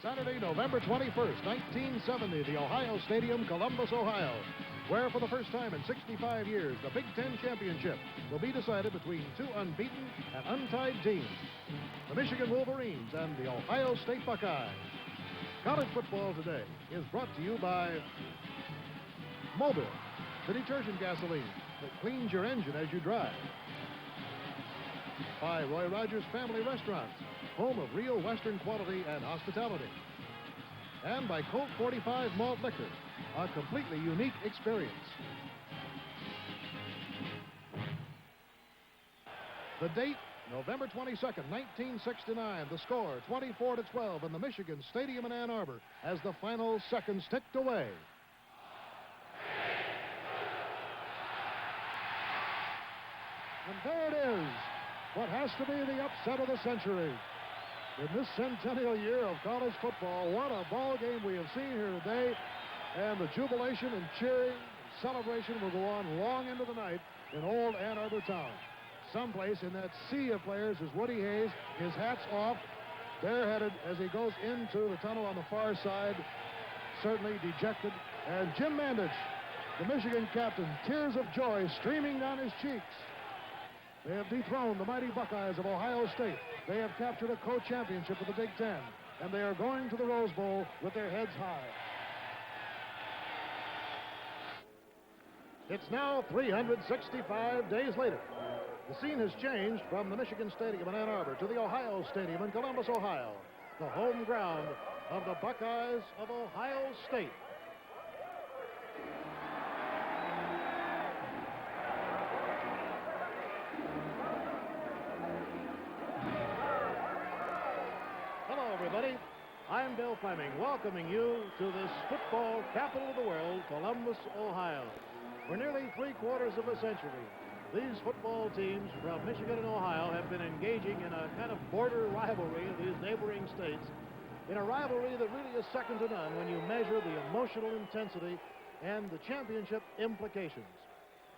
Saturday, November 21st, 1970, the Ohio Stadium, Columbus, Ohio, where for the first time in 65 years, the Big Ten championship will be decided between two unbeaten and untied teams, the Michigan Wolverines and the Ohio State Buckeyes. College football today is brought to you by Mobil, the detergent gasoline that cleans your engine as you drive. By Roy Rogers Family Restaurants, home of real Western quality and hospitality. And by Colt 45 Malt Liquor, a completely unique experience. The date, November 22nd, 1969. The score, 24-12 in the Michigan Stadium in Ann Arbor as the final seconds ticked away. And there it is, what has to be the upset of the century. In this centennial year of college football, what a ball game we have seen here today. And the jubilation and cheering and celebration will go on long into the night in old Ann Arbor town. Someplace in that sea of players is Woody Hayes, his hat's off, bareheaded as he goes into the tunnel on the far side, certainly dejected. And Jim Mandich, the Michigan captain, tears of joy streaming down his cheeks. They have dethroned the mighty Buckeyes of Ohio State. They have captured a co-championship with the Big Ten, and they are going to the Rose Bowl with their heads high. It's now 365 days later. The scene has changed from the Michigan Stadium in Ann Arbor to the Ohio Stadium in Columbus, Ohio, the home ground of the Buckeyes of Ohio State. Everybody, I'm Bill Fleming, welcoming you to this football capital of the world, Columbus, Ohio. For nearly three-quarters of a century, these football teams from Michigan and Ohio have been engaging in a kind of border rivalry of these neighboring states, in a rivalry that really is second to none when you measure the emotional intensity and the championship implications.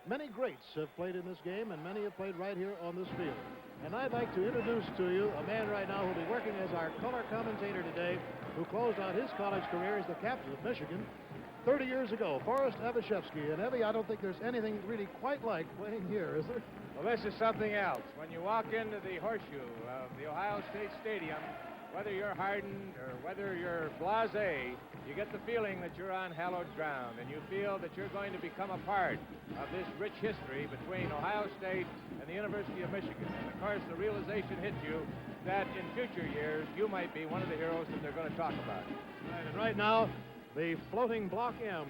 Many greats have played in this game, and many have played right here on this field. And I'd like to introduce to you a man right now who'll be working as our color commentator today, who closed out his college career as the captain of Michigan 30 years ago, Forrest Evashevsky. And Evie, I don't think there's anything really quite like playing here, is there? Well, this is something else. When you walk into the horseshoe of the Ohio State Stadium, whether you're hardened or whether you're blasé, you get the feeling that you're on hallowed ground, and you feel that you're going to become a part of this rich history between Ohio State and the University of Michigan. And, of course, the realization hits you that in future years, you might be one of the heroes that they're going to talk about. Right, and right now, the floating Block M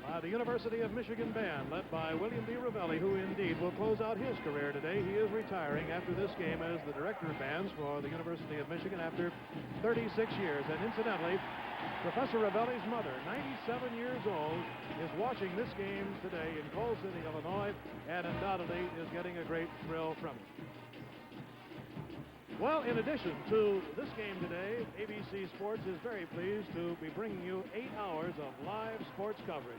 by the University of Michigan band, led by William D. Ravelli, who indeed will close out his career today. He is retiring after this game as the director of bands for the University of Michigan after 36 years. And incidentally, Professor Ravelli's mother, 97 years old, is watching this game today in Coal City, Illinois, and undoubtedly is getting a great thrill from it. Well, in addition to this game today, ABC Sports is very pleased to be bringing you 8 hours of live sports coverage.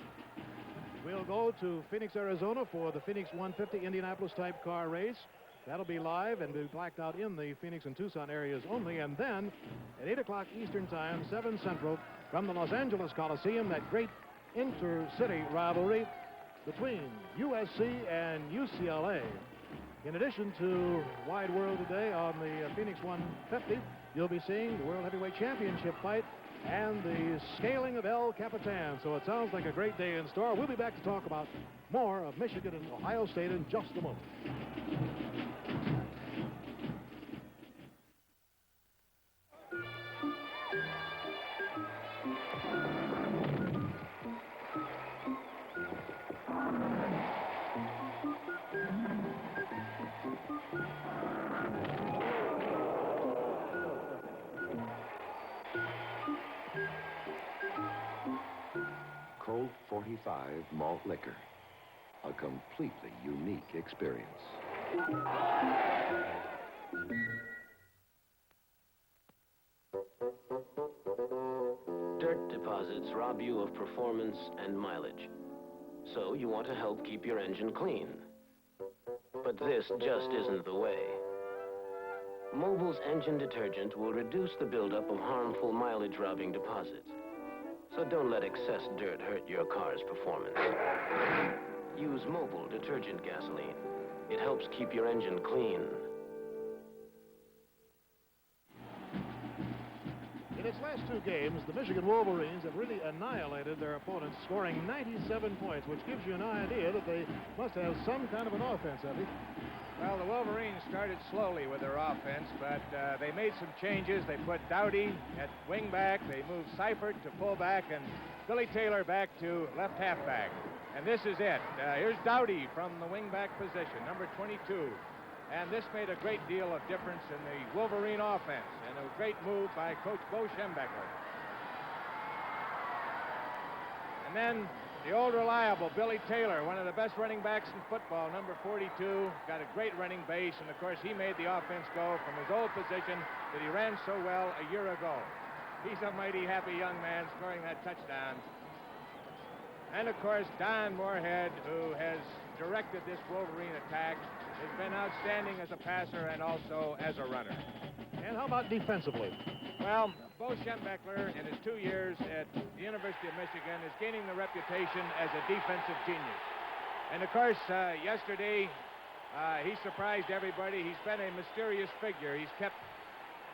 We'll go to Phoenix, Arizona for the Phoenix 150 Indianapolis type car race. That'll be live and be blacked out in the Phoenix and Tucson areas only. And then at 8 o'clock Eastern Time, 7 Central, from the Los Angeles Coliseum, that great intercity rivalry between USC and UCLA. In addition to Wide World today on the Phoenix 150, you'll be seeing the World Heavyweight Championship fight and the scaling of El Capitan. So it sounds like a great day in store. We'll be back to talk about more of Michigan and Ohio State in just a moment. Colt 45 Malt Liquor, a completely unique experience. Dirt deposits rob you of performance and mileage, so you want to help keep your engine clean. But this just isn't the way. Mobil's engine detergent will reduce the buildup of harmful mileage-robbing deposits. So don't let excess dirt hurt your car's performance. Use Mobil detergent gasoline. It helps keep your engine clean. In its last two games, the Michigan Wolverines have really annihilated their opponents, scoring 97 points, which gives you an idea that they must have some kind of an offense, Effie. Well, the Wolverines started slowly with their offense, but they made some changes. They put Dowdy at wingback. They moved Seifert to fullback and Billy Taylor back to left halfback. And this is it. Here's Dowdy from the wingback position, number 22. And this made a great deal of difference in the Wolverine offense, and a great move by Coach Bo Schembechler. And then the old reliable Billy Taylor, one of the best running backs in football, number 42, got a great running base, and of course he made the offense go from his old position that he ran so well a year ago. He's a mighty happy young man scoring that touchdown. And of course Don Moorhead, who has directed this Wolverine attack, has been outstanding as a passer and also as a runner. And how about defensively? Well, Bo Schembechler, in his 2 years at the University of Michigan, is gaining the reputation as a defensive genius. And of course, yesterday, he surprised everybody. He's been a mysterious figure. He's kept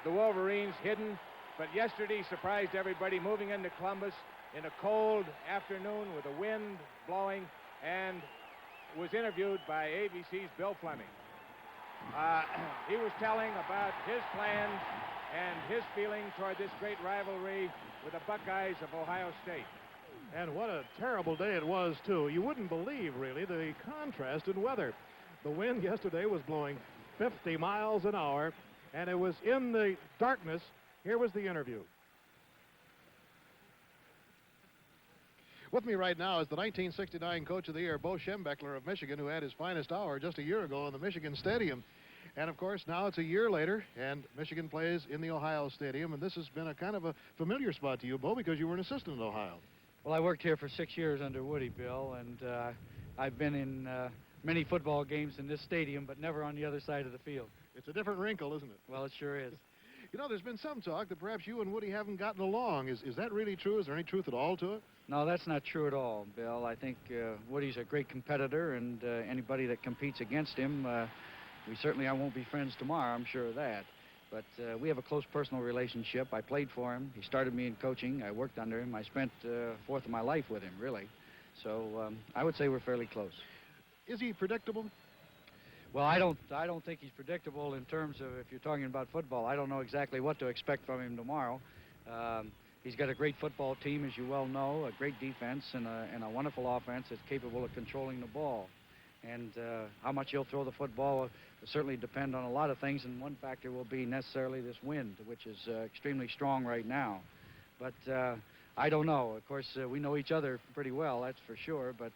the Wolverines hidden, but yesterday surprised everybody, moving into Columbus in a cold afternoon with a wind blowing, and was interviewed by ABC's Bill Fleming. He was telling about his plans and his feeling toward this great rivalry with the Buckeyes of Ohio State. And what a terrible day it was, too. You wouldn't believe, really, the contrast in weather. The wind yesterday was blowing 50 miles an hour, and it was in the darkness. Here was the interview. With me right now is the 1969 Coach of the Year, Bo Schembechler of Michigan, who had his finest hour just a year ago in the Michigan Stadium. And, of course, now it's a year later, and Michigan plays in the Ohio Stadium, and this has been a kind of a familiar spot to you, Bo, because you were an assistant in Ohio. Well, I worked here for 6 years under Woody, Bill, and I've been in many football games in this stadium, but never on the other side of the field. It's a different wrinkle, isn't it? Well, it sure is. You know, there's been some talk that perhaps you and Woody haven't gotten along. Is that really true? Is there any truth at all to it? No, that's not true at all, Bill. I think Woody's a great competitor, and anybody that competes against him, I won't be friends tomorrow, I'm sure of that. But we have a close personal relationship. I played for him. He started me in coaching. I worked under him. I spent a fourth of my life with him, really. So I would say we're fairly close. Is he predictable? Well, I don't think he's predictable in terms of, if you're talking about football. I don't know exactly what to expect from him tomorrow. He's got a great football team, as you well know, a great defense, and a wonderful offense that's capable of controlling the ball. And how much he'll throw the football will certainly depend on a lot of things, and one factor will be necessarily this wind, which is extremely strong right now. But I don't know. Of course, we know each other pretty well, that's for sure, but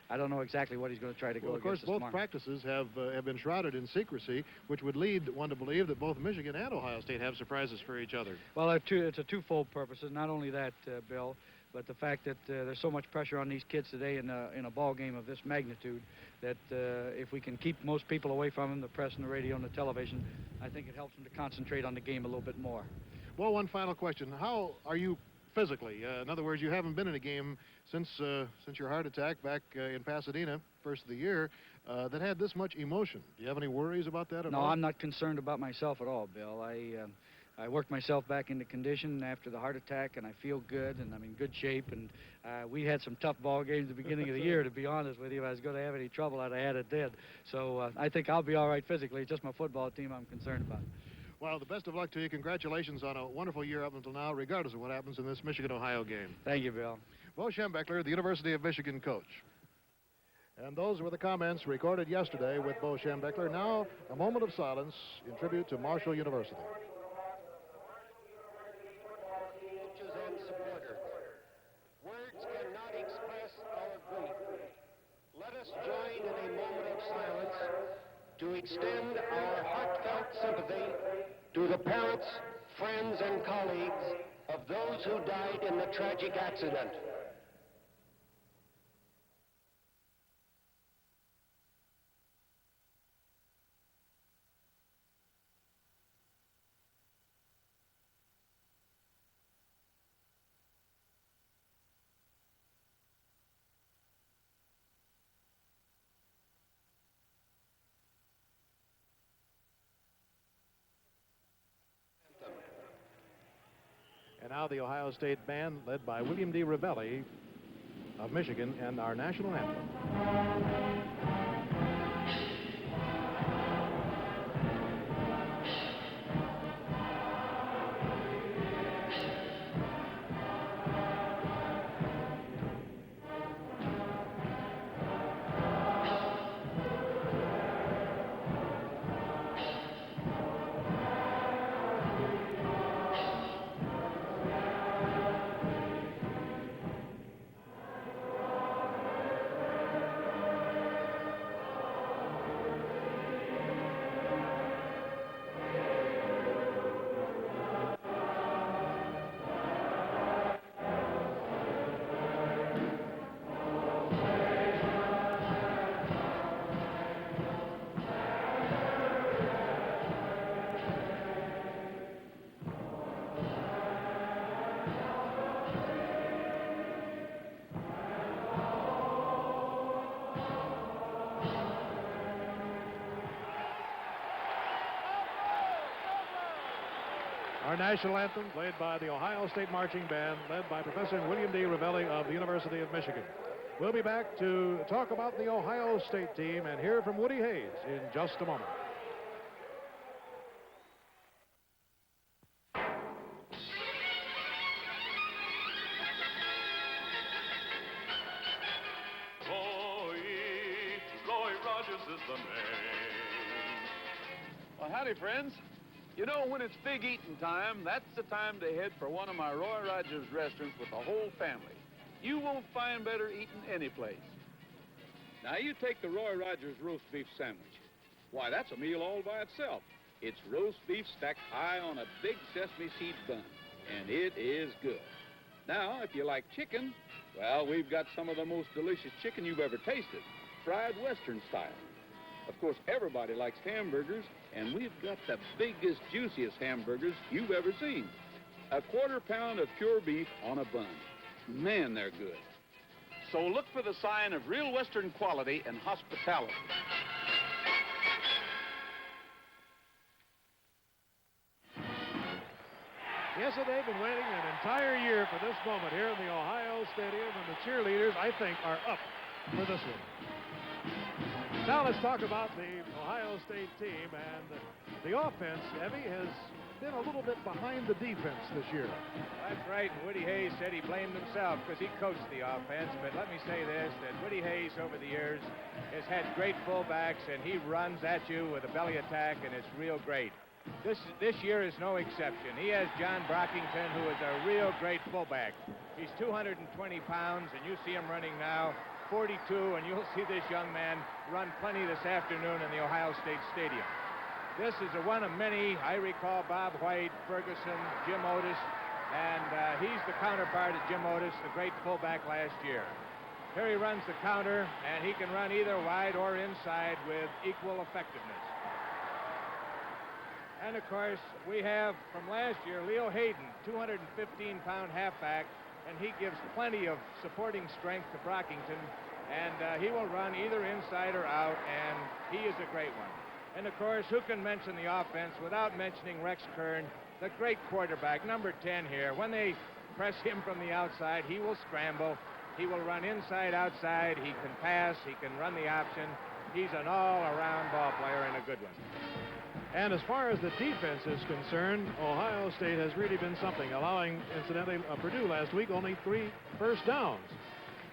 I don't know exactly what he's going to try to go against us tomorrow. Of course, both practices have been shrouded in secrecy, which would lead one to believe that both Michigan and Ohio State have surprises for each other. Well, it's a twofold purpose. Not only that, Bill, but the fact that there's so much pressure on these kids today in a ball game of this magnitude that if we can keep most people away from them, the press and the radio and the television, I think it helps them to concentrate on the game a little bit more. Well, one final question. How are you physically? In other words, you haven't been in a game since your heart attack back in Pasadena, first of the year, that had this much emotion. Do you have any worries about that at all? No, I'm not concerned about myself at all, Bill. I worked myself back into condition after the heart attack, and I feel good, and I'm in good shape. And we had some tough ball games at the beginning of the year, to be honest with you. If I was going to have any trouble, I'd have had it then. So I think I'll be all right physically. It's just my football team I'm concerned about. Well, the best of luck to you. Congratulations on a wonderful year up until now, regardless of what happens in this Michigan-Ohio game. Thank you, Bill. Bo Schembechler, the University of Michigan coach. And those were the comments recorded yesterday with Bo Schembechler. Now, a moment of silence in tribute to Marshall University. Coaches and supporters, words cannot express our grief. Let us join in a moment of silence to extend our heartfelt sympathy to the parents, friends, and colleagues of those who died in the tragic accident. Now the Ohio State band, led by William D. Ravelli of Michigan, and our national anthem. Our national anthem, played by the Ohio State Marching Band, led by Professor William D. Ravelli of the University of Michigan. We'll be back to talk about the Ohio State team and hear from Woody Hayes in just a moment. Roy Rogers is the name. Well, howdy, friends. You know, when it's big eating time, that's the time to head for one of my Roy Rogers restaurants with the whole family. You won't find better eating any place. Now, you take the Roy Rogers roast beef sandwich. Why, that's a meal all by itself. It's roast beef stacked high on a big sesame seed bun, and it is good. Now, if you like chicken, well, we've got some of the most delicious chicken you've ever tasted, fried Western style. Of course, everybody likes hamburgers, and we've got the biggest, juiciest hamburgers you've ever seen. A quarter pound of pure beef on a bun. Man, they're good. So look for the sign of real Western quality and hospitality. Yes, and they've been waiting an entire year for this moment here in the Ohio Stadium, and the cheerleaders, I think, are up for this one. Now let's talk about the Ohio State team, and the offense, Evie, has been a little bit behind the defense this year. That's right, and Woody Hayes said he blamed himself because he coached the offense, but let me say this, that Woody Hayes over the years has had great fullbacks, and he runs at you with a belly attack, and it's real great. This year is no exception. He has John Brockington, who is a real great fullback. He's 220 pounds, and you see him running now, 42, and you'll see this young man run plenty this afternoon in the Ohio State Stadium. This is one of many. I recall Bob White, Ferguson, Jim Otis, and he's the counterpart of Jim Otis, the great fullback last year. Here he runs the counter, and he can run either wide or inside with equal effectiveness. And, of course, we have from last year Leo Hayden, 215-pound halfback, and he gives plenty of supporting strength to Brockington, and he will run either inside or out, and he is a great one. And, of course, who can mention the offense without mentioning Rex Kern, the great quarterback, number 10 here. When they press him from the outside, he will scramble. He will run inside, outside. He can pass. He can run the option. He's an all-around ball player and a good one. And as far as the defense is concerned, Ohio State has really been something, allowing, incidentally, Purdue last week only 3 first downs.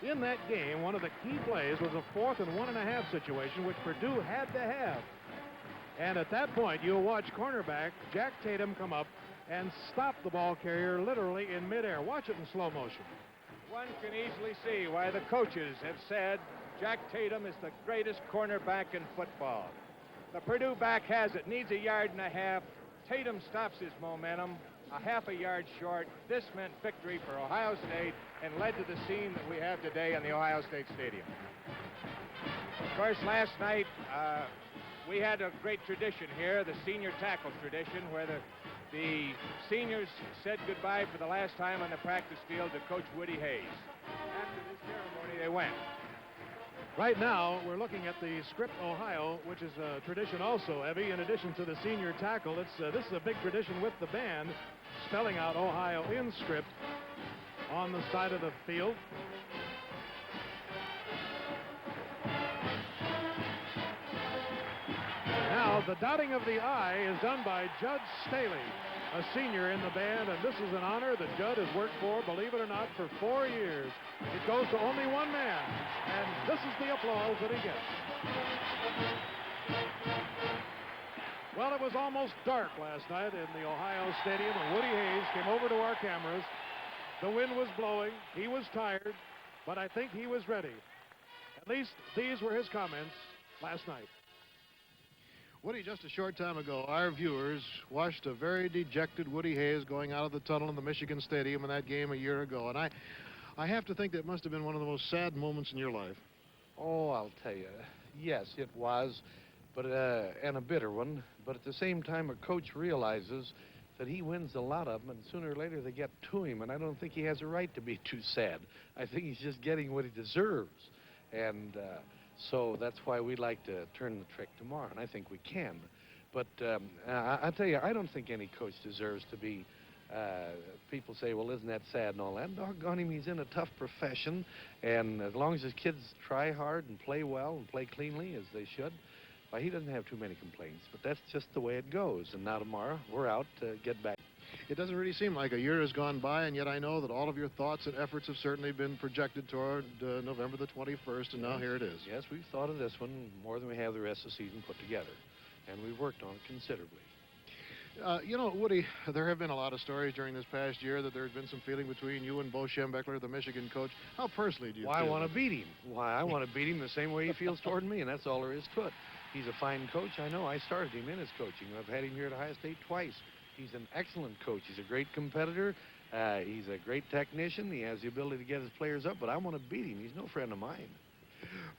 In that game, one of the key plays was a 4th and 1.5 situation, which Purdue had to have. And at that point, you'll watch cornerback Jack Tatum come up and stop the ball carrier literally in midair. Watch it in slow motion. One can easily see why the coaches have said Jack Tatum is the greatest cornerback in football. The Purdue back has it, needs 1.5 yards. Tatum stops his momentum a 1/2 yard short. This meant victory for Ohio State and led to the scene that we have today in the Ohio State Stadium. Of course, last night we had a great tradition here, the senior tackle tradition, where the seniors said goodbye for the last time on the practice field to Coach Woody Hayes. After this ceremony, they went. Right now, we're looking at the script Ohio, which is a tradition also, Evie. In addition to the senior tackle, this is a big tradition with the band, spelling out Ohio in script on the side of the field. Now, the dotting of the I is done by Judge Staley, a senior in the band, and this is an honor that Judd has worked for, believe it or not, for 4 years. It goes to only one man, and this is the applause that he gets. Well, it was almost dark last night in the Ohio Stadium, and Woody Hayes came over to our cameras. The wind was blowing. He was tired, but I think he was ready. At least these were his comments last night. Woody, just a short time ago, our viewers watched a very dejected Woody Hayes going out of the tunnel in the Michigan Stadium in that game a year ago. And I have to think that must have been one of the most sad moments in your life. Oh, I'll tell you. Yes, it was, but and a bitter one. But at the same time, a coach realizes that he wins a lot of them, and sooner or later they get to him. And I don't think he has a right to be too sad. I think he's just getting what he deserves. And so that's why we like to turn the trick tomorrow, and I think we can. But I'll tell you, I don't think any coach deserves to be, people say, well, isn't that sad and all that? Doggone him, he's in a tough profession, and as long as his kids try hard and play well and play cleanly, as they should, why, he doesn't have too many complaints. But that's just the way it goes, and now tomorrow, we're out to get back. It doesn't really seem like a year has gone by, and yet I know that all of your thoughts and efforts have certainly been projected toward November the 21st, and now here it is. Yes, we've thought of this one more than we have the rest of the season put together, and we've worked on it considerably. You know, Woody, there have been a lot of stories during this past year that there's been some feeling between you and Bo Schembechler, the Michigan coach. How personally do you feel? I want to beat him. Why, I want to beat him the same way he feels toward me, and that's all there is to it. He's a fine coach. I know. I started him in his coaching. I've had him here at Ohio State twice. He's an excellent coach. He's a great competitor. He's a great technician. He has the ability to get his players up, but I want to beat him. He's no friend of mine.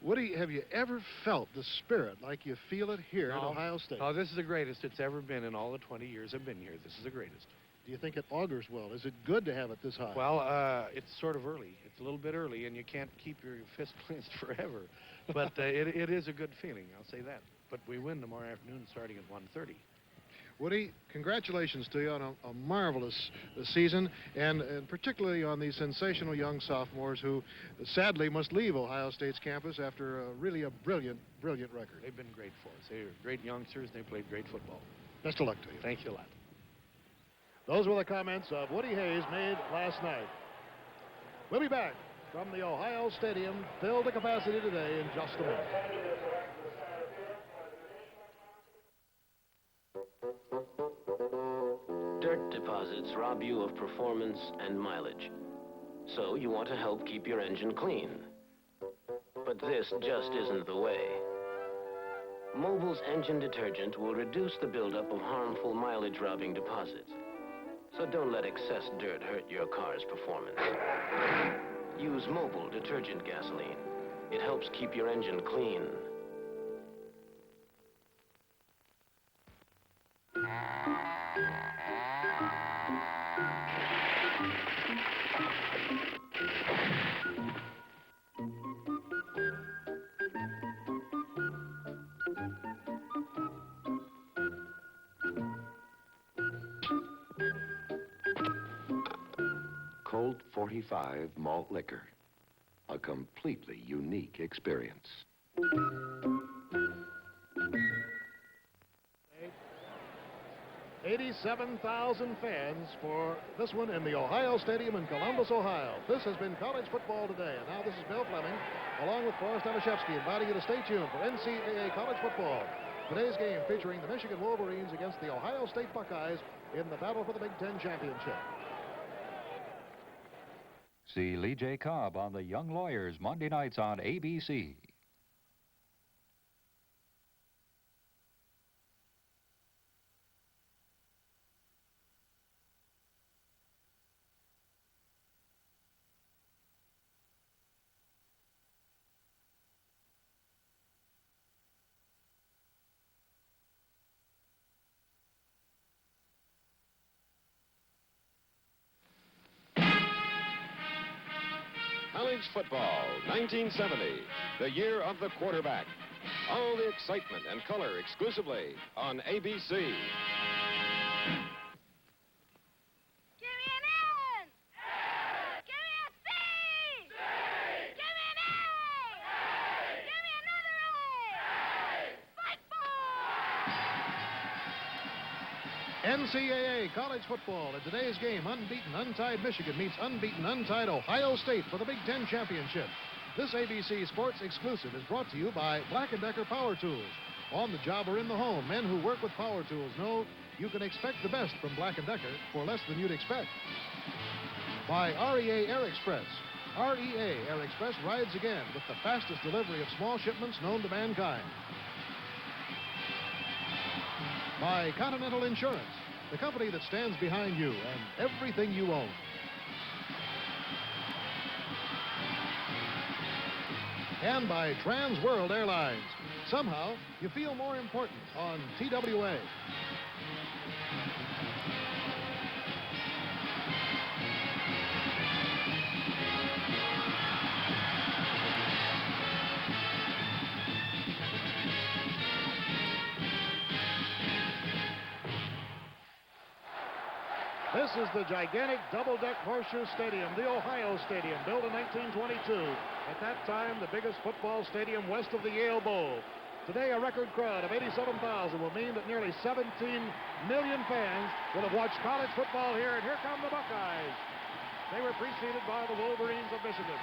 Woody, have you ever felt the spirit like you feel it here at Ohio State? Oh, this is the greatest it's ever been in all the 20 years I've been here. This is the greatest. Do you think it augurs well? Is it good to have it this high? Well, it's sort of early. It's a little bit early, and you can't keep your fist clenched forever. But it is a good feeling, I'll say that. But we win tomorrow afternoon starting at 1:30. Woody, congratulations to you on a marvelous season, and particularly on these sensational young sophomores who sadly must leave Ohio State's campus after really a brilliant, brilliant record. They've been great for us. They're great youngsters, and they played great football. Best of luck to you. Thank you a lot. Those were the comments of Woody Hayes made last night. We'll be back from the Ohio Stadium, filled to capacity today, in just a minute. Dirt deposits rob you of performance and mileage. So you want to help keep your engine clean. But this just isn't the way. Mobil's engine detergent will reduce the buildup of harmful mileage-robbing deposits. So don't let excess dirt hurt your car's performance. Use Mobil detergent gasoline. It helps keep your engine clean. Colt 45 malt liquor. A completely unique experience. 87,000 fans for this one in the Ohio Stadium in Columbus, Ohio. This has been college football today, and now this is Bill Fleming, along with Forrest Tomaszewski, inviting you to stay tuned for NCAA college football. Today's game featuring the Michigan Wolverines against the Ohio State Buckeyes in the battle for the Big Ten championship. See Lee J. Cobb on The Young Lawyers Monday nights on ABC. College football, 1970, the year of the quarterback. All the excitement and color exclusively on ABC. NCAA college football. In today's game, unbeaten, untied Michigan meets unbeaten, untied Ohio State for the Big Ten championship. This ABC Sports exclusive is brought to you by Black & Decker Power Tools. On the job or in the home, men who work with power tools know you can expect the best from Black & Decker for less than you'd expect. By REA Air Express. REA Air Express rides again with the fastest delivery of small shipments known to mankind. By Continental Insurance, the company that stands behind you and everything you own. And by Trans World Airlines. Somehow, you feel more important on TWA. This is the gigantic double-deck horseshoe stadium, the Ohio Stadium, built in 1922. At that time, the biggest football stadium west of the Yale Bowl. Today, a record crowd of 87,000 will mean that nearly 17 million fans will have watched college football here, and here come the Buckeyes. They were preceded by the Wolverines of Michigan.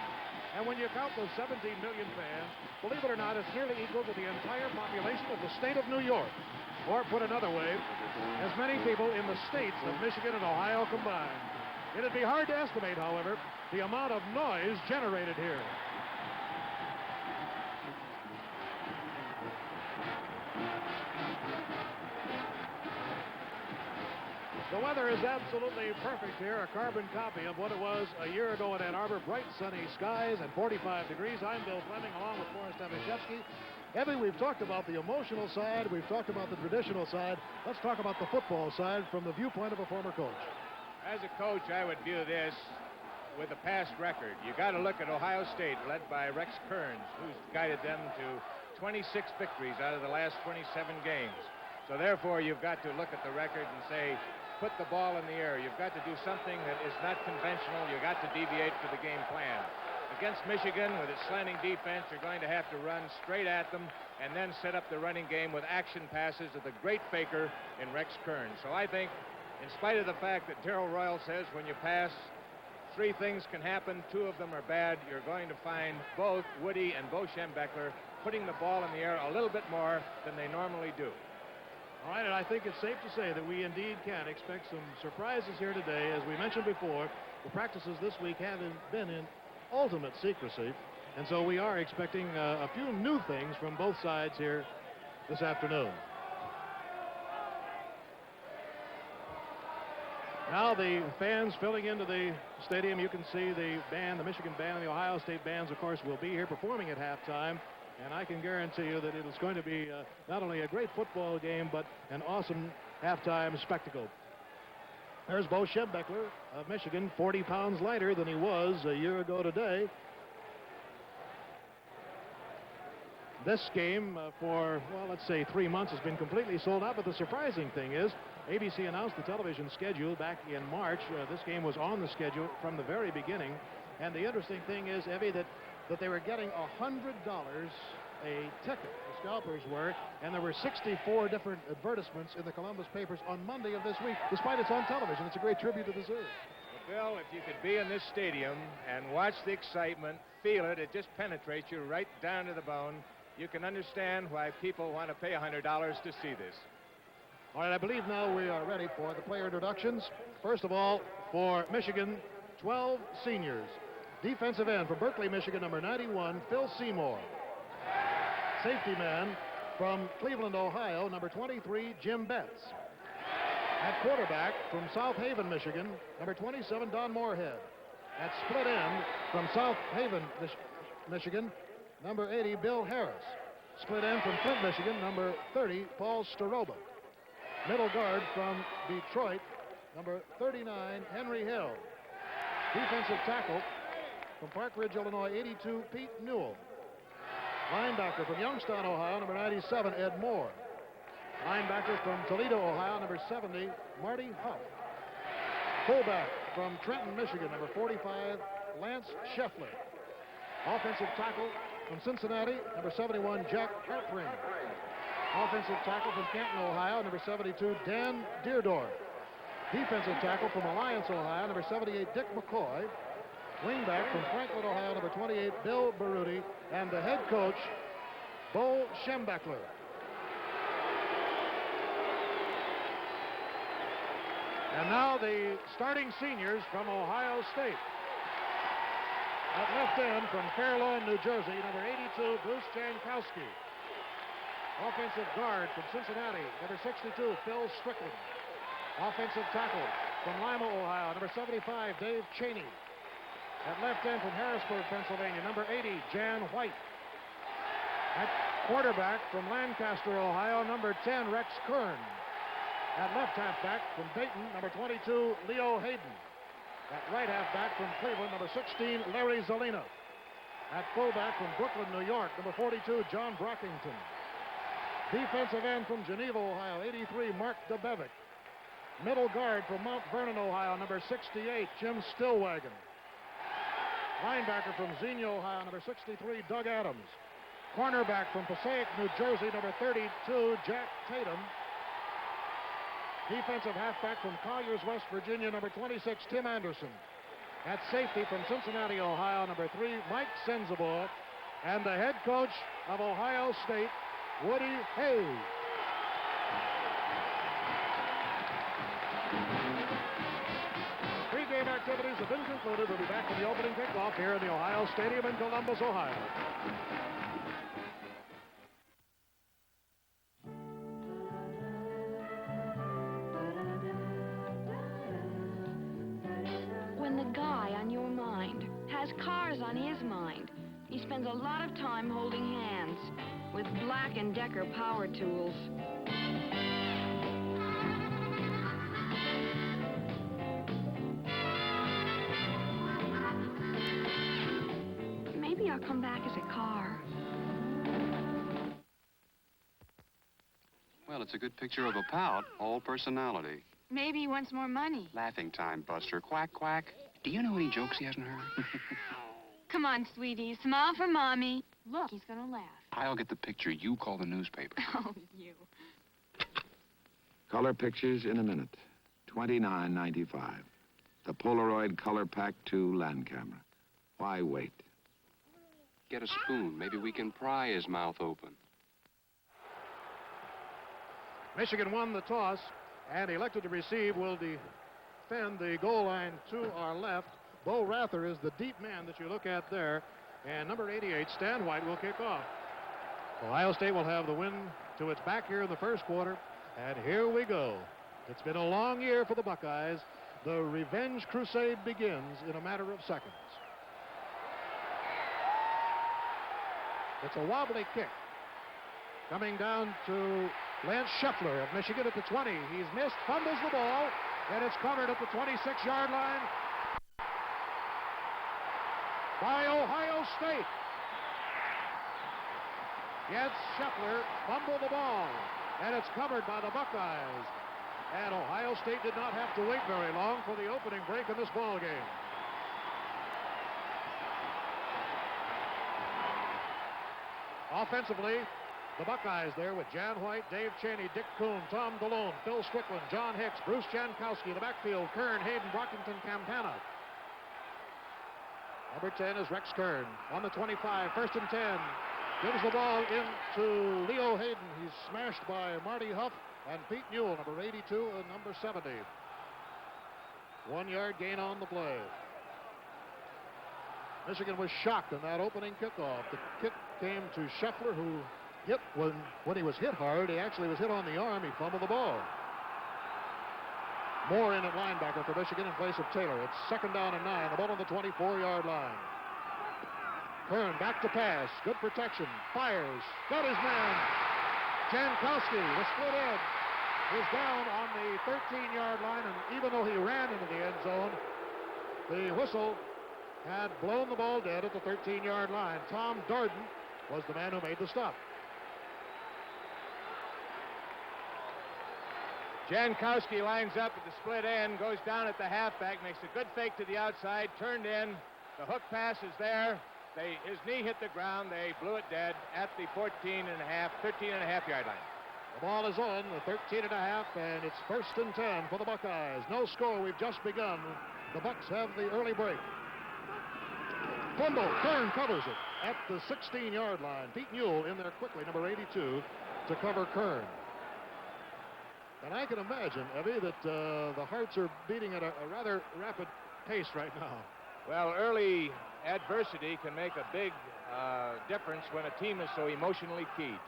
And when you count those 17 million fans, believe it or not, it's nearly equal to the entire population of the state of New York. Or put another way, as many people in the states of Michigan and Ohio combined. It'd be hard to estimate, however, the amount of noise generated here. The weather is absolutely perfect here, a carbon copy of what it was a year ago in Ann Arbor. Bright, sunny skies and 45 degrees. I'm Bill Fleming, along with Forrest Evashevsky. Evie, we've talked about the emotional side. We've talked about the traditional side. Let's talk about the football side from the viewpoint of a former coach. As a coach, I would view this with a past record. You got to look at Ohio State, led by Rex Kearns, who's guided them to 26 victories out of the last 27 games. So therefore, you've got to look at the record and say, put the ball in the air. You've got to do something that is not conventional. You've got to deviate for the game plan. Against Michigan, with its slanting defense, you're going to have to run straight at them and then set up the running game with action passes of the great faker in Rex Kearns. So I think, in spite of the fact that Darrell Royal says when you pass, 3 things can happen, 2 of them are bad, you're going to find both Woody and Bo Schembechler putting the ball in the air a little bit more than they normally do. All right, and I think it's safe to say that we indeed can expect some surprises here today. As we mentioned before, the practices this week haven't been in ultimate secrecy, and so we are expecting a few new things from both sides here this afternoon. Now the fans filling into the stadium. You can see the band, the Michigan band and the Ohio State bands, of course, will be here performing at halftime. And I can guarantee you that it is going to be not only a great football game, but an awesome halftime spectacle. There's Bo Schembechler of Michigan, 40 pounds lighter than he was a year ago today. This game for, well, let's say 3 months has been completely sold out, but the surprising thing is ABC announced the television schedule back in March. This game was on the schedule from the very beginning. And the interesting thing is, Evie, that they were getting $100 a ticket, the scalpers were, and there were 64 different advertisements in the Columbus papers on Monday of this week, despite it's on television. It's a great tribute to the zoo. Well, Bill, if you could be in this stadium and watch the excitement, feel it, it just penetrates you right down to the bone. You can understand why people want to pay $100 to see this. All right, I believe now we are ready for the player introductions. First of all, for Michigan, 12 seniors. Defensive end from Berkeley, Michigan, number 91, Phil Seymour. Safety man from Cleveland, Ohio, number 23, Jim Betts. At quarterback from South Haven, Michigan, number 27, Don Moorhead. At split end from South Haven, Michigan, number 80, Bill Harris. Split end from Flint, Michigan, number 30, Paul Staroba. Middle guard from Detroit, number 39, Henry Hill. Defensive tackle From Park Ridge, Illinois, 82, Pete Newell. Linebacker from Youngstown, Ohio, number 97, Ed Moore. Linebacker from Toledo, Ohio, number 70, Marty Huff. Fullback from Trenton, Michigan, number 45, Lance Scheffler. Offensive tackle from Cincinnati, number 71, Jack Harpring. Offensive tackle from Canton, Ohio, number 72, Dan Deerdorf. Defensive tackle from Alliance, Ohio, number 78, Dick McCoy. Wingback from Franklin, Ohio, number 28, Bill Baruti. And the head coach, Bo Schembechler. And now the starting seniors from Ohio State. At left end from Fair Lawn, New Jersey, number 82, Bruce Jankowski. Offensive guard from Cincinnati, number 62, Phil Strickland. Offensive tackle from Lima, Ohio, number 75, Dave Cheney. At left end from Harrisburg, Pennsylvania, number 80, Jan White. At quarterback from Lancaster, Ohio, number 10, Rex Kern. At left halfback from Dayton, number 22, Leo Hayden. At right halfback from Cleveland, number 16, Larry Zelina. At fullback from Brooklyn, New York, number 42, John Brockington. Defensive end from Geneva, Ohio, 83, Mark DeBevick. Middle guard from Mount Vernon, Ohio, number 68, Jim Stillwagon. Linebacker from Xenia, Ohio, number 63, Doug Adams. Cornerback from Passaic, New Jersey, number 32, Jack Tatum. Defensive halfback from Colliers, West Virginia, number 26, Tim Anderson. At safety from Cincinnati, Ohio, number 3, Mike Sensabaugh. And the head coach of Ohio State, Woody Hayes. Pre-game activities have been concluded. We'll be back for the opening kickoff here in the Ohio Stadium in Columbus, Ohio. When the guy on your mind has cars on his mind, he spends a lot of time holding hands with Black & Decker power tools. Maybe I'll come back as a car. Well, it's a good picture of a pout, all personality. Maybe he wants more money. Laughing time, Buster. Quack, quack. Do you know any jokes he hasn't heard? Come on, sweetie. Smile for Mommy. Look, he's gonna laugh. I'll get the picture. You call the newspaper. Oh, you. Color pictures in a minute. $29.95. The Polaroid Color Pack 2 land camera. Why wait? Get a spoon. Maybe we can pry his mouth open. Michigan won the toss and elected to receive. Will defend the goal line to our left. Bo Rather is the deep man that you look at there. And number 88, Stan White, will kick off. Ohio State will have the wind to its back here in the first quarter. And here we go. It's been a long year for the Buckeyes. The revenge crusade begins in a matter of seconds. It's a wobbly kick. Coming down to Lance Scheffler of Michigan at the 20. He's missed, fumbles the ball, and it's covered at the 26-yard line by Ohio State. Yes, Scheffler fumbled the ball, and it's covered by the Buckeyes. And Ohio State did not have to wait very long for the opening break in this ball game. Offensively, the Buckeyes there with Jan White, Dave Cheney, Dick Kuhn, Tom DeLone, Phil Strickland, John Hicks, Bruce Jankowski, the backfield, Kern, Hayden, Brockington, Campana. Number 10 is Rex Kern on the 25, first and 10. Gives the ball into Leo Hayden. He's smashed by Marty Huff and Pete Newell, number 82 and number 70. 1 yard gain on the play. Michigan was shocked in that opening kickoff. The kick came to Scheffler, who hit when he was hit hard. He actually was hit on the arm. He fumbled the ball. Moore in at linebacker for Michigan in place of Taylor. It's second down and 9. The ball on the 24-yard line. Kern back to pass. Good protection. Fires. Got his man. Jankowski, the split end, is down on the 13-yard line, and even though he ran into the end zone, the whistle had blown the ball dead at the 13-yard line. Tom Darden was the man who made the stop. Jankowski lines up at the split end, goes down at the halfback, makes a good fake to the outside, turned in. The hook pass is there. His knee hit the ground. They blew it dead at the 13.5-yard line. The ball is on the 13.5, and it's 1st and 10 for the Buckeyes. No score. We've just begun. The Bucks have the early break. Fumble. Kern covers it at the 16-yard line. Pete Newell in there quickly, number 82, to cover Kern. And I can imagine, Evie, that the Hearts are beating at a rather rapid pace right now. Well, early adversity can make a big difference when a team is so emotionally keyed.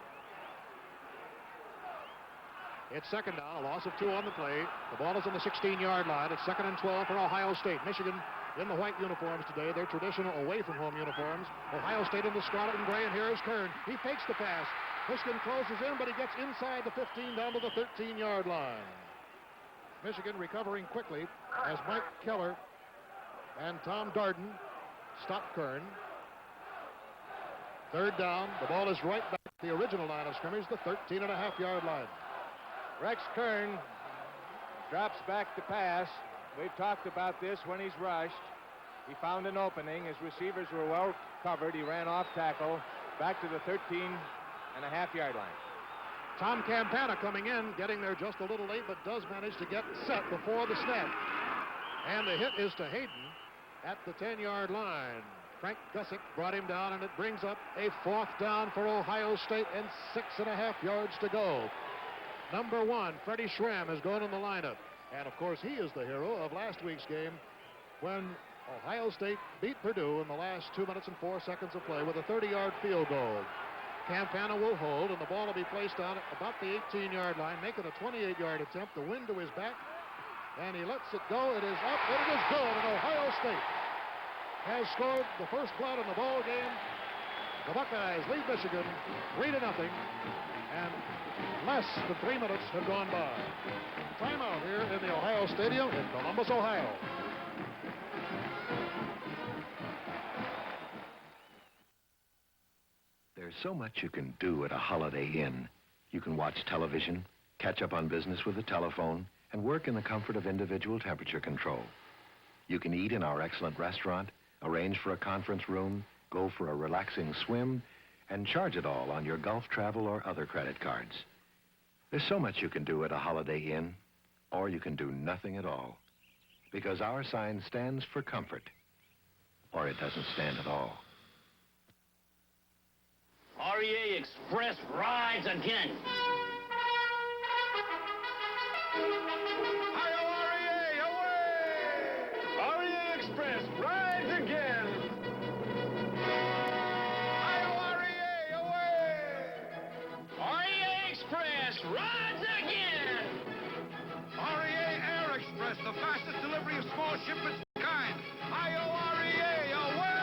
It's 2nd down, a loss of 2 on the play. The ball is on the 16-yard line. It's 2nd and 12 for Ohio State. Michigan in the white uniforms today, their traditional away-from-home uniforms. Ohio State in the scarlet and gray, and here is Kern. He fakes the pass. Michigan closes in, but he gets inside the 15 down to the 13-yard line. Michigan recovering quickly as Mike Keller and Tom Darden stop Kern. 3rd down. The ball is right back to the original line of scrimmage, the 13.5-yard line. Rex Kern drops back to pass. We've talked about this when he's rushed. He found an opening. His receivers were well covered. He ran off tackle back to the 13.5-yard line. Tom Campana coming in, getting there just a little late, but does manage to get set before the snap. And the hit is to Hayden at the 10-yard line. Frank Gussick brought him down, and it brings up a 4th down for Ohio State and 6.5 yards to go. Number 1, Freddie Schramm, has gone in the lineup. And, of course, he is the hero of last week's game when Ohio State beat Purdue in the last 2 minutes and 4 seconds of play with a 30-yard field goal. Campana will hold, and the ball will be placed down at about the 18-yard line, making a 28-yard attempt. The wind to his back, and he lets it go. It is up, and it is good, and Ohio State has scored the first blood in the ball game. The Buckeyes lead Michigan 3-0, and less than 3 minutes have gone by. Timeout here in the Ohio Stadium in Columbus, Ohio. There's so much you can do at a Holiday Inn. You can watch television, catch up on business with the telephone, and work in the comfort of individual temperature control. You can eat in our excellent restaurant, arrange for a conference room, go for a relaxing swim, and charge it all on your Gulf Travel or other credit cards. There's so much you can do at a Holiday Inn, or you can do nothing at all, because our sign stands for comfort, or it doesn't stand at all. REA Express rides again. REA Express rides again. REA away! REA Express rides again! REA Air Express, the fastest delivery of small shipments of the kind. REA away!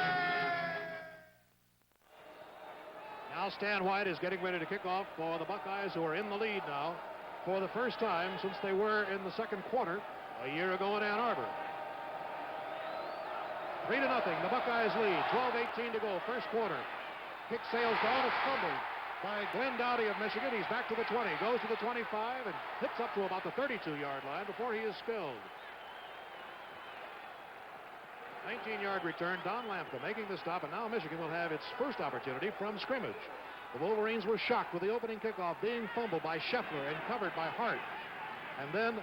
Now Stan White is getting ready to kick off for the Buckeyes, who are in the lead now for the first time since they were in the 2nd quarter a year ago in Ann Arbor. 3-0, the Buckeyes lead, 12:18 to go, first quarter. Kick sails down, it's fumbled by Glenn Dowdy of Michigan. He's back to the 20, goes to the 25, and hits up to about the 32-yard line before he is spilled. 19-yard return, Don Lampka making the stop, and now Michigan will have its first opportunity from scrimmage. The Wolverines were shocked with the opening kickoff being fumbled by Scheffler and covered by Hart. And then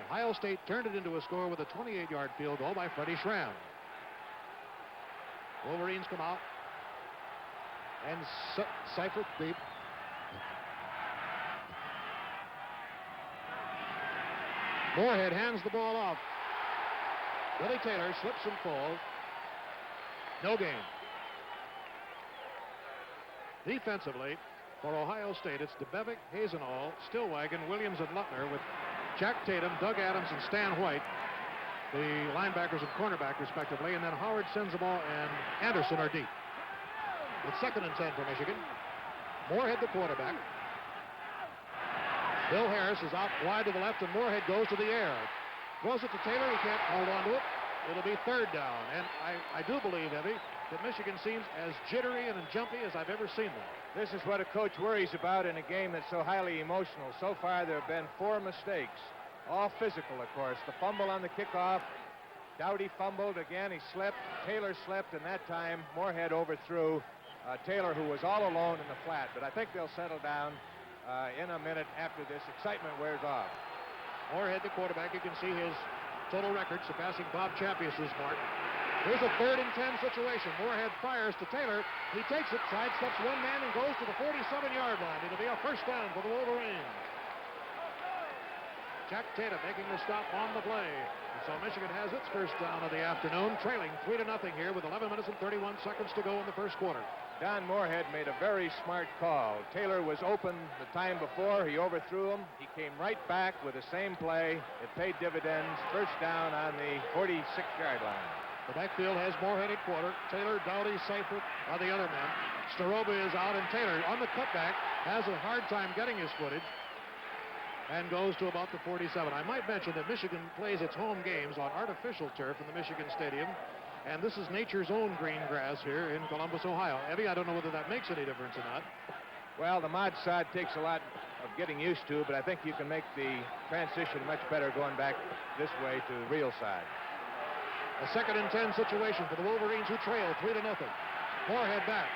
Ohio State turned it into a score with a 28-yard field goal by Freddie Schramm. Wolverines come out, and Seifert deep. Moorhead hands the ball off. Billy Taylor slips and falls. No gain. Defensively, for Ohio State, it's DeBevick, Hazenall, Stillwagon, Williams, and Lutner, with Jack Tatum, Doug Adams, and Stan White, the linebackers and cornerback, respectively, and then Howard, Senzable, and Anderson are deep. It's 2nd and 10 for Michigan. Moorhead, the quarterback. Bill Harris is out wide to the left, and Moorhead goes to the air. Throws it to Taylor. He can't hold on to it. It'll be third down. And I do believe, Evie, that Michigan seems as jittery and jumpy as I've ever seen them. This is what a coach worries about in a game that's so highly emotional. So far, there have been 4 mistakes, all physical, of course. The fumble on the kickoff. Dowdy fumbled again. He slipped. Taylor slipped, and that time Moorhead overthrew Taylor, who was all alone in the flat. But I think they'll settle down in a minute after this excitement wears off. Moorhead, the quarterback, you can see his total record surpassing Bob Champius's mark. Here's a 3rd and 10 situation. Moorhead fires to Taylor. He takes it, sidesteps one man, and goes to the 47-yard line. It'll be a first down for the Wolverines. Jack Tatum making the stop on the play. And so Michigan has its first down of the afternoon, trailing 3-0 here with 11 minutes and 31 seconds to go in the first quarter. Don Moorhead made a very smart call. Taylor was open the time before. He overthrew him. He came right back with the same play. It paid dividends. First down on the 46-yard line. The backfield has Moorhead at quarter. Taylor, Dowdy, Seifert are the other men. Staroba is out, and Taylor on the cutback has a hard time getting his footage and goes to about the 47. I might mention that Michigan plays its home games on artificial turf in the Michigan Stadium, and this is nature's own green grass here in Columbus, Ohio. Evie, I don't know whether that makes any difference or not. Well, the mod sod takes a lot of getting used to, but I think you can make the transition much better going back this way to real side. A 2nd and 10 situation for the Wolverines, who trail 3-0. Moorhead back.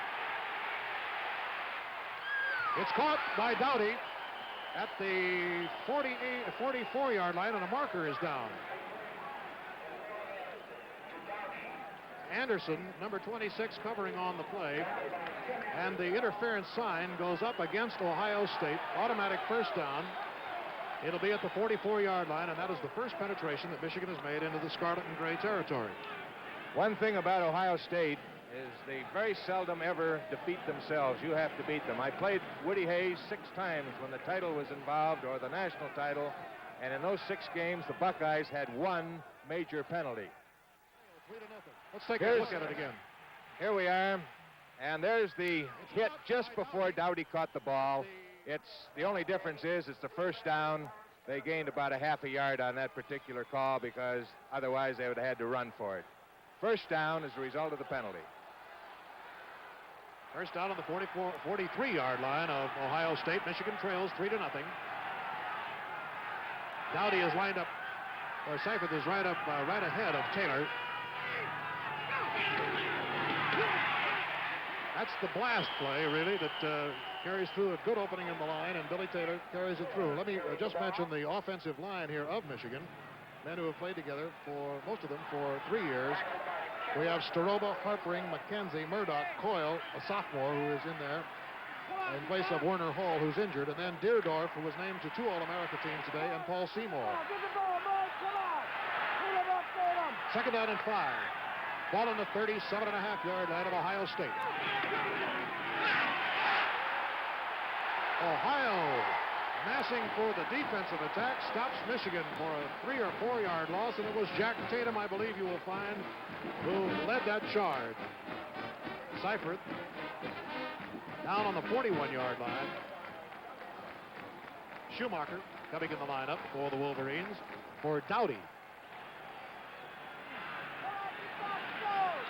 It's caught by Dowdy at the 44-yard line, and a marker is down. Anderson, number 26, covering on the play, and the interference sign goes up against Ohio State. Automatic first down. It'll be at the 44-yard line, and that is the first penetration that Michigan has made into the scarlet and gray territory. One thing about Ohio State is they very seldom ever defeat themselves. You have to beat them. I played Woody Hayes 6 times when the title was involved, or the national title, and in those 6 games, the Buckeyes had 1 major penalty. 3-0. Let's take a look at it again. Here we are, and there's the hit just before Dowdy caught the ball. The only difference is it's the first down. They gained about a half a yard on that particular call because otherwise they would have had to run for it. First down is the result of the penalty. First down on the 43-yard line of Ohio State. Michigan trails 3-0. Dowdy is lined up, or Seifert is right ahead of Taylor. That's the blast play, really, that carries through a good opening in the line, and Billy Taylor carries it through. Let me just mention the offensive line here of Michigan. Men who have played together, for most of them, for 3 years. We have Staroba, Harpering, McKenzie, Murdoch, Coyle, a sophomore who is in there in place of Werner Hall, who's injured, and then Deerdorf, who was named to 2 All-America teams today, and Paul Seymour. 2nd down and 5. Ball on the 37.5-yard line of Ohio State. Ohio massing for the defensive attack, stops Michigan for a 3 or 4 yard loss, and it was Jack Tatum, I believe you will find, who led that charge. Seifert down on the 41-yard line. Schumacher coming in the lineup for the Wolverines for Dowdy.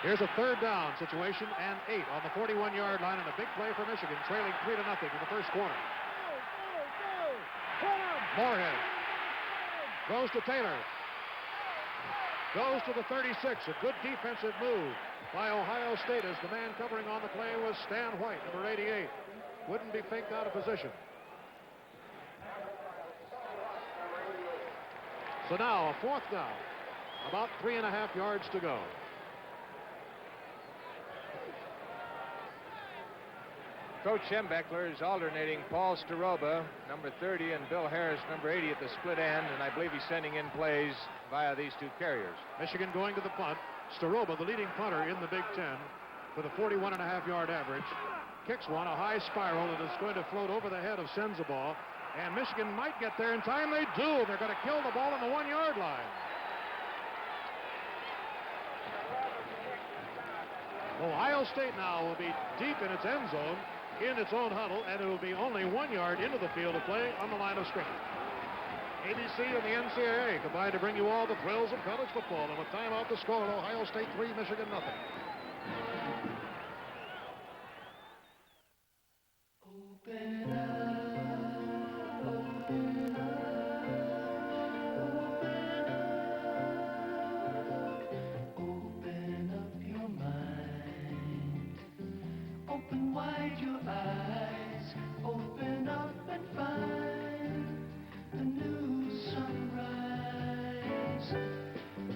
Here's a 3rd down situation and 8 on the 41-yard line, and a big play for Michigan, trailing 3-0 in the first quarter. Moorhead goes to Taylor. Goes to the 36. A good defensive move by Ohio State, as the man covering on the play was Stan White, number 88. Wouldn't be faked out of position. So now a 4th down. About 3.5 yards to go. Coach Schembechler is alternating Paul Staroba, number 30, and Bill Harris, number 80, at the split end, and I believe he's sending in plays via these 2 carriers. Michigan going to the punt. Staroba, the leading punter in the Big Ten, with a 41.5-yard average, kicks one, a high spiral, that is going to float over the head of Sensabaugh, and Michigan might get there in time. They do. They're going to kill the ball on the 1-yard line. Ohio State now will be deep in its end zone, in its own huddle, and it will be only 1 yard into the field of play on the line of scrimmage. ABC and the NCAA combined to bring you all the thrills of college football. And with time out the score, Ohio State 3, Michigan nothing. Open wide your eyes, open up and find a new sunrise.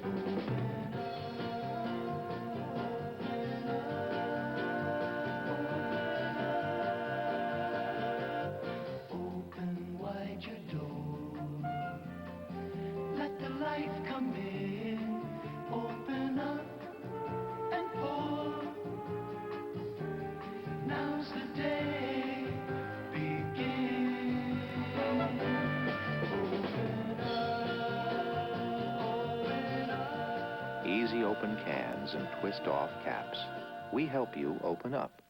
Open up, open wide your door. Let the light come in, open up and pour. Now's the day, begin. Open up. Easy open cans and twist off caps. We help you open up.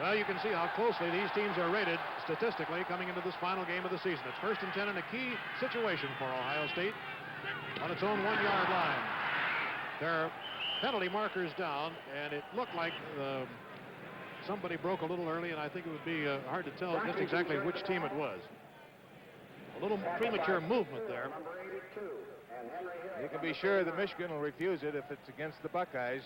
Well, you can see how closely these teams are rated statistically coming into this final game of the season. It's 1st and 10 in a key situation for Ohio State on its own 1-yard line. There are penalty markers down, and it looked like somebody broke a little early, and I think it would be hard to tell just exactly which team it was. A little premature movement there. You can be sure that Michigan will refuse it if it's against the Buckeyes.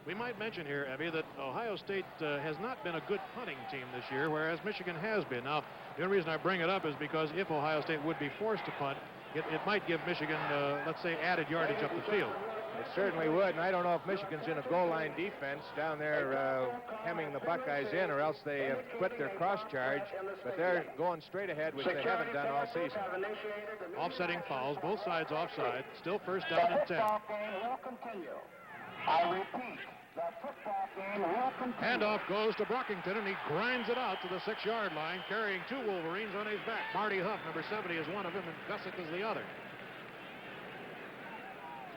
We might mention here, Abby, that Ohio State has not been a good punting team this year, whereas Michigan has been. Now, the only reason I bring it up is because if Ohio State would be forced to punt, it might give Michigan, let's say, added yardage up the field. It certainly would, and I don't know if Michigan's in a goal line defense down there hemming the Buckeyes in, or else they have quit their cross charge, but they're going straight ahead, which they haven't done all season. Offsetting fouls, both sides offside, still 1st down and 10. I repeat, the football game will continue. Handoff goes to Brockington, and he grinds it out to the 6-yard line, carrying 2 Wolverines on his back. Marty Huff, number 70, is one of them, and Gussick is the other.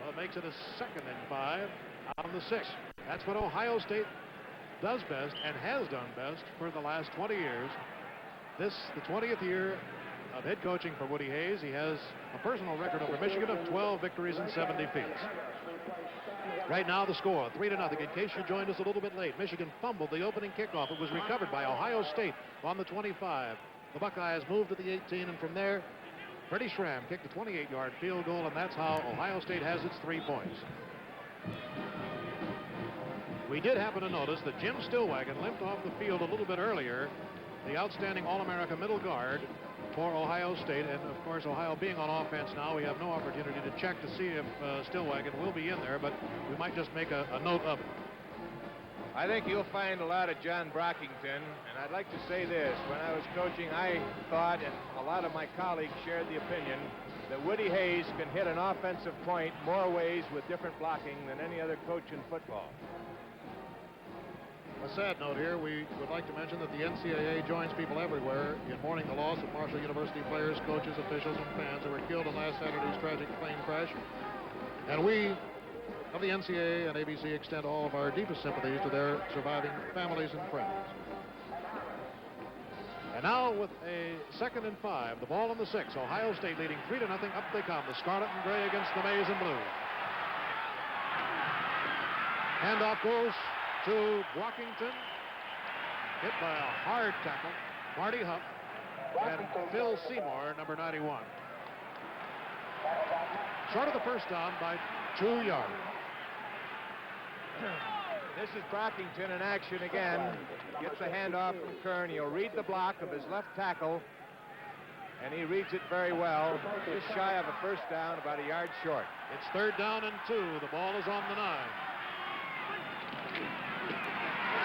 So it makes it a 2nd and 5 on the 6. That's what Ohio State does best and has done best for the last 20 years. This, the 20th year of head coaching for Woody Hayes. He has a personal record over Michigan of 12 victories and 7 defeats. Right now, the score, 3-0. In case you joined us a little bit late, Michigan fumbled the opening kickoff. It was recovered by Ohio State on the 25. The Buckeyes moved to the 18, and from there, Freddie Schramm kicked a 28-yard field goal, and that's how Ohio State has its 3 points. We did happen to notice that Jim Stillwagon limped off the field a little bit earlier, the outstanding All-America middle guard for Ohio State, and of course, Ohio being on offense now, we have no opportunity to check to see if Stillwagon will be in there, but we might just make a note of it. I think you'll find a lot of John Brockington, and I'd like to say this. When I was coaching, I thought, and a lot of my colleagues shared the opinion, that Woody Hayes can hit an offensive point more ways with different blocking than any other coach in football. A sad note here, we would like to mention that the NCAA joins people everywhere in mourning the loss of Marshall University players, coaches, officials, and fans who were killed in last Saturday's tragic plane crash. And we of the NCAA and ABC extend all of our deepest sympathies to their surviving families and friends. And now with a 2nd and 5, the ball on the 6. Ohio State leading 3-0. Up they come, the scarlet and gray against the maize and blue. Handoff goes to Brockington, hit by a hard tackle, Marty Huff, and Phil Seymour, number 91. Short of the 1st down by 2 yards. This is Brockington in action again. Gets the handoff from Kern. He'll read the block of his left tackle, and he reads it very well. Just shy of a 1st down, about a yard short. It's 3rd down and 2. The ball is on the 9.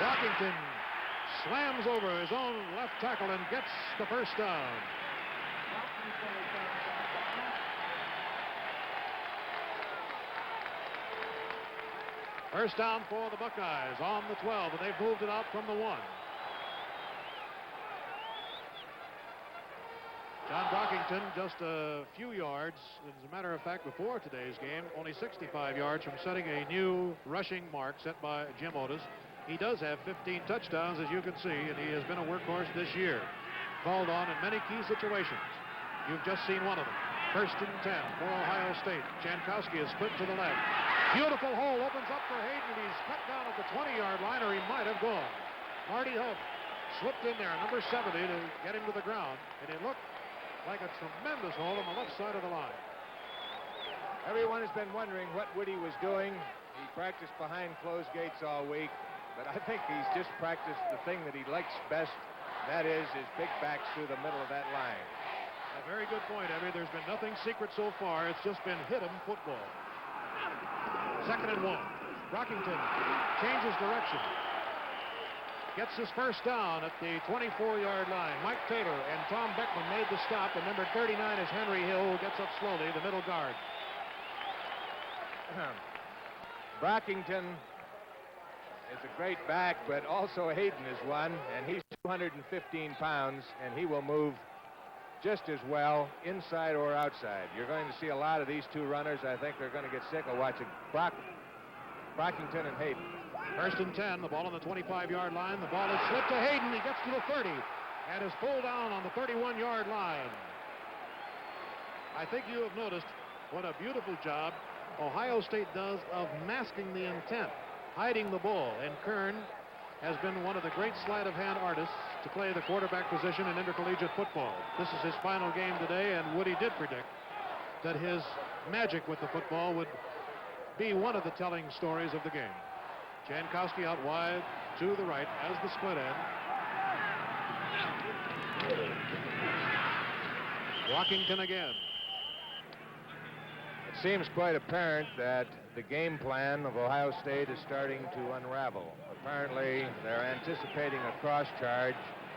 Brockington slams over his own left tackle and gets the 1st down. First down for the Buckeyes on the 12, and they've moved it out from the 1. John Brockington just a few yards, as a matter of fact, before today's game, only 65 yards from setting a new rushing mark set by Jim Otis. He does have 15 touchdowns, as you can see, and he has been a workhorse this year. Called on in many key situations. You've just seen one of them. 1st and 10 for Ohio State. Jankowski is split to the left. Beautiful hole opens up for Hayden. He's cut down at the 20-yard line, or he might have gone. Marty Huff slipped in there, number 70, to get him to the ground, and it looked like a tremendous hole on the left side of the line. Everyone has been wondering what Woody was doing. He practiced behind closed gates all week, but I think he's just practiced the thing that he likes best, and that is his big backs through the middle of that line. A very good point, Evie. There's been nothing secret so far. It's just been hit 'em football. 2nd and 1. Brockington changes direction. Gets his first down at the 24-yard line. Mike Taylor and Tom Beckman made the stop, and number 39 is Henry Hill, who gets up slowly, the middle guard. Brockington is a great back, but also Hayden is one, and he's 215 pounds, and he will move just as well inside or outside. You're going to see a lot of these two runners. I think they're going to get sick of watching Brockington and Hayden. 1st and 10, the ball on the 25-yard line. The ball is slipped to Hayden. He gets to the 30 and is pulled down on the 31-yard line. I think you have noticed what a beautiful job Ohio State does of masking the intent, hiding the ball. And Kern has been one of the great sleight of hand artists to play the quarterback position in intercollegiate football. This is his final game today, and Woody did predict that his magic with the football would be one of the telling stories of the game. Jankowski out wide to the right as the split end. Brockington again. It seems quite apparent that the game plan of Ohio State is starting to unravel. Apparently, they're anticipating a cross charge.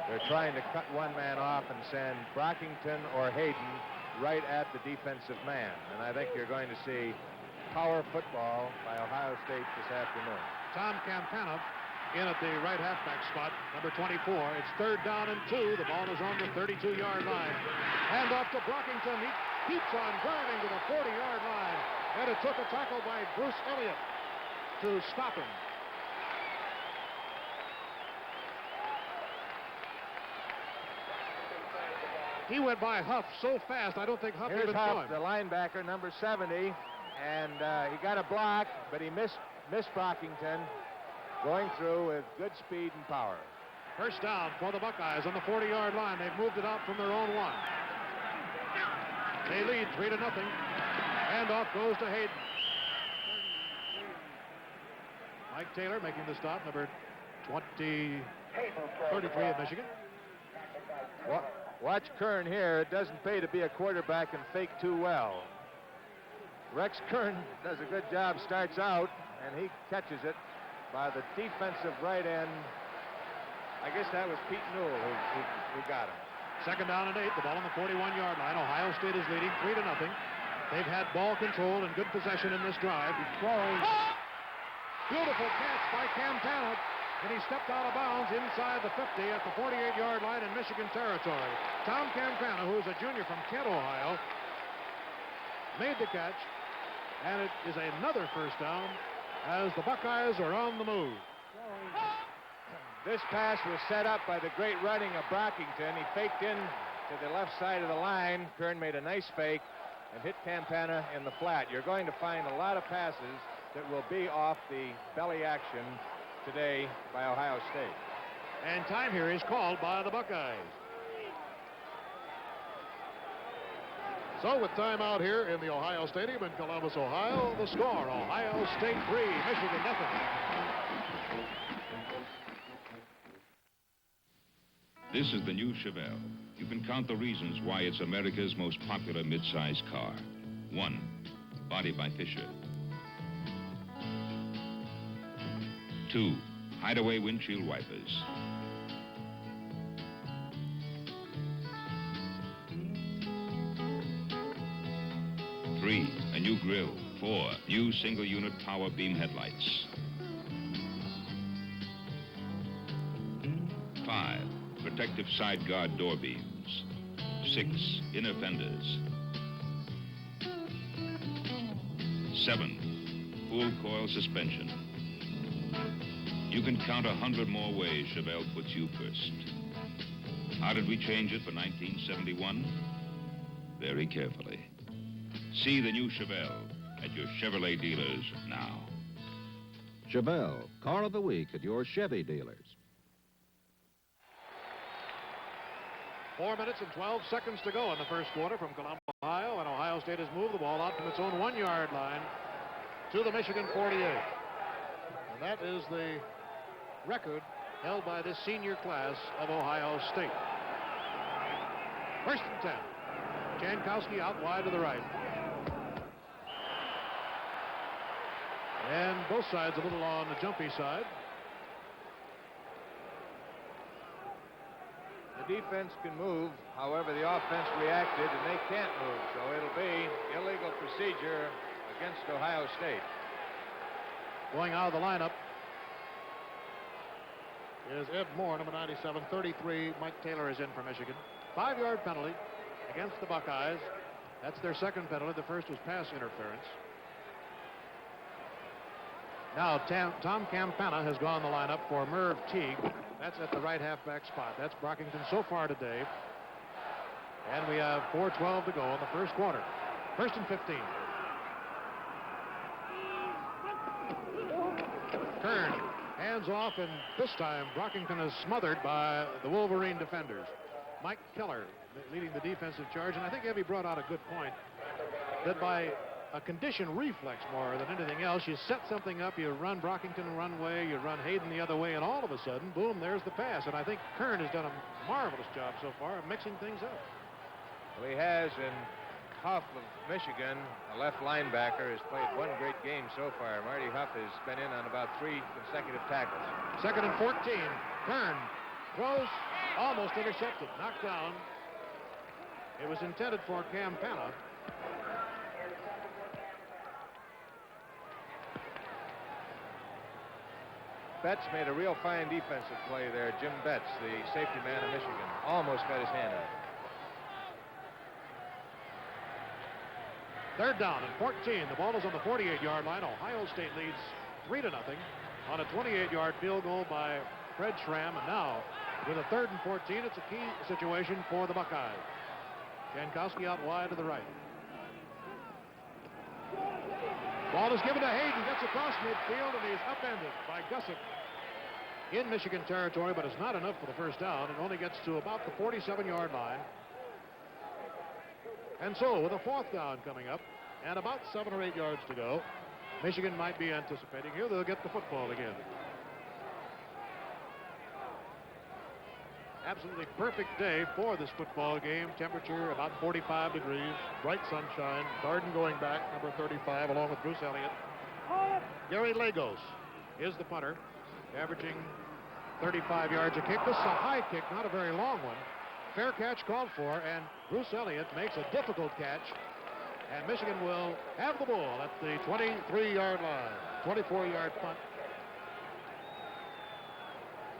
They're trying to cut one man off and send Brockington or Hayden right at the defensive man. And I think you're going to see power football by Ohio State this afternoon. Tom Campana in at the right halfback spot, number 24. It's 3rd down and 2. The ball is on the 32-yard line. Hand off to Brockington. He keeps on driving to the 40-yard line. And it took a tackle by Bruce Elliott to stop him. He went by Huff so fast, I don't think Huff Here's even Huff, saw him. the linebacker, number 70, and he got a block, but he missed Brockington, going through with good speed and power. 1st down for the Buckeyes on the 40-yard line. They've moved it out from their own 1. They lead 3-0. Handoff goes to Hayden. Mike Taylor making the stop, number 33 of Michigan. Watch Kern here. It doesn't pay to be a quarterback and fake too well. Rex Kern does a good job, starts out, and he catches it by the defensive right end. I guess that was Pete Newell who got him. 2nd down and 8. The ball on the 41-yard line. Ohio State is leading 3-0. They've had ball control and good possession in this drive. Beautiful catch by Campana, and he stepped out of bounds inside the 50 at the 48-yard line in Michigan territory. Tom Campana, who is a junior from Kent, Ohio, made the catch, and it is another 1st down as the Buckeyes are on the move. This pass was set up by the great running of Brockington. He faked in to the left side of the line. Kern made a nice fake and hit Campana in the flat. You're going to find a lot of passes that will be off the belly action today by Ohio State. And time here is called by the Buckeyes. So with time out here in the Ohio Stadium in Columbus, Ohio, the score, Ohio State 3, Michigan nothing. This is the new Chevelle. You can count the reasons why it's America's most popular mid-size car. 1, body by Fisher. 2, hideaway windshield wipers. 3, a new grille. 4, new single-unit power beam headlights. 5, protective side guard door beams. 6, inner fenders. 7, full coil suspension. You can count 100 more ways Chevelle puts you first. How did we change it for 1971? Very carefully. See the new Chevelle at your Chevrolet dealers now. Chevelle, Car of the Week at your Chevy dealers. 4 minutes and 12 seconds to go in the first quarter from Columbus, Ohio, and Ohio State has moved the ball out from its own 1-yard line to the Michigan 48. And that is the record held by this senior class of Ohio State. First and 10. Jankowski out wide to the right. And both sides a little on the jumpy side. The defense can move, however, the offense reacted, and they can't move, so it'll be illegal procedure against Ohio State. Going out of the lineup is Ed Moore, number 97, 33. Mike Taylor is in for Michigan. 5-yard penalty against the Buckeyes. That's their second penalty. The first was pass interference. Now Tom Campana has gone the lineup for Merv Teague. That's at the right halfback spot. That's Brockington so far today. And we have 4:12 to go in the first quarter. First and 15. Kern hands off, and this time Brockington is smothered by the Wolverine defenders. Mike Keller leading the defensive charge, and I think Evie brought out a good point that by a conditioned reflex more than anything else, you set something up, you run Brockington one way, you run Hayden the other way, and all of a sudden, boom, there's the pass. And I think Kern has done a marvelous job so far of mixing things up. Well, he has, and Huff of Michigan, a left linebacker, has played one great game so far. Marty Huff has been in on about 3 consecutive tackles. Second and 14. Kern throws, almost intercepted, knocked down. It was intended for Campana. Betts made a real fine defensive play there. Jim Betts, the safety man of Michigan, almost got his hand out. Third down and 14. The ball is on the 48-yard line. Ohio State leads 3-0 on a 28-yard field goal by Fred Schramm. And now, with a third and 14, it's a key situation for the Buckeyes. Jankowski out wide to the right. Ball is given to Hayden, gets across midfield, and he's upended by Gussick in Michigan territory, but it's not enough for the first down. It only gets to about the 47-yard line. And so, with a fourth down coming up and about 7 or 8 yards to go, Michigan might be anticipating here they'll get the football again. Absolutely perfect day for this football game. Temperature about 45 degrees, bright sunshine. Garden going back, number 35, along with Bruce Elliott. Gary Lagos is the punter, averaging 35 yards a kick. This is a high kick, not a very long one. Fair catch called for, and Bruce Elliott makes a difficult catch. And Michigan will have the ball at the 23-yard line. 24-yard punt.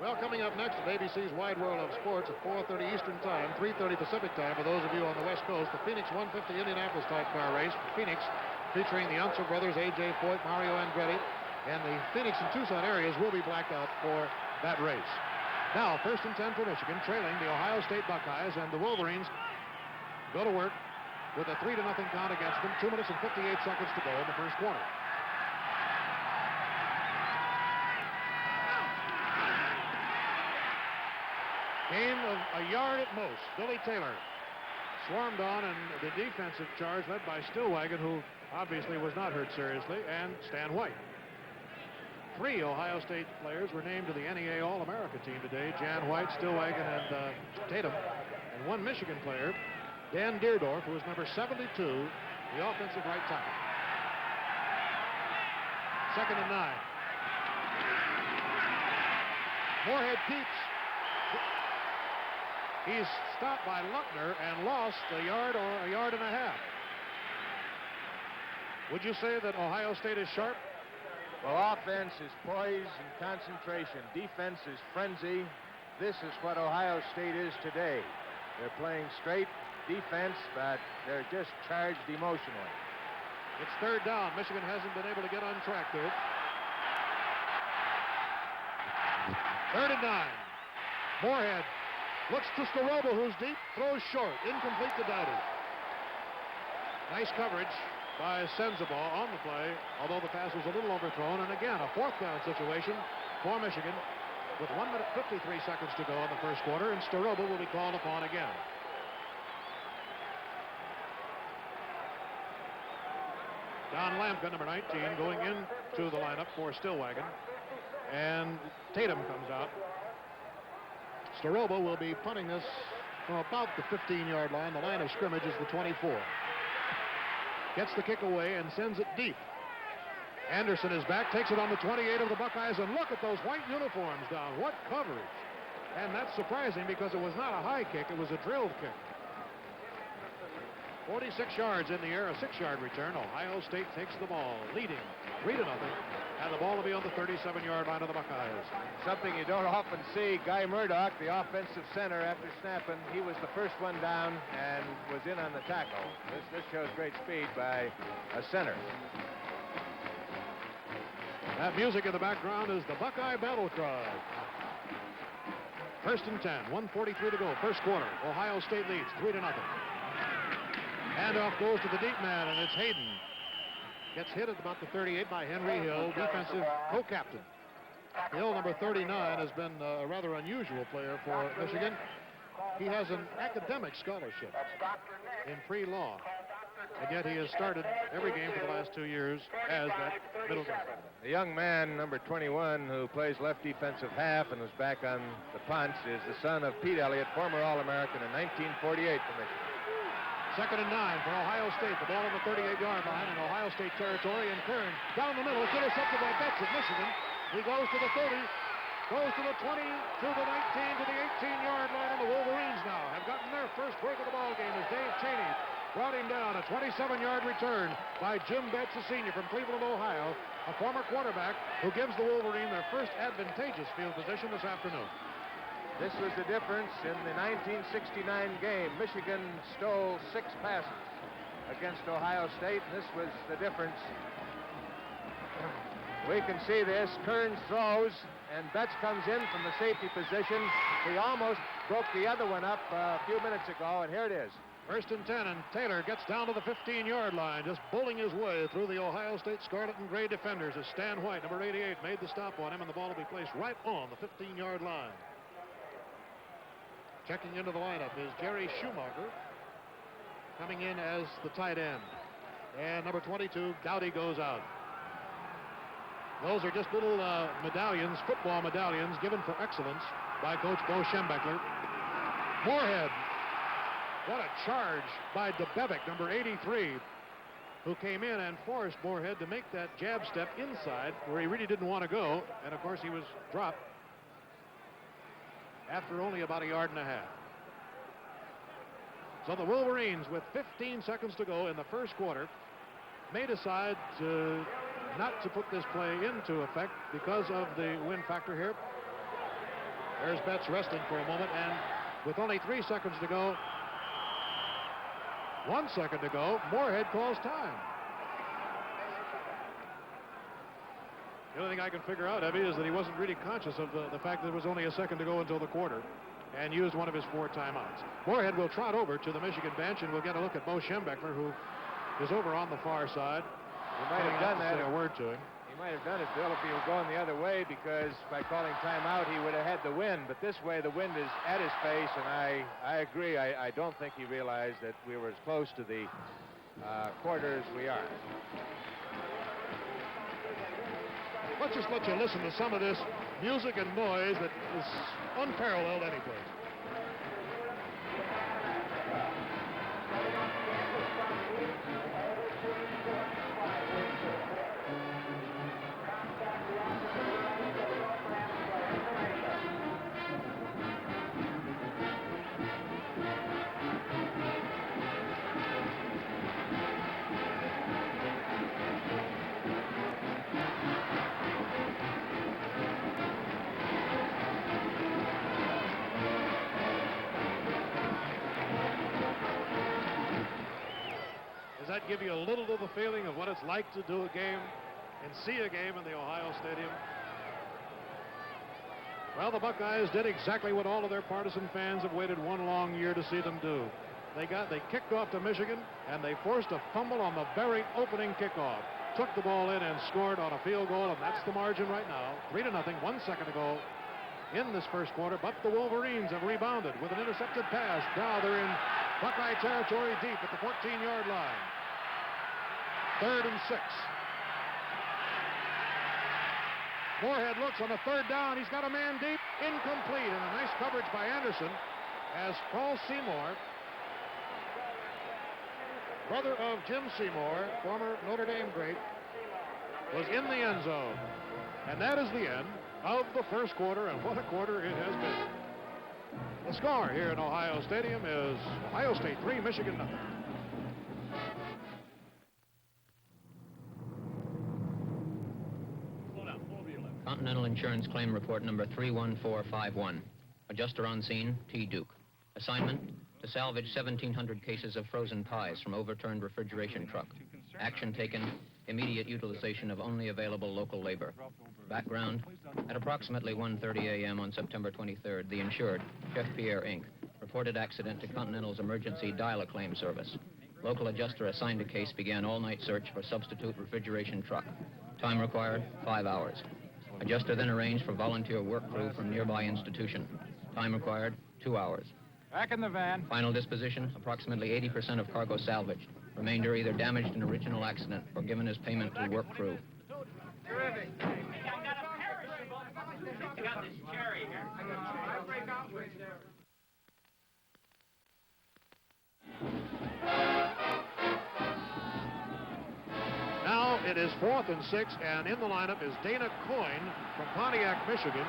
Well, coming up next at ABC's Wide World of Sports at 4:30 Eastern Time, 3:30 Pacific Time for those of you on the West Coast, the Phoenix 150 Indianapolis type car race. Phoenix, featuring the Unser brothers, A.J. Foyt, Mario Andretti, and the Phoenix and Tucson areas will be blacked out for that race. Now, first and 10 for Michigan, trailing the Ohio State Buckeyes, and the Wolverines go to work with a 3-0 count against them. 2 minutes and 58 seconds to go in the first quarter. Gain of a yard at most. Billy Taylor swarmed on, and the defensive charge led by Stillwagon, who obviously was not hurt seriously, and Stan White. 3 Ohio State players were named to the NEA All-America team today. Jan White, Stillwagon, and Tatum. And 1 Michigan player, Dan Deerdorf, who was number 72, the offensive right tackle. Second and 9. Moorhead keeps. He's stopped by Luckner and lost a yard or a yard and a half. Would you say that Ohio State is sharp? Well, offense is poise and concentration. Defense is frenzy. This is what Ohio State is today. They're playing straight defense, but they're just charged emotionally. It's third down. Michigan hasn't been able to get on track there. 3rd and 9. Moorhead looks to Staroba, who's deep, throws short, incomplete to Dowdy. Nice coverage by Sensabaugh on the play, although the pass was a little overthrown. And again, a 4th down situation for Michigan with 1 minute 53 seconds to go in the first quarter, and Staroba will be called upon again. Don Lampkin, number 19, going into the lineup for Stillwagon. And Tatum comes out. Staroba will be punting this from about the 15-yard line. The line of scrimmage is the 24. Gets the kick away and sends it deep. Anderson is back, takes it on the 28 of the Buckeyes, and look at those white uniforms down. What coverage. And that's surprising because it was not a high kick, it was a drilled kick. 46 yards in the air, a 6-yard return. Ohio State takes the ball, leading 3-0, and the ball will be on the 37-yard line of the Buckeyes. Something you don't often see. Guy Murdoch, the offensive center, after snapping, he was the first one down and was in on the tackle. This shows great speed by a center. That music in the background is the Buckeye battle cry. 1st and 10, 1:43 to go, first quarter. Ohio State leads 3-0. Handoff goes to the deep man, and it's Hayden. Gets hit at about the 38 by Henry Hill, defensive co-captain. Hill, number 39, has been a rather unusual player for Michigan. He has an academic scholarship in pre-law, and yet he has started every game for the last 2 years as that middle guy. The young man, number 21, who plays left defensive half and was back on the punts, is the son of Pete Elliott, former All-American in 1948 for Michigan. 2nd and 9 for Ohio State. The ball on the 38-yard line in Ohio State territory, and Kern down the middle. It's intercepted by Betts of Michigan. He goes to the 30, goes to the 20, to the 19, to the 18-yard line, and the Wolverines now have gotten their first break of the ball game as Dave Cheney brought him down. A 27-yard return by Jim Betts, a senior from Cleveland, Ohio, a former quarterback who gives the Wolverine their first advantageous field position this afternoon. This was the difference in the 1969 game. Michigan stole 6 passes against Ohio State, and this was the difference. We can see this. Kearns throws, and Betts comes in from the safety position. He almost broke the other one up a few minutes ago, and here it is. 1st and 10, and Taylor gets down to the 15-yard line, just bowling his way through the Ohio State scarlet and gray defenders as Stan White, number 88, made the stop on him, and the ball will be placed right on the 15-yard line. Checking into the lineup is Jerry Schumacher, coming in as the tight end. And number 22, Dowdy, goes out. Those are just little medallions, football medallions, given for excellence by Coach Bo Schembechler. Moorhead. What a charge by DeBevick, number 83, who came in and forced Moorhead to make that jab step inside where he really didn't want to go. And, of course, he was dropped after only about 1.5 yards. So the Wolverines, with 15 seconds to go in the first quarter, may decide not to put this play into effect because of the win factor here. There's Betts resting for a moment, and with only 3 seconds to go, 1 second to go, Moorhead calls time. The only thing I can figure out, Evie, is that he wasn't really conscious of the fact that there was only a second to go until the quarter, and used one of his 4 timeouts. Moorhead will trot over to the Michigan bench, and we'll get a look at Bo Schembechler, who is over on the far side. He might have done that. Say a word to him. He might have done it, Bill, if he were going the other way, because by calling timeout, he would have had the wind. But this way, the wind is at his face, and I agree. I don't think he realized that we were as close to the quarter as we are. Let's just let you listen to some of this music and noise that is unparalleled anyplace. Does that give you a little of the feeling of what it's like to do a game and see a game in the Ohio Stadium? Well, the Buckeyes did exactly what all of their partisan fans have waited one long year to see them do. They kicked off to Michigan, and they forced a fumble on the very opening kickoff. Took the ball in and scored on a field goal, and that's the margin right now. 3-0, 1 second to go in this first quarter, but the Wolverines have rebounded with an intercepted pass. Now they're in Buckeye territory deep at the 14-yard line. 3rd and 6. Moorhead looks on the 3rd down. He's got a man deep, incomplete, and a nice coverage by Anderson as Paul Seymour, brother of Jim Seymour, former Notre Dame great, was in the end zone. And that is the end of the first quarter, and what a quarter it has been. The score here in Ohio Stadium is Ohio State 3, Michigan 0. Continental Insurance Claim Report number 31451. Adjuster on scene, T. Duke. Assignment, to salvage 1,700 cases of frozen pies from overturned refrigeration truck. Action taken, immediate utilization of only available local labor. Background, at approximately 1:30 a.m. on September 23rd, the insured, Chef Pierre Inc., reported accident to Continental's emergency dial-a-claim service. Local adjuster assigned to case began all-night search for substitute refrigeration truck. Time required, 5 hours. Adjuster then arranged for volunteer work crew from nearby institution. Time required, 2 hours. Back in the van. Final disposition, approximately 80% of cargo salvaged. Remainder either damaged in original accident or given as payment to work crew. Terrific. I got this cherry here. Now it is 4th and 6, and in the lineup is Dana Coyne from Pontiac, Michigan,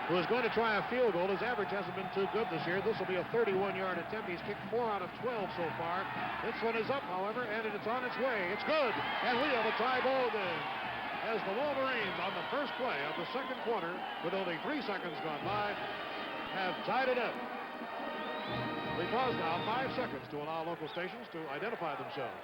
who is going to try a field goal. His average hasn't been too good this year. This will be a 31-yard attempt. He's kicked 4 out of 12 so far. This one is up, however, and it's on its way. It's good, and we have a tie ball game. As the Wolverines, on the first play of the second quarter, with only 3 seconds gone by, have tied it up. We pause now 5 seconds to allow local stations to identify themselves.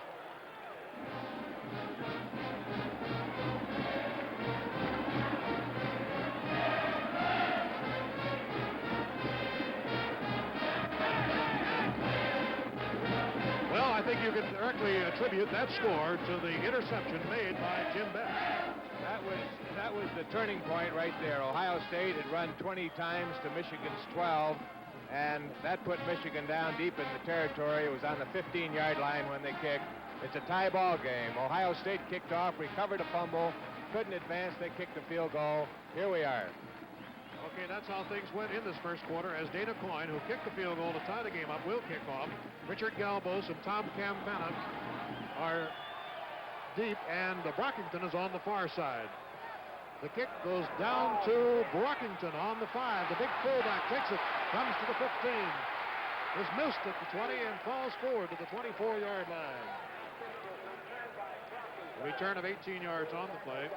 Well, I think you can directly attribute that score to the interception made by Jim Betts. That was the turning point right there. Ohio State had run 20 times to Michigan's 12, and that put Michigan down deep in the territory. It was on the 15-yard line when they kicked. It's a tie ball game. Ohio State kicked off, recovered a fumble, couldn't advance. They kicked the field goal. Here we are. Okay, that's how things went in this first quarter, as Dana Coyne, who kicked the field goal to tie the game up, will kick off. Richard Galbos and Tom Campana are deep, and Brockington is on the far side. The kick goes down to Brockington on the 5. The big fullback takes it, comes to the 15. Is missed at the 20 and falls forward to the 24-yard line. A return of 18 yards on the play.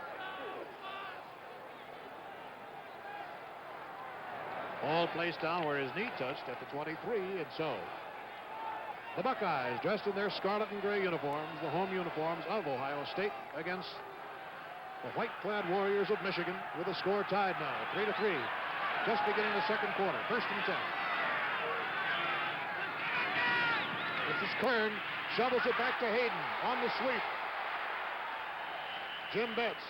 Ball placed down where his knee touched at the 23, and so the Buckeyes, dressed in their scarlet and gray uniforms, the home uniforms of Ohio State, against the white-clad Warriors of Michigan, with the score tied now, 3-3. Just beginning the second quarter, 1st and 10. This is Kern, shovels it back to Hayden on the sweep. Jim Betts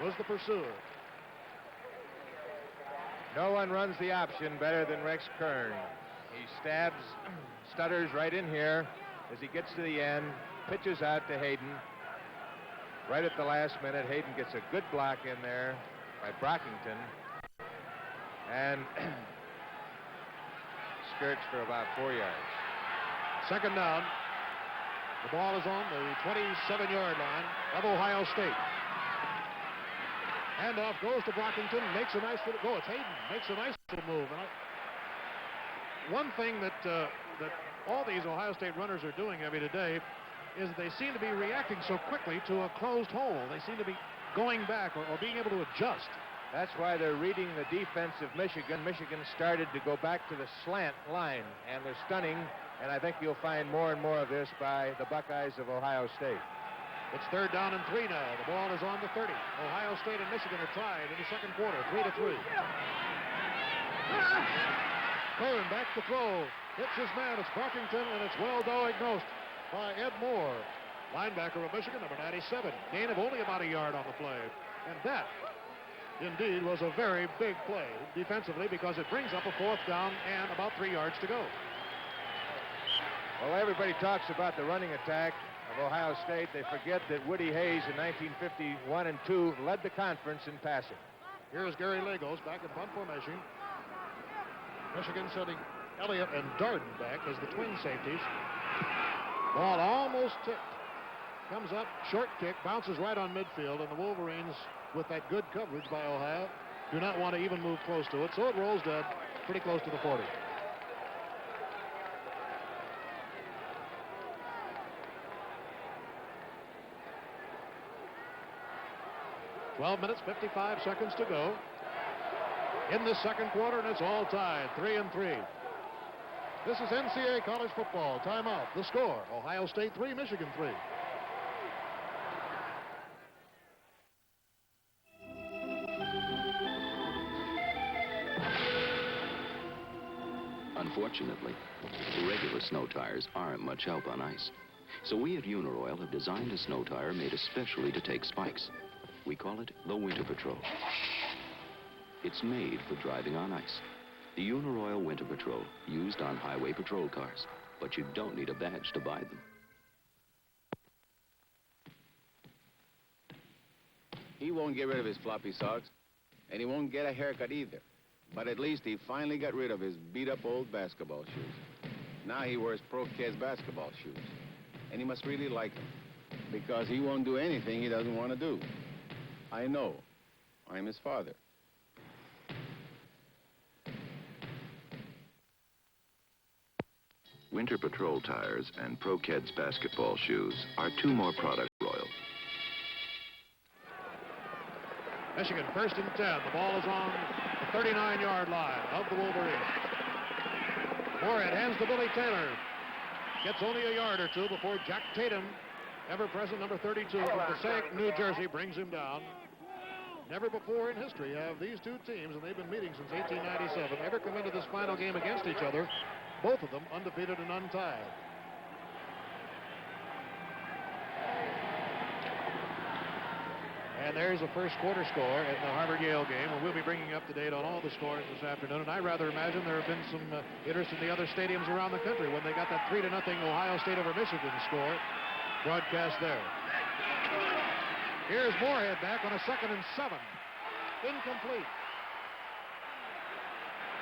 was the pursuer. No one runs the option better than Rex Kern. He stabs, stutters right in here as he gets to the end, pitches out to Hayden. Right at the last minute, Hayden gets a good block in there by Brockington, and skirts for about 4 yards. Second down. The ball is on the 27-yard line of Ohio State. Handoff goes to Brockington, makes a nice little go. It's Hayden, makes a nice little move. And one thing that all these Ohio State runners are doing today is they seem to be reacting so quickly to a closed hole. They seem to be going back or being able to adjust. That's why they're reading the defense of Michigan. Michigan started to go back to the slant line, and they're stunning, and I think you'll find more and more of this by the Buckeyes of Ohio State. It's third down and 3 now. The ball is on the 30. Ohio State and Michigan are tied in the second quarter, 3-3. Kern back to throw. Hits his man. It's Parkington, and it's well diagnosed by Ed Moore, linebacker of Michigan, number 97. Gain of only about a yard on the play. And that, indeed, was a very big play defensively because it brings up a fourth down and about 3 yards to go. Well, everybody talks about the running attack of Ohio State. They forget that Woody Hayes in 1951 and 2 led the conference in passing. Here's Gary Lagos back in punt formation. Michigan sending Elliott and Darden back as the twin safeties. Ball almost tipped. Comes up, short kick, bounces right on midfield, and the Wolverines, with that good coverage by Ohio, do not want to even move close to it, so it rolls dead pretty close to the 40. "12 minutes, 55 seconds to go in the second quarter, and it's all tied, 3-3. This is NCAA college football. Timeout. The score, Ohio State 3, Michigan 3. Unfortunately, regular snow tires aren't much help on ice. So we at Uniroyal have designed a snow tire made especially to take spikes. We call it the Winter Patrol. It's made for driving on ice. The Uniroyal Winter Patrol, used on highway patrol cars. But you don't need a badge to buy them. He won't get rid of his floppy socks, and he won't get a haircut either. But at least he finally got rid of his beat-up old basketball shoes. Now he wears Pro Kids basketball shoes. And he must really like them, because he won't do anything he doesn't want to do. I know. I'm his father. Winter Patrol tires and Pro Kids basketball shoes are two more products Royal. Michigan first and 10. The ball is on the 39-yard line of the Wolverines. Moorhead hands to Billy Taylor. Gets only a yard or two before Jack Tatum, ever-present number 32 from Passaic, New Jersey, brings him down. Never before in history have these two teams, and they've been meeting since 1897, ever come into this final game against each other, both of them undefeated and untied. And there's a first quarter score in the Harvard-Yale game, and we'll be bringing up to date on all the scores this afternoon. And I rather imagine there have been some interest in the other stadiums around the country when they got that 3-0 Ohio State over Michigan score broadcast there. Here's Moorhead back on a 2nd and 7. Incomplete.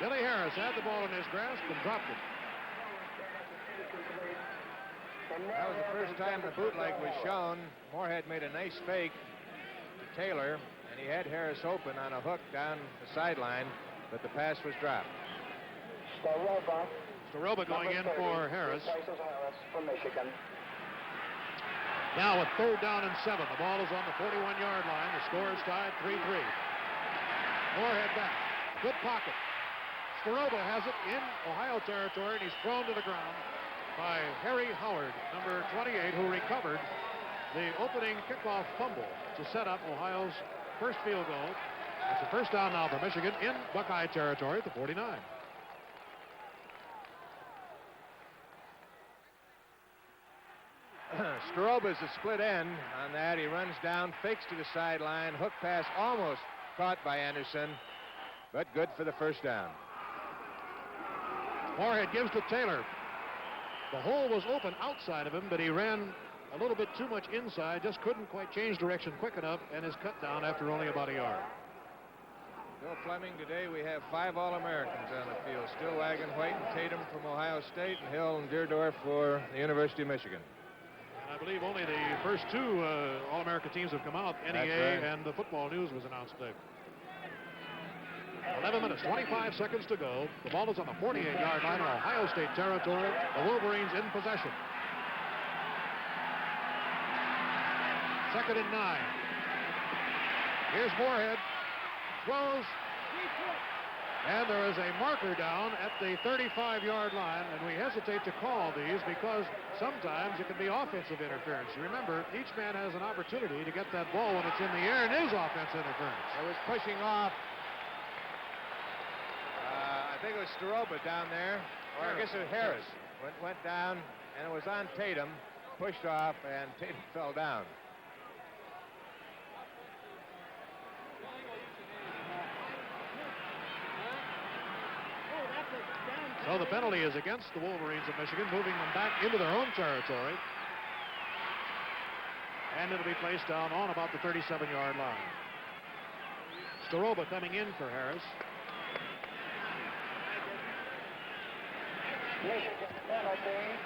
Billy Harris had the ball in his grasp and dropped it. That was the first time the bootleg was shown. Moorhead made a nice fake to Taylor, and he had Harris open on a hook down the sideline, but the pass was dropped. Staroba going in for Harris. From Michigan. Now with 3rd down and 7. The ball is on the 41-yard line. The score is tied 3-3. Moorhead back. Good pocket. Staroba has it in Ohio territory, and he's thrown to the ground by Harry Howard, number 28, who recovered the opening kickoff fumble to set up Ohio's first field goal. It's a first down now for Michigan in Buckeye territory at the 49. Staroba's a split end on that. He runs down, fakes to the sideline. Hook pass almost caught by Anderson, but good for the first down. Moorhead gives to Taylor. The hole was open outside of him, but he ran a little bit too much inside, just couldn't quite change direction quick enough, and is cut down after only about a yard. Bill Fleming, today we have 5 All-Americans on the field. Stillwagon, White, and Tatum from Ohio State, and Hill and Deerdorf for the University of Michigan. And I believe only the first 2 All-America teams have come out. NEA right. and the Football News was announced today. 11 minutes, 25 seconds to go. The ball is on the 48-yard line in Ohio State territory. The Wolverines in possession. 2nd and 9. Here's Moorhead. Throws. And there is a marker down at the 35-yard line, and we hesitate to call these because sometimes it can be offensive interference. You remember, each man has an opportunity to get that ball when it's in the air, and is offensive interference. It was pushing off. I think it was Staroba down there, or I guess it was Harris. Went down, and it was on Tatum, pushed off, and Tatum fell down. So the penalty is against the Wolverines of Michigan, moving them back into their own territory. And it'll be placed down on about the 37-yard line. Staroba coming in for Harris.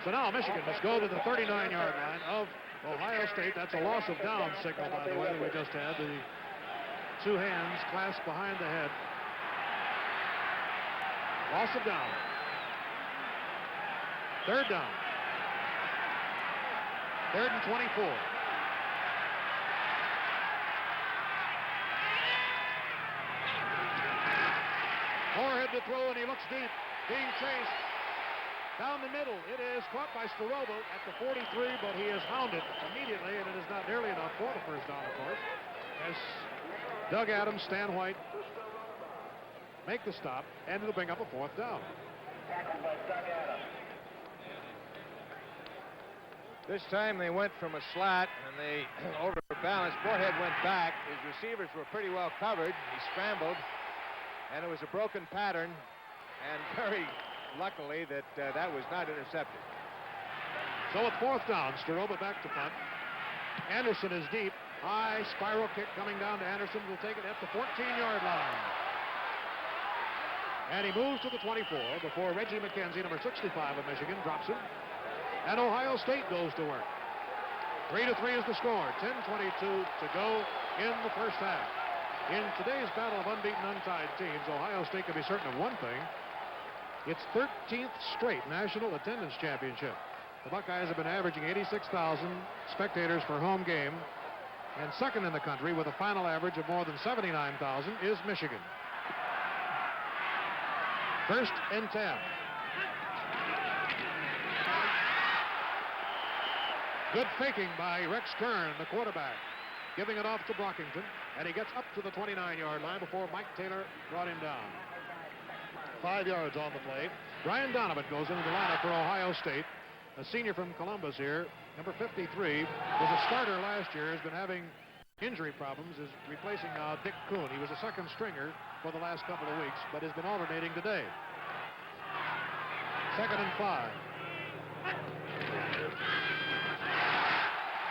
So now Michigan must go to the 39-yard line of Ohio State. That's a loss of down signal, by the way, that we just had. The two hands clasped behind the head. Loss of down. Third down. Third and 24. Moorhead to throw, and he looks deep. Being chased down the middle. It is caught by Staroba at the 43, but he is hounded immediately, and it is not nearly enough for the first down, of course, as Doug Adams, Stan White make the stop, and it'll bring up a fourth down. This time they went from a slot, and they overbalanced. Moorhead went back. His receivers were pretty well covered. He scrambled, and it was a broken pattern, and very luckily that that was not intercepted. So at fourth down, Staroba back to punt. Anderson is deep. High spiral kick coming down to Anderson. Will take it at the 14-yard line. And he moves to the 24 before Reggie McKenzie, number 65 of Michigan, drops him. And Ohio State goes to work. 3-3 is the score. 10:22 to go in the first half. In today's battle of unbeaten, untied teams, Ohio State can be certain of one thing. It's 13th straight national attendance championship. The Buckeyes have been averaging 86,000 spectators per home game. And second in the country with a final average of more than 79,000 is Michigan. First and 10. Good faking by Rex Kern, the quarterback, giving it off to Brockington, and he gets up to the 29-yard line before Mike Taylor brought him down. 5 yards on the play. Brian Donovan goes into the lineup for Ohio State, a senior from Columbus here, number 53, was a starter last year, has been having injury problems, is replacing now Dick Kuhn. He was a second stringer for the last couple of weeks, but has been alternating today. Second and 5.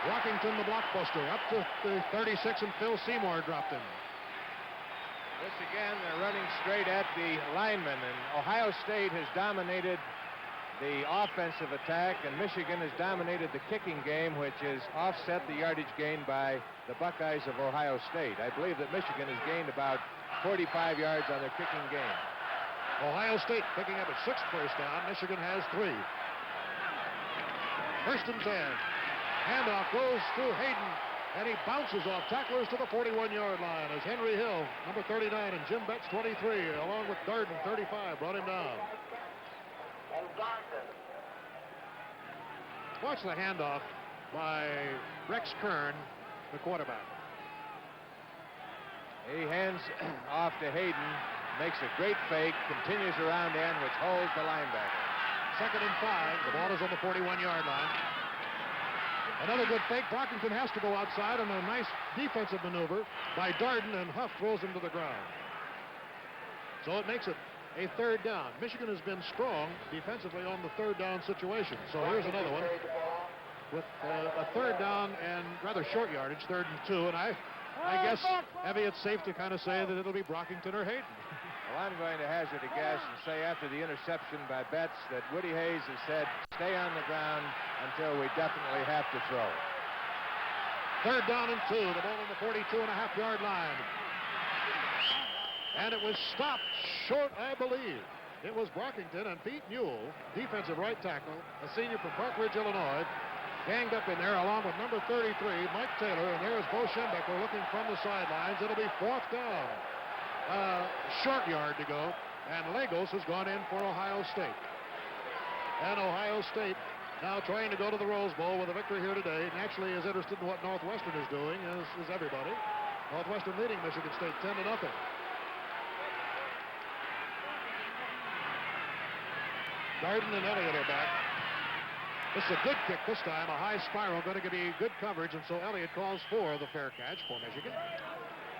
Brockington, the blockbuster, up to the 36, and Phil Seymour dropped him. This again, they're running straight at the linemen, and Ohio State has dominated the offensive attack, and Michigan has dominated the kicking game, which has offset the yardage gained by the Buckeyes of Ohio State. I believe that Michigan has gained about 45 yards on their kicking game. Ohio State picking up its 6th first down. Michigan has 3. First and 10. Handoff goes to Hayden, and he bounces off tacklers to the 41-yard line as Henry Hill, number 39, and Jim Betts, 23, along with Darden, 35, brought him down. Watch the handoff by Rex Kern, the quarterback. He hands off to Hayden, makes a great fake, continues around in, which holds the linebacker. Second and 5. The ball is on the 41-yard line. Another good fake. Brockington has to go outside on a nice defensive maneuver by Darden, and Huff throws him to the ground. So it makes it a third down. Michigan has been strong defensively on the third down situation. So here's another one with a third down and rather short yardage, 3rd and 2. And I guess, Evie, it's safe to kind of say that it'll be Brockington or Hayden. Well, I'm going to hazard a guess and say after the interception by Betts that Woody Hayes has said, stay on the ground until we definitely have to throw. Third down and 2. The ball on the 42.5-yard line. And it was stopped short, I believe. It was Brockington, and Pete Newell, defensive right tackle, a senior from Park Ridge, Illinois, ganged up in there along with number 33, Mike Taylor, and there's Bo Schembecker looking from the sidelines. It'll be 4th down. Short yard to go. And Lagos has gone in for Ohio State. And Ohio State now trying to go to the Rose Bowl with a victory here today. Naturally is interested in what Northwestern is doing, as is everybody. Northwestern leading Michigan State 10-0. Garden and Elliott are back. This is a good kick this time, a high spiral, going to be good coverage, and so Elliott calls for the fair catch for Michigan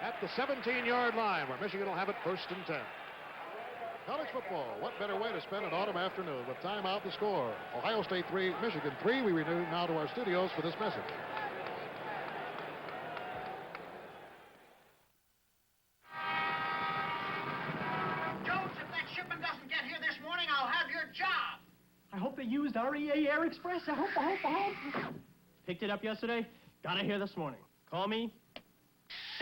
at the 17-yard line, where Michigan will have it 1st and 10. College football, what better way to spend an autumn afternoon with time out the score. Ohio State 3, Michigan 3. We renew now to our studios for this message. Jones, if that shipment doesn't get here this morning, I'll have your job. I hope they used REA Air Express. I hope. Picked it up yesterday. Got it here this morning. Call me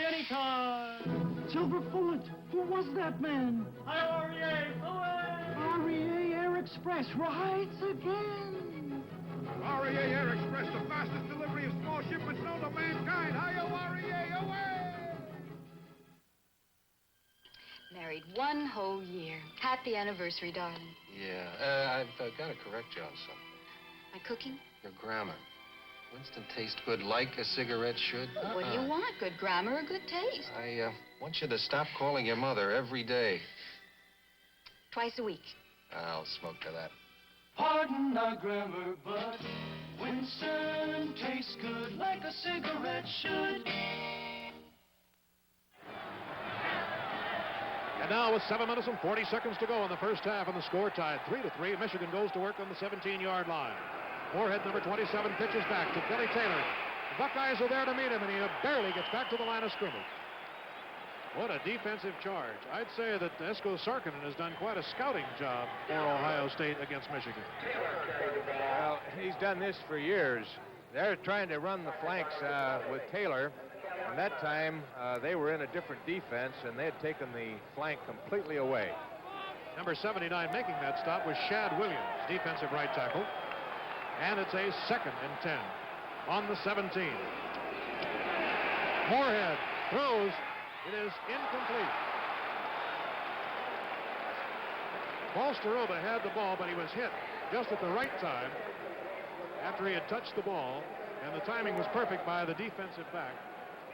anytime. Silver bullet. Who was that man? Hi, REA. Away. REA Air Express rides again. REA Air Express, the fastest delivery of small shipments known to mankind. Hi-yo, REA, away! Married 1 whole year. Happy anniversary, darling. Yeah, I've got to correct you on something. My cooking? Your grammar. Winston tastes good like a cigarette should. What do you want? Good grammar or good taste? I want you to stop calling your mother every day. Twice a week. I'll smoke to that. Pardon our grammar, but Winston tastes good like a cigarette should. And now with 7 minutes and 40 seconds to go in the first half, and the score tied 3-3. Michigan goes to work on the 17-yard line. Moorhead, number 27, pitches back to Billy Taylor. The Buckeyes are there to meet him, and he barely gets back to the line of scrimmage. What a defensive charge. I'd say that Esko Sarkinen has done quite a scouting job for Ohio State against Michigan. Well, he's done this for years. They're trying to run the flanks with Taylor. And that time, they were in a different defense, and they had taken the flank completely away. Number 79 making that stop was Shad Williams, defensive right tackle. And it's a 2nd and 10 on the 17. Moorhead throws. It is incomplete. Balsteroba had the ball, but he was hit just at the right time after he had touched the ball, and the timing was perfect by the defensive back,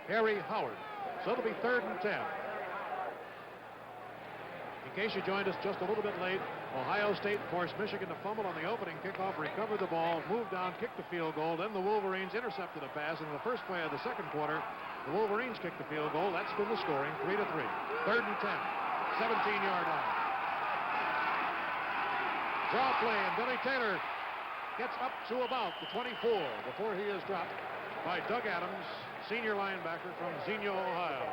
Harry Howard. So it'll be 3rd and 10. In case you joined us just a little bit late, Ohio State forced Michigan to fumble on the opening kickoff, recovered the ball, moved down, kicked the field goal. Then the Wolverines intercepted a pass, and in the first play of the second quarter, the Wolverines kicked the field goal. That's been the scoring, 3-3. 3rd and 10, 17-yard line. Draw play, and Billy Taylor gets up to about the 24 before he is dropped by Doug Adams, senior linebacker from Xenia, Ohio.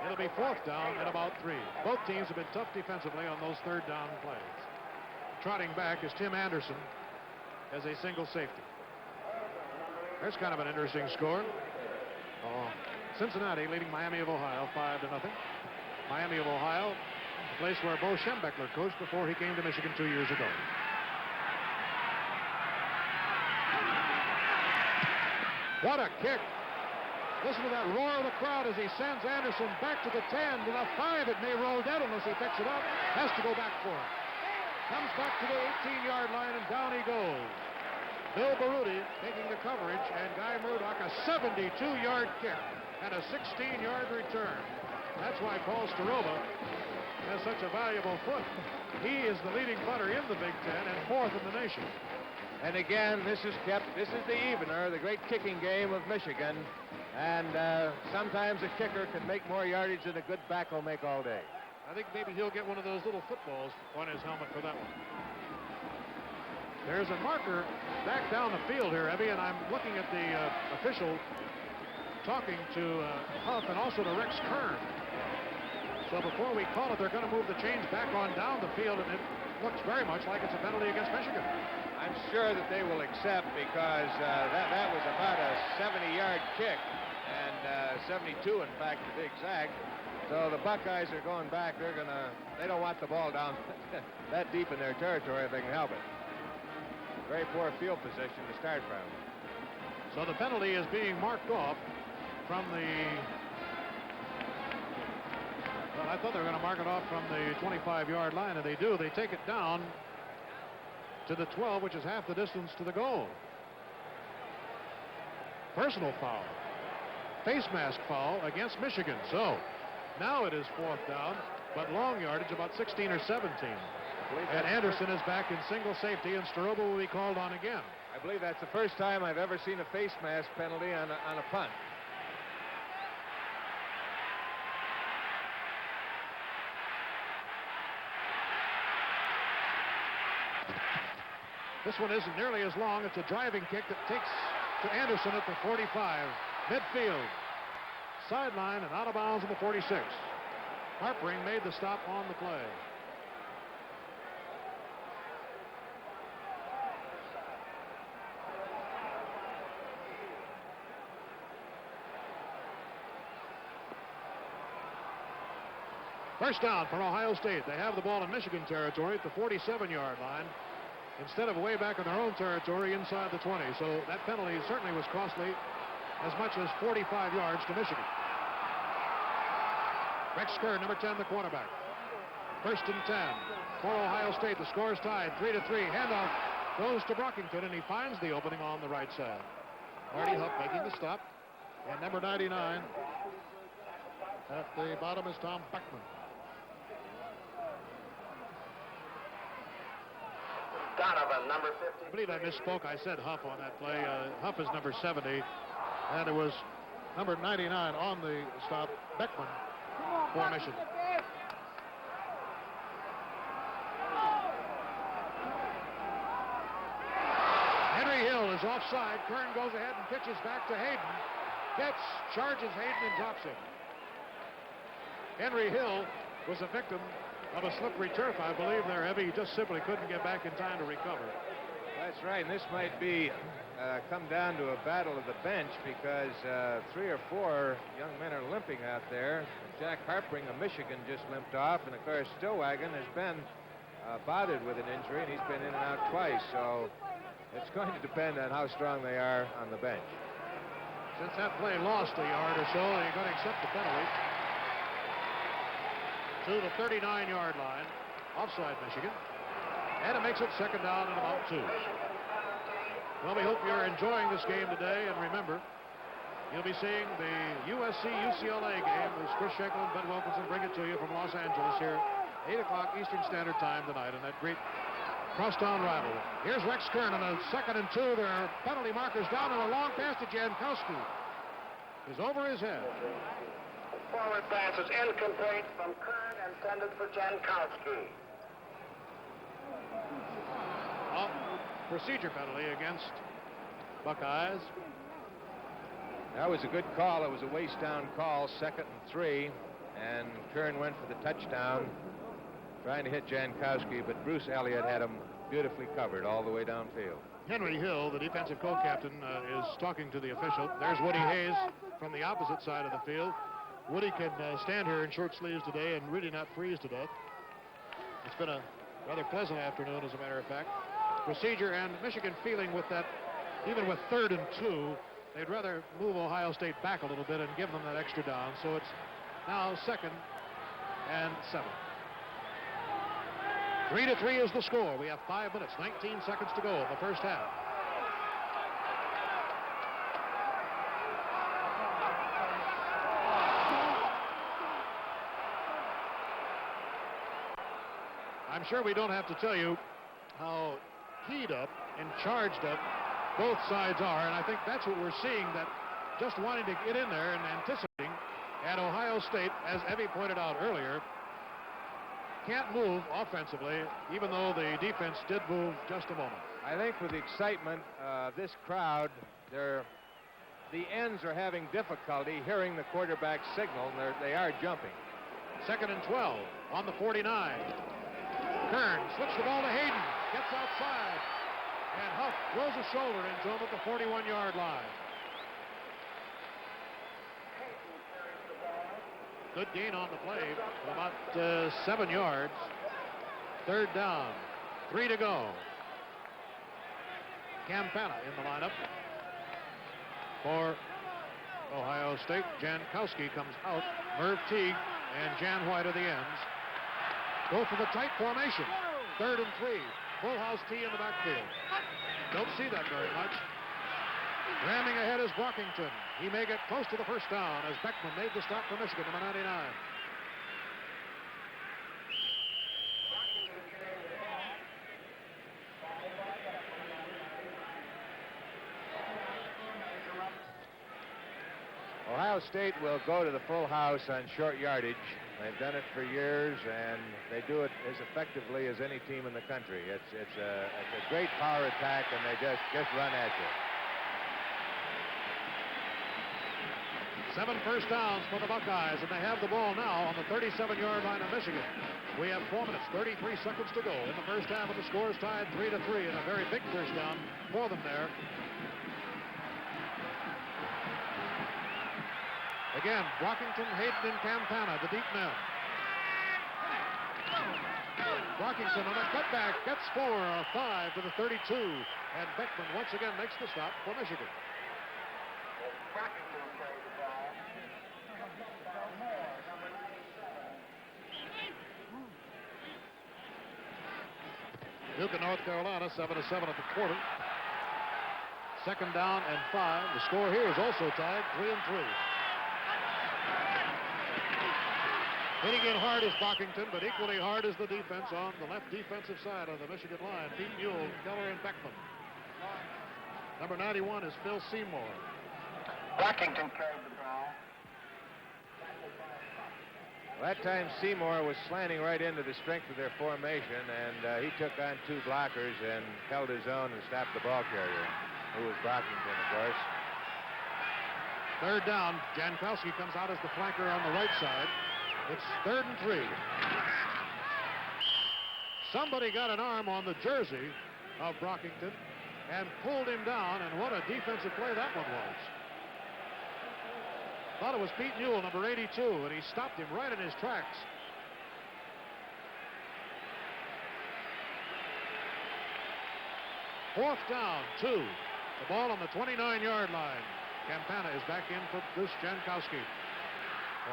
It'll be 4th down and about 3. Both teams have been tough defensively on those 3rd down plays. Trotting back is Tim Anderson as a single safety. There's kind of an interesting score. Cincinnati leading Miami of Ohio 5-0. Miami of Ohio, the place where Bo Schembechler coached before he came to Michigan 2 years ago. What a kick. Listen to that roar of the crowd as he sends Anderson back to the 10, to the 5. It may roll dead unless he picks it up. Has to go back for it. Comes back to the 18-yard line, and down he goes. Bill Baruti taking the coverage, and Guy Murdoch a 72-yard kick and a 16-yard return. That's why Paul Staroba has such a valuable foot. He is the leading punter in the Big Ten and 4th in the nation. And again, this is the evener, the great kicking game of Michigan. And sometimes a kicker can make more yardage than a good back will make all day. I think maybe he'll get one of those little footballs on his helmet for that one. There's a marker back down the field here, Evie, and I'm looking at the official talking to Huff and also to Rex Kern. So before we call it, they're going to move the chains back on down the field, and it looks very much like it's a penalty against Michigan. I'm sure that they will accept, because that was about a 70-yard kick, and 72, in fact, to be exact. So the Buckeyes are going back. They don't want the ball down that deep in their territory if they can help it. Very poor field position to start from. So the penalty is being marked off from the... Well, I thought they were going to mark it off from the 25-yard line, and they do. They take it down to the 12, which is half the distance to the goal. Personal foul. Face mask foul against Michigan. So now it is 4th down, but long yardage, about 16 or 17. And Anderson is back in single safety, and Staroba will be called on again. I believe that's the first time I've ever seen a face mask penalty on a punt. This one isn't nearly as long. It's a driving kick that takes to Anderson at the 45. Midfield. Sideline and out of bounds at the 46. Harpering made the stop on the play. First down for Ohio State. They have the ball in Michigan territory at the 47-yard line instead of way back in their own territory inside the 20. So that penalty certainly was costly, as much as 45 yards to Michigan. Rex Kern, number 10, the quarterback. 1st and 10 for Ohio State. The score is tied 3-3. Handoff goes to Brockington, and he finds the opening on the right side. Marty Huff making the stop. And number 99 at the bottom is Tom Beckman. Donovan, number 50. I believe I misspoke. I said Huff on that play. Huff is number 70, and it was number 99 on the stop, Beckman, for Michigan. Henry Hill is offside. Kern goes ahead and pitches back to Hayden. Gets, charges Hayden, and drops him. Henry Hill was a victim of a slippery turf, I believe, there, Heavy. He just simply couldn't get back in time to recover. That's right, and this might be come down to a battle of the bench, because 3 or 4 young men are limping out there. Jack Harpering of Michigan just limped off, and of course Stillwagon has been bothered with an injury, and he's been in and out twice, so it's going to depend on how strong they are on the bench. Since that play lost a yard or so, they're going to accept the penalty. To the 39-yard line, offside Michigan, and it makes it 2nd down and about 2. Well, we hope you're enjoying this game today, and remember, you'll be seeing the USC-UCLA game as Chris Schenkel and Ben Wilkinson bring it to you from Los Angeles here, 8 o'clock Eastern Standard Time tonight, in that great crosstown rivalry. Here's Rex Kern on a 2nd and 2. There are penalty markers down, and a long pass to Jankowski is over his head. Forward pass is incomplete from Kern, intended for Jankowski. Procedure penalty against Buckeyes. That was a good call. It was a waist down call, 2nd and 3, and Kern went for the touchdown, trying to hit Jankowski, but Bruce Elliott had him beautifully covered all the way downfield. Henry Hill, the defensive co-captain, is talking to the official. There's Woody Hayes from the opposite side of the field. Woody can stand here in short sleeves today and really not freeze to death. It's been a rather pleasant afternoon, as a matter of fact. Procedure, and Michigan feeling with that, even with 3rd and 2, they'd rather move Ohio State back a little bit and give them that extra down. So it's now 2nd and 7. 3-3 is the score. We have 5 minutes, 19 seconds to go in the first half. I'm sure we don't have to tell you how keyed up and charged up both sides are, and I think that's what we're seeing, that just wanting to get in there and anticipating. And Ohio State, as Evie pointed out earlier, can't move offensively, even though the defense did move just a moment. I think with the excitement, this crowd, the ends are having difficulty hearing the quarterback signal, and they are jumping. 2nd and 12 on the 49. Kern switched the ball to Hayden, gets outside, and Huff throws a shoulder into him at the 41-yard line. Good gain on the play, about 7 yards. 3rd down, 3 to go. Campana in the lineup for Ohio State. Jankowski comes out. Merv Teague and Jan White are the ends. Go for the tight formation. 3rd and 3. Full house tee in the backfield. Don't see that very much. Ramming ahead is Brockington. He may get close to the first down as Beckman made the stop for Michigan, number 99. Ohio State will go to the full house on short yardage. They've done it for years, and they do it as effectively as any team in the country. It's a great power attack, and they just run at you. 7 first downs for the Buckeyes, and they have the ball now on the 37-yard line of Michigan. We have 4 minutes, 33 seconds to go in the first half, and the score is tied 3-3, and a very big first down for them there. Again, Brockington, Hayden, and Campana, the deep men. Brockington on a cutback gets 4, a 5 to the 32, and Beckman once again makes the stop for Michigan. Duke of North Carolina, 7-7 at the quarter. 2nd down and 5. The score here is also tied 3-3. Hitting it hard is Brockington, but equally hard is the defense on the left defensive side of the Michigan line. Pete Mule, Keller, and Beckman. Number 91 is Phil Seymour. Brockington carried the ball. That time Seymour was slanting right into the strength of their formation, and he took on 2 blockers and held his own and stopped the ball carrier, who was Brockington, of course. 3rd down. Jankowski comes out as the flanker on the right side. It's 3rd and 3. Somebody got an arm on the jersey of Brockington and pulled him down, and what a defensive play that one was. Thought it was Pete Mule, number 82, and he stopped him right in his tracks. Fourth down, 2. The ball on the 29-yard line. Campana is back in for Bruce Jankowski.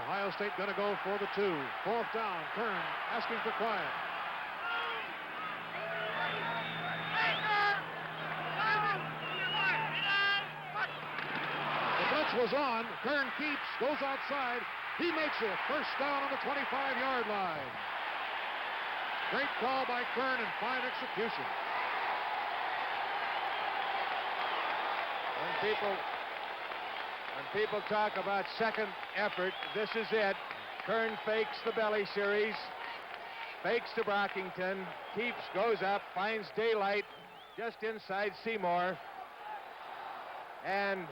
Ohio State going to go for the 2. 4th down, Kern asking for quiet. The blitz was on. Kern keeps, goes outside. He makes it. First down on the 25-yard line. Great call by Kern and fine execution. When people talk about second effort, this is it. Kern fakes the belly series, fakes to Brockington, keeps, goes up, finds daylight just inside Seymour, and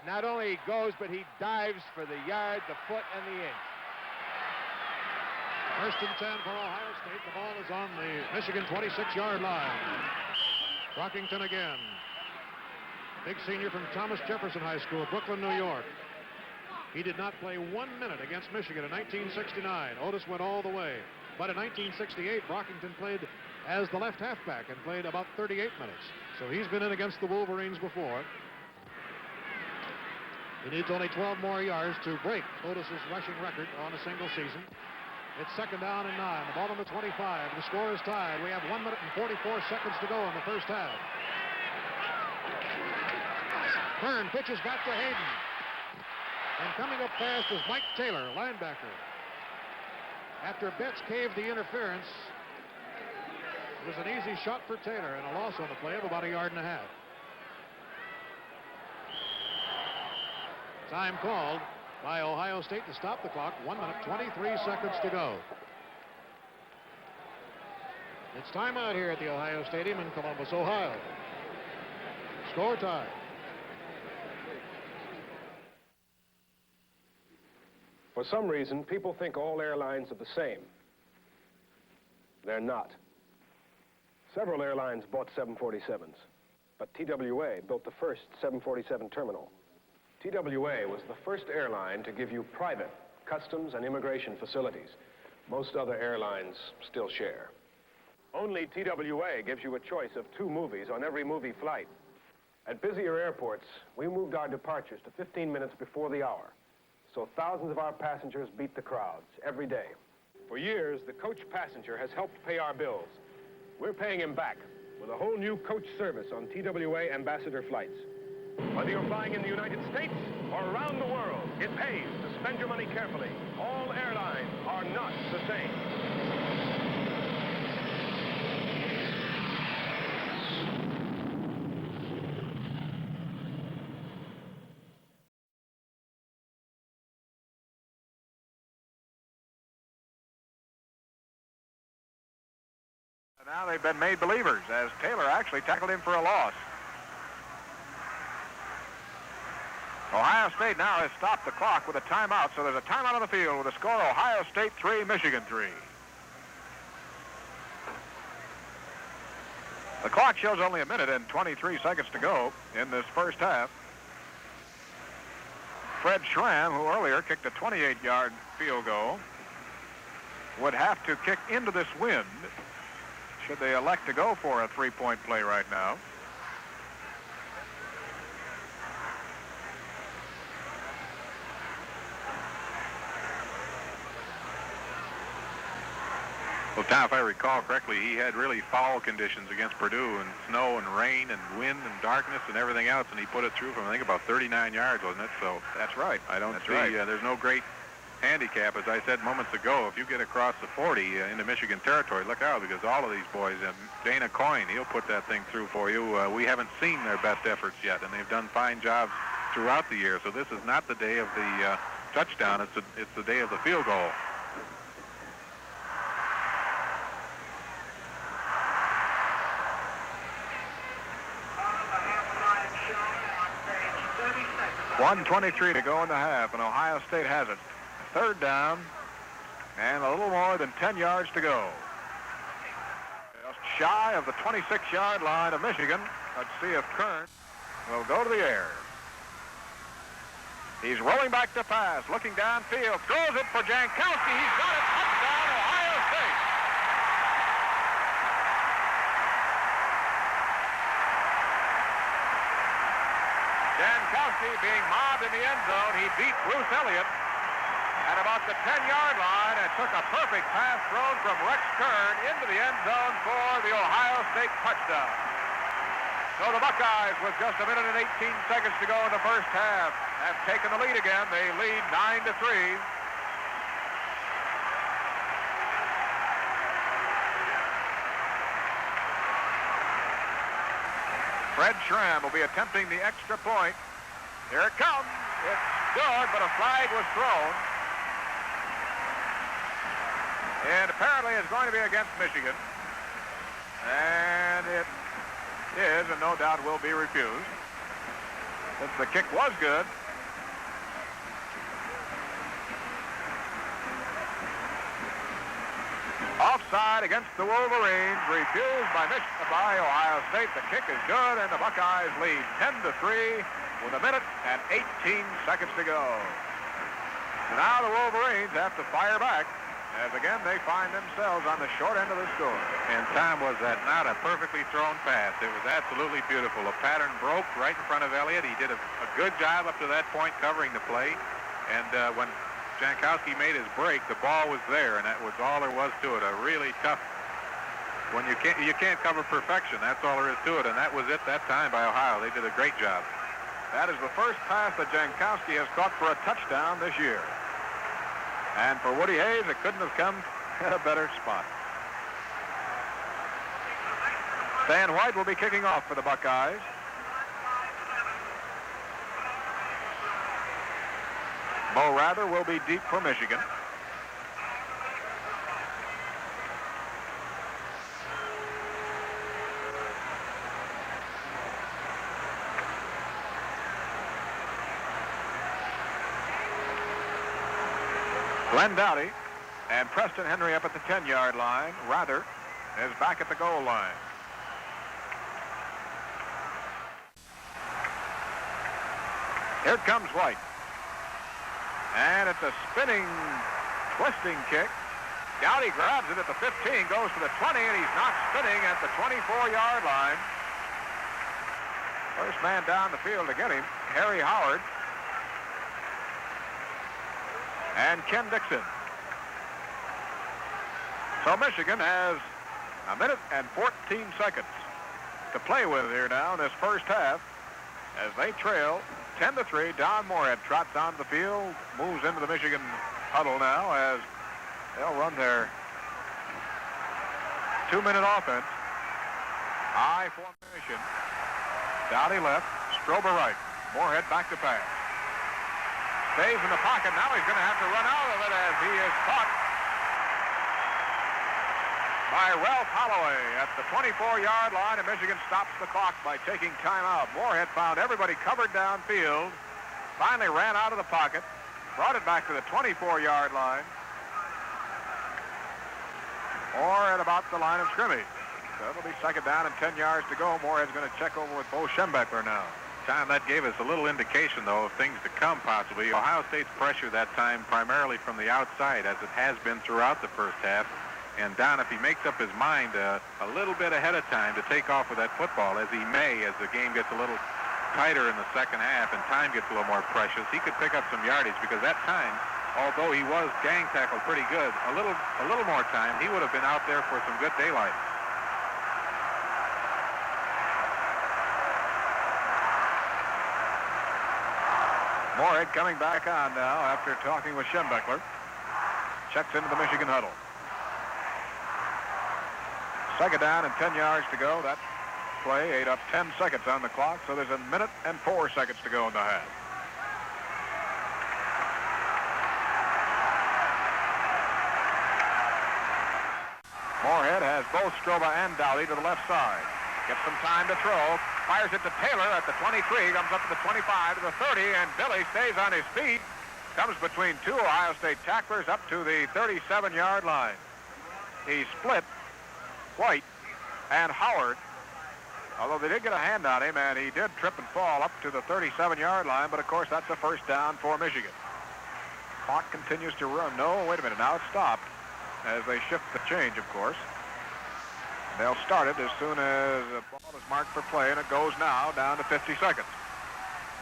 not only goes, but he dives for the yard, the foot, and the inch. 1st and 10 for Ohio State. The ball is on the Michigan 26-yard line. Brockington again. Big senior from Thomas Jefferson High School, Brooklyn, New York. He did not play 1 minute against Michigan in 1969. Otis went all the way. But in 1968, Brockington played as the left halfback and played about 38 minutes. So he's been in against the Wolverines before. He needs only 12 more yards to break Otis's rushing record on a single season. It's 2nd down and 9. The ball on the 25. The score is tied. We have 1 minute and 44 seconds to go in the first half. Kern pitches back to Hayden. And coming up fast is Mike Taylor, linebacker. After Betts caved the interference, it was an easy shot for Taylor and a loss on the play of about 1.5 yards. Time called by Ohio State to stop the clock. 1 minute, 23 seconds to go. It's time out here at the Ohio Stadium in Columbus, Ohio. Score tie. For some reason, people think all airlines are the same. They're not. Several airlines bought 747s, but TWA built the first 747 terminal. TWA was the first airline to give you private customs and immigration facilities. Most other airlines still share. Only TWA gives you a choice of 2 movies on every movie flight. At busier airports, we moved our departures to 15 minutes before the hour. so thousands of our passengers beat the crowds every day. For years, the coach passenger has helped pay our bills. We're paying him back with a whole new coach service on TWA ambassador flights. Whether you're flying in the United States or around the world, it pays to spend your money carefully. All airlines are not the same. Now they've been made believers as Taylor actually tackled him for a loss. Ohio State now has stopped the clock with a timeout, so there's a timeout on the field with a score Ohio State 3, Michigan 3. The clock shows only a minute and 23 seconds to go in this first half. Fred Schramm, who earlier kicked a 28-yard field goal, would have to kick into this wind should they elect to go for a three-point play right now. Well, Tom, if I recall correctly, he had really foul conditions against Purdue, and snow and rain and wind and darkness and everything else, and he put it through from, I think, about 39 yards, wasn't it? So that's right. I don't see, there's no great handicap. As I said moments ago, if you get across the 40 into Michigan territory, look out, because all of these boys, Dana Coyne, he'll put that thing through for you. We haven't seen their best efforts yet, and they've done fine jobs throughout the year. So this is not the day of the touchdown. It's the day of the field goal. .123 to go in the half, and Ohio State has it. Third down, and a little more than 10 yards to go. Just shy of the 26-yard line of Michigan. Let's see if Kern will go to the air. He's rolling back to pass, looking downfield, throws it for Jankowski. He's got it. Touchdown, Ohio State. Jankowski being mobbed in the end zone. He beat Bruce Elliott at about the 10-yard line and took a perfect pass thrown from Rex Kern into the end zone for the Ohio State touchdown. So the Buckeyes, with just a minute and 18 seconds to go in the first half, have taken the lead again. They lead 9-3. Fred Schramm will be attempting the extra point. Here it comes. It's good, but a flag was thrown. And apparently it's going to be against Michigan. And it is, and no doubt will be refused, since the kick was good. Offside against the Wolverines, refused by Ohio State. The kick is good, and the Buckeyes lead 10-3 with a minute and 18 seconds to go. So now the Wolverines have to fire back, as again they find themselves on the short end of the score. And Tom, was that not a perfectly thrown pass? It was absolutely beautiful. A pattern broke right in front of Elliott. He did a good job up to that point covering the play. And when Jankowski made his break, the ball was there, and that was all there was to it. A really tough, when you can't cover perfection, that's all there is to it. And that was it that time by Ohio. They did a great job. That is the first pass that Jankowski has caught for a touchdown this year. And for Woody Hayes, it couldn't have come at a better spot. Stan White will be kicking off for the Buckeyes. Mo Rather will be deep for Michigan. Glenn Dowdy and Preston Henry up at the 10-yard line. Rather is back at the goal line. Here comes White. And it's a spinning, twisting kick. Dowdy grabs it at the 15, goes to the 20, and he's not spinning at the 24-yard line. First man down the field to get him, Harry Howard. and Ken Dixon. So Michigan has a minute and 14 seconds to play with here now in this first half as they trail 10-3. Don Moorhead trots onto the field, moves into the Michigan huddle now as they'll run their 2-minute offense. I formation. Dowdy left, Strober right. Moorhead back to pass. Stays in the pocket. Now he's going to have to run out of it as he is caught by Ralph Holloway at the 24-yard line, and Michigan stops the clock by taking time out. Moorhead found everybody covered downfield, finally ran out of the pocket, brought it back to the 24-yard line, or at about the line of scrimmage. So it'll be second down and 10 yards to go. Moorhead's going to check over with Bo Schembechler now. Tom, that gave us a little indication, though, of things to come, possibly. Ohio State's pressure that time primarily from the outside, as it has been throughout the first half. And Don, if he makes up his mind a little bit ahead of time to take off with that football, as he may, as the game gets a little tighter in the second half and time gets a little more precious, he could pick up some yardage, because that time, although he was gang tackled pretty good, a little more time, he would have been out there for some good daylight. Moorhead coming back on now after talking with Schembechler. Checks into the Michigan huddle. Second down and 10 yards to go. That play ate up 10 seconds on the clock, so there's a minute and 4 seconds to go in the half. Moorhead has both Stroba and Dowdy to the left side. Gets some time to throw. Fires it to Taylor at the 23. Comes up to the 25, to the 30, and Billy stays on his feet. Comes between two Ohio State tacklers up to the 37-yard line. He split White and Howard, although they did get a hand on him, and he did trip and fall up to the 37-yard line, but of course that's a first down for Michigan. Clock continues to run. No, wait a minute, now it's stopped as they shift the change, of course. They'll start it as soon as the ball is marked for play, and it goes now down to 50 seconds.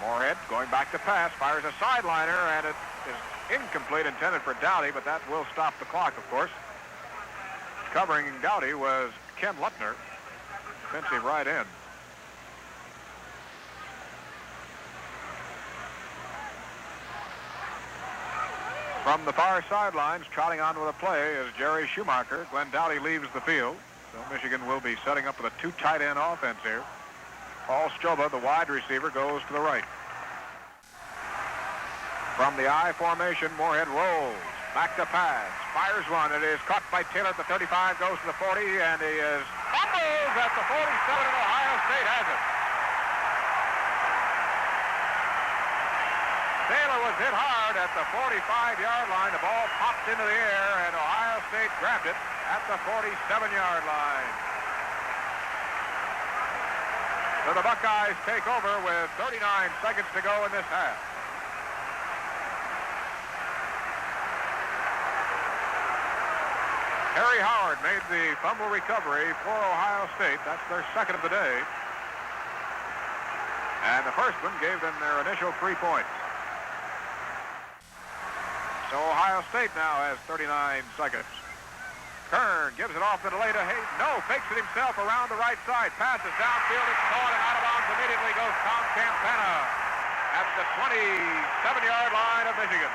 Moorhead going back to pass, fires a sideliner, and it is incomplete, intended for Dowdy, but that will stop the clock, of course. Covering Dowdy was Ken Lutner. Sends him right in. From the far sidelines, trotting on with a play is Jerry Schumacher. Glenn Dowdy leaves the field. So Michigan will be setting up with a 2 tight end offense here. Paul Stroba, the wide receiver, goes to the right. From the I formation, Moorhead rolls. Back to pass. Fires one. It is caught by Taylor at the 35, goes to the 40, and he is fumbles at the 47, and Ohio State has it. Taylor was hit hard at the 45-yard line. The ball popped into the air, and Ohio State grabbed it at the 47-yard line. So the Buckeyes take over with 39 seconds to go in this half. Harry Howard made the fumble recovery for Ohio State. That's their second of the day. And the first one gave them their initial 3 points. So Ohio State now has 39 seconds. Kern gives it off to the late to Hayden. No, fakes it himself around the right side. Passes downfield. It's caught and out of bounds immediately goes Tom Campana at the 27-yard line of Michigan.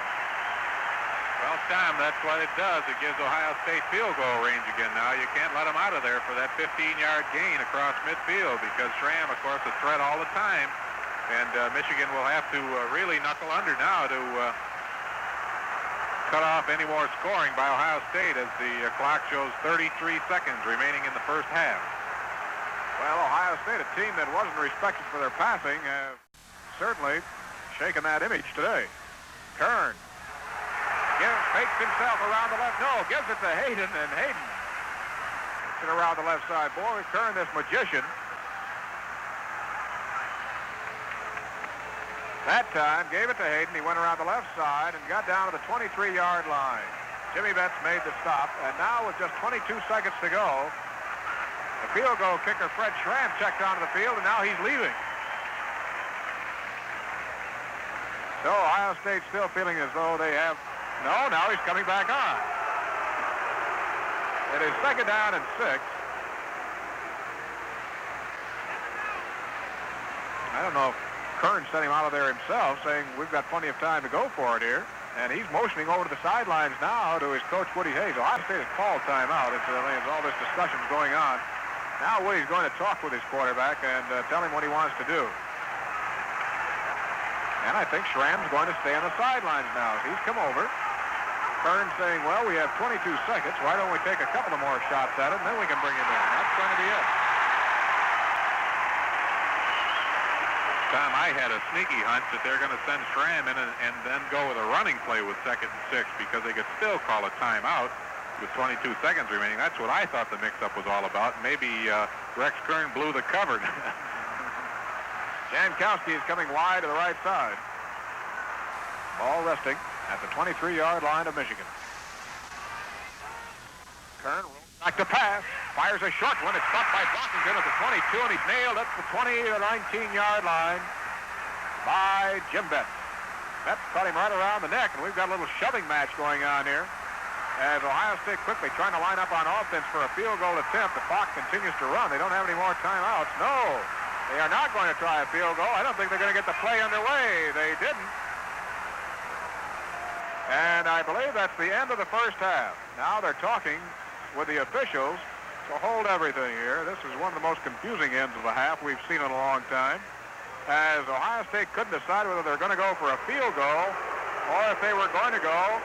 Well, Tom, that's what it does. It gives Ohio State field goal range again now. You can't let them out of there for that 15-yard gain across midfield, because Schramm, of course, a threat all the time. And Michigan will have to really knuckle under now to cut off any more scoring by Ohio State, as the clock shows 33 seconds remaining in the first half. Well, Ohio State, a team that wasn't respected for their passing, have certainly shaken that image today. Kern fakes himself around the left. No, gives it to Hayden, and Hayden gets it around the left side. Boy, Kern, this magician. That time, gave it to Hayden. He went around the left side and got down to the 23-yard line. Jimmy Betts made the stop, and now with just 22 seconds to go, the field goal kicker, Fred Schramm, checked onto the field, and now he's leaving. So Ohio State still feeling as though they have No, now he's coming back on. It is second down and 6. I don't know if Kern sent him out of there himself, saying we've got plenty of time to go for it here. And he's motioning over to the sidelines now to his coach, Woody Hayes. Ohio State has called timeout. Incidentally, as all this discussion's going on. Now Woody's going to talk with his quarterback and tell him what he wants to do. And I think Schramm's going to stay on the sidelines now. He's come over. Kern saying, well, we have 22 seconds. Why don't we take a couple of more shots at it, and then we can bring him in. That's going to be it. Tom, I had a sneaky hunch that they're going to send Schramm in and then go with a running play with second and 6 because they could still call a timeout with 22 seconds remaining. That's what I thought the mix-up was all about. Maybe Rex Kern blew the cover. Jankowski is coming wide to the right side. Ball resting at the 23-yard line of Michigan. Kern back to pass. Fires a short one. It's stopped by Brockington at the 22, and he's nailed at the 20 to 19-yard line by Jim Betts. Betts caught him right around the neck, and we've got a little shoving match going on here. As Ohio State quickly trying to line up on offense for a field goal attempt. The clock continues to run. They don't have any more timeouts. No, they are not going to try a field goal. I don't think they're going to get the play underway. They didn't. And I believe that's the end of the first half. Now they're talking with the officials to hold everything here. This is one of the most confusing ends of the half we've seen in a long time, as Ohio State couldn't decide whether they're going to go for a field goal or if they were going to go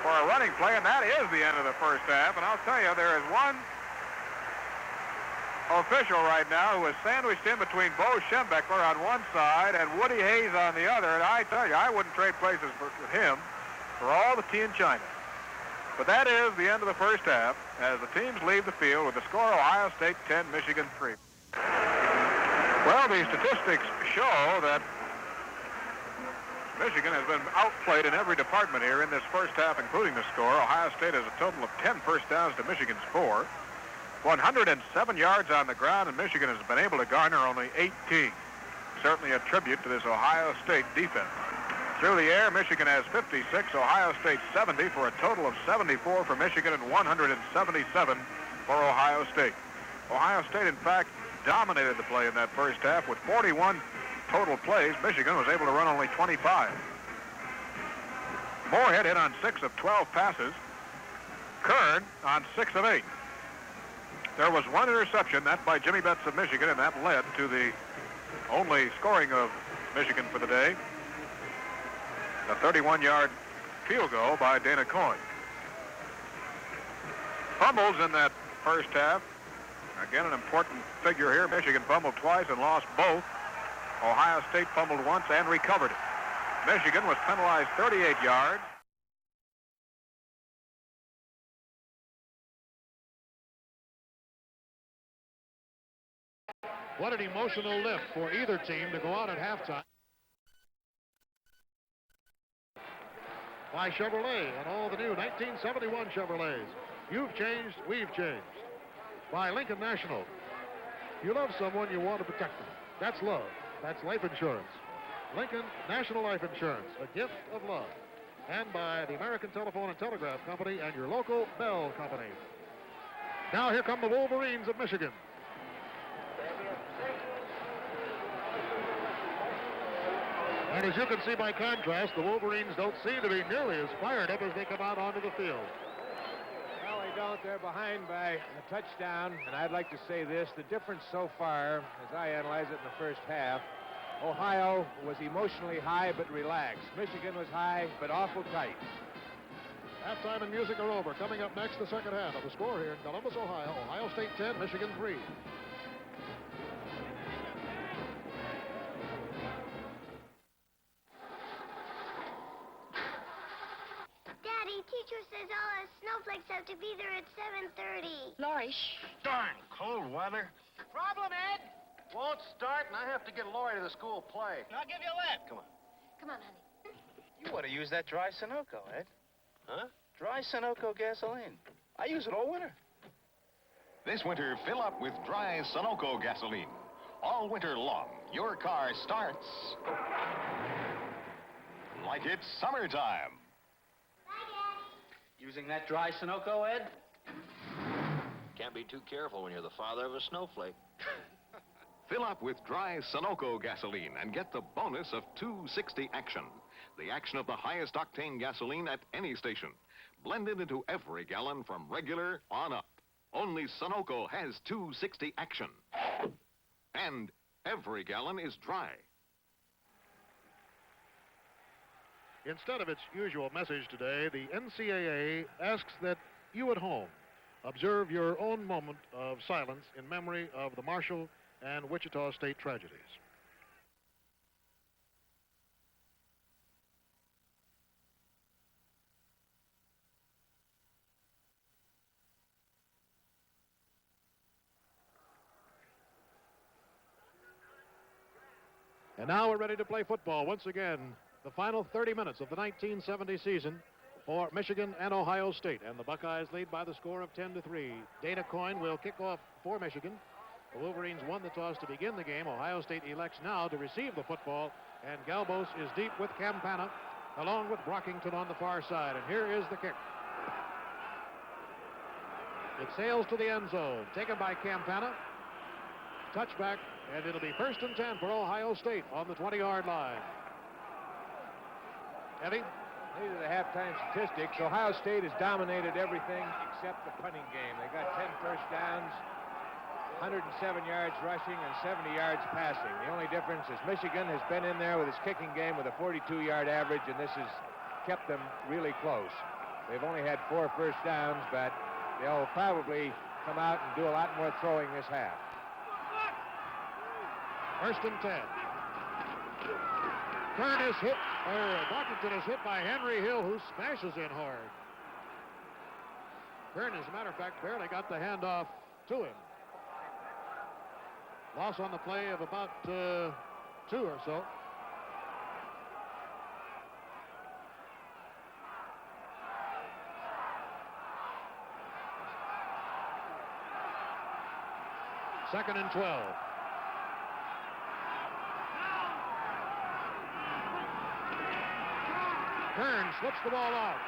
for a running play, and that is the end of the first half. And I'll tell you, there is one official right now who is sandwiched in between Bo Schembechler on one side and Woody Hayes on the other, and I tell you, I wouldn't trade places with him for all the tea in China. But that is the end of the first half as the teams leave the field with the score Ohio State 10, Michigan 3. Well, the statistics show that Michigan has been outplayed in every department here in this first half, including the score. Ohio State has a total of 10 first downs to Michigan's 4. 107 yards on the ground, and Michigan has been able to garner only 18. Certainly a tribute to this Ohio State defense. Through the air, Michigan has 56, Ohio State 70, for a total of 74 for Michigan and 177 for Ohio State. Ohio State, in fact, dominated the play in that first half with 41 total plays. Michigan was able to run only 25. Moorhead hit on 6 of 12 passes. Kern on 6 of 8. There was one interception, that by Jimmy Betts of Michigan, and that led to the only scoring of Michigan for the day. A 31-yard field goal by Dana Coyne. Fumbles in that first half. Again, an important figure here. Michigan fumbled twice and lost both. Ohio State fumbled once and recovered it. Michigan was penalized 38 yards. What an emotional lift for either team to go out at halftime. By Chevrolet and all the new 1971 Chevrolets. You've changed, we've changed. By Lincoln National. You love someone, you want to protect them. That's love. That's life insurance. Lincoln National Life Insurance, a gift of love. And by the American Telephone and Telegraph Company and your local Bell Company. Now here come the Wolverines of Michigan. And as you can see by contrast, the Wolverines don't seem to be nearly as fired up as they come out onto the field. Well, they don't. They're behind by a touchdown. And I'd like to say this. The difference so far, as I analyze it in the first half, Ohio was emotionally high but relaxed. Michigan was high but awful tight. Halftime and music are over. Coming up next, the second half of the score here in Columbus, Ohio. Ohio State 10, Michigan 3. Teacher says all us snowflakes have to be there at 7:30. Laurie, shh. Darn cold weather. Problem, Ed? Won't start, and I have to get Lori to the school play. I'll give you a lift. Come on. Come on, honey. You ought to use that dry Sunoco, Ed. Huh? Dry Sunoco gasoline. I use it all winter. This winter, fill up with dry Sunoco gasoline. All winter long, your car starts like it's summertime. Using that dry Sunoco, Ed? Can't be too careful when you're the father of a snowflake. Fill up with dry Sunoco gasoline and get the bonus of 260 action. The action of the highest octane gasoline at any station. Blended into every gallon from regular on up. Only Sunoco has 260 action. And every gallon is dry. Instead of its usual message today, the NCAA asks that you at home observe your own moment of silence in memory of the Marshall and Wichita State tragedies. And now we're ready to play football once again. The final 30 minutes of the 1970 season for Michigan and Ohio State. And the Buckeyes lead by the score of 10-3. Dana Coyne will kick off for Michigan. The Wolverines won the toss to begin the game. Ohio State elects now to receive the football. And Galbos is deep with Campana, along with Brockington on the far side. And here is the kick. It sails to the end zone. Taken by Campana. Touchback, and it'll be 1st and 10 for Ohio State on the 20-yard line. Eddie? These are the halftime statistics. Ohio State has dominated everything except the punting game. They got 10 first downs, 107 yards rushing, and 70 yards passing. The only difference is Michigan has been in there with his kicking game with a 42-yard average, and this has kept them really close. They've only had 4 first downs, but they'll probably come out and do a lot more throwing this half. 1st and 10. Kern is hit, Brockington is hit by Henry Hill, who smashes in hard. Kern, as a matter of fact, barely got the handoff to him. Loss on the play of about 2 or so. Second and 12. Kern slips the ball out.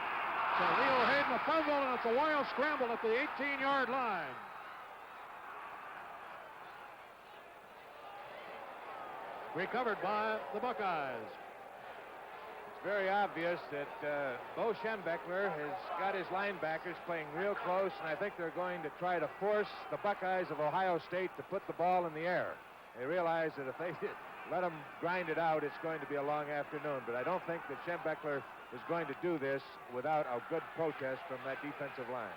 So Leo Hayden a fumble, and it's a wild scramble at the 18-yard line. Recovered by the Buckeyes. It's very obvious that Bo Schembechler has got his linebackers playing real close, and I think they're going to try to force the Buckeyes of Ohio State to put the ball in the air. They realize that if they let them grind it out, it's going to be a long afternoon. But I don't think that Schembechler is going to do this without a good protest from that defensive line.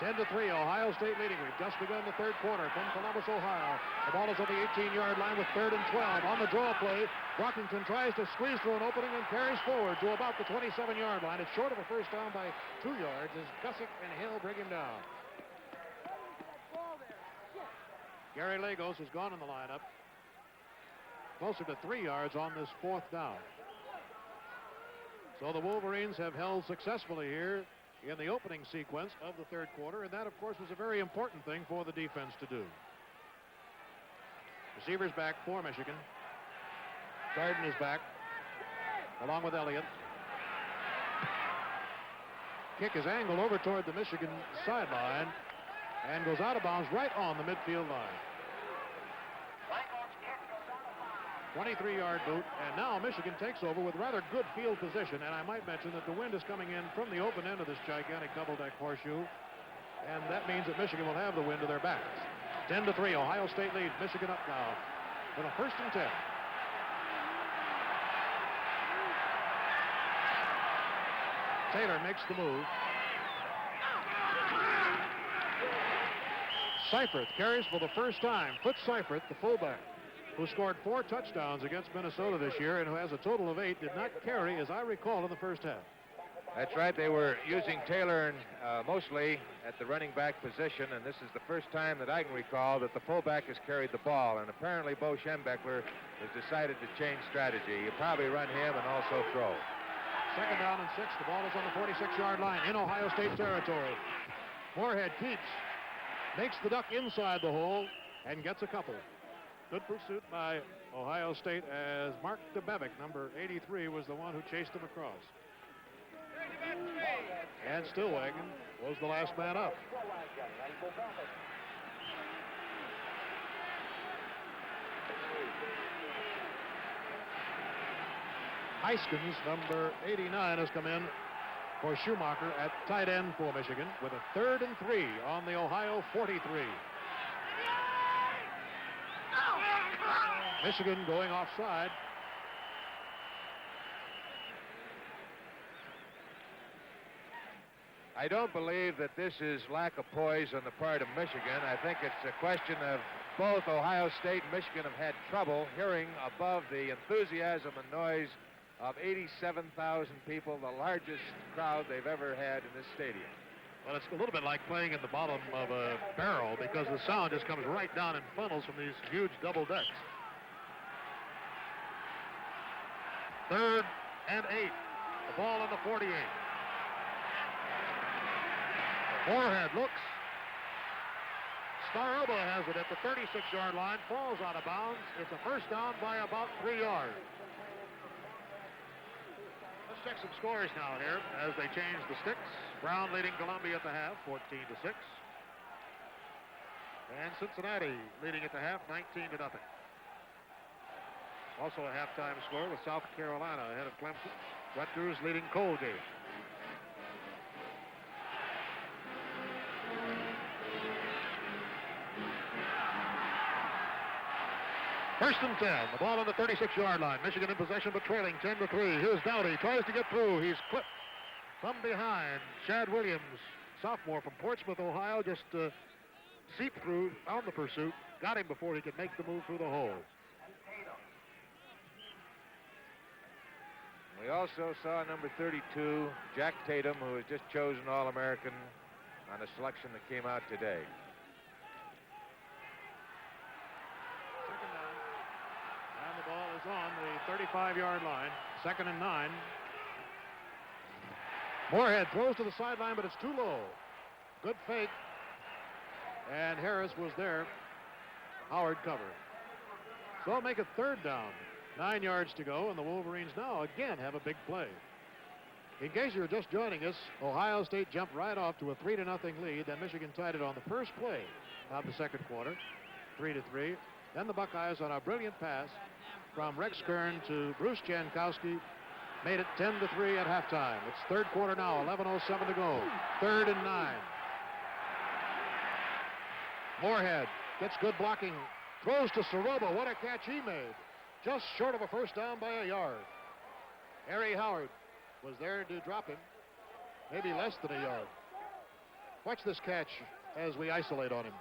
10-3, Ohio State leading. We've just begun the third quarter from Columbus, Ohio. The ball is on the 18-yard line with 3rd and 12. On the draw play, Brockington tries to squeeze through an opening and carries forward to about the 27-yard line. It's short of a first down by 2 yards as Gussick and Hill bring him down. Gary Lagos has gone in the lineup. Closer to 3 yards on this 4th down. So the Wolverines have held successfully here in the opening sequence of the third quarter, and that, of course, was a very important thing for the defense to do. Receivers back for Michigan. Garden is back, along with Elliott. Kick is angled over toward the Michigan sideline and goes out of bounds right on the midfield line. 23-yard boot, and now Michigan takes over with rather good field position, and I might mention that the wind is coming in from the open end of this gigantic double-deck horseshoe, and that means that Michigan will have the wind to their backs. 10-3, Ohio State leads. Michigan up now with a 1st and 10. Taylor makes the move. Seifert carries for the first time. Foots Seifert, the fullback, who scored 4 touchdowns against Minnesota this year and who has a total of 8, did not carry, as I recall, in the first half. That's right. They were using Taylor mostly at the running back position, and this is the first time that I can recall that the fullback has carried the ball, and apparently Bo Schembechler has decided to change strategy. He'll probably run him and also throw. 2nd down and 6. The ball is on the 46-yard line in Ohio State territory. Moorhead keeps, makes the duck inside the hole, and gets a couple. Good pursuit by Ohio State as Mark DeBevick, number 83, was the one who chased him across. And Stillwagon was the last man up. Heiskins, number 89, has come in for Schumacher at tight end for Michigan with a 3rd and 3 on the Ohio 43. Michigan going offside. I don't believe that this is lack of poise on the part of Michigan. I think it's a question of both Ohio State and Michigan have had trouble hearing above the enthusiasm and noise of 87,000 people, the largest crowd they've ever had in this stadium. Well, it's a little bit like playing in the bottom of a barrel because the sound just comes right down in funnels from these huge double decks. 3rd and 8. The ball on the 48. Moorhead looks. Staroba has it at the 36-yard line, falls out of bounds. It's a first down by about 3 yards. Let's check some scores now here as they change the sticks. Brown leading Columbia at the half, 14-6. And Cincinnati leading at the half, 19-0. Also a halftime score with South Carolina ahead of Clemson. Rutgers leading Colgate. First and 10, the ball on the 36-yard line. Michigan in possession, but trailing 10-3. Here's Dowdy, tries to get through. He's clipped from behind. Chad Williams, sophomore from Portsmouth, Ohio, just seeped through on the pursuit. Got him before he could make the move through the hole. We also saw number 32, Jack Tatum, who was just chosen All-American on a selection that came out today. And the ball is on the 35-yard line. 2nd and 9. Moorhead throws to the sideline, but it's too low. Good fake. And Harris was there. Howard covered. So I'll make it 3rd down. 9 yards to go, and the Wolverines now again have a big play. In case you're just joining us, Ohio State jumped right off to a 3-0 lead. Then Michigan tied it on the first play of the second quarter, 3-3. Then the Buckeyes, on a brilliant pass from Rex Kern to Bruce Jankowski, made it 10-3 at halftime. It's third quarter now, 11:07 to go. 3rd and 9. Moorhead gets good blocking, throws to Staroba. What a catch he made. Just short of a first down by a yard. Harry Howard was there to drop him, maybe less than a yard. Watch this catch as we isolate on him.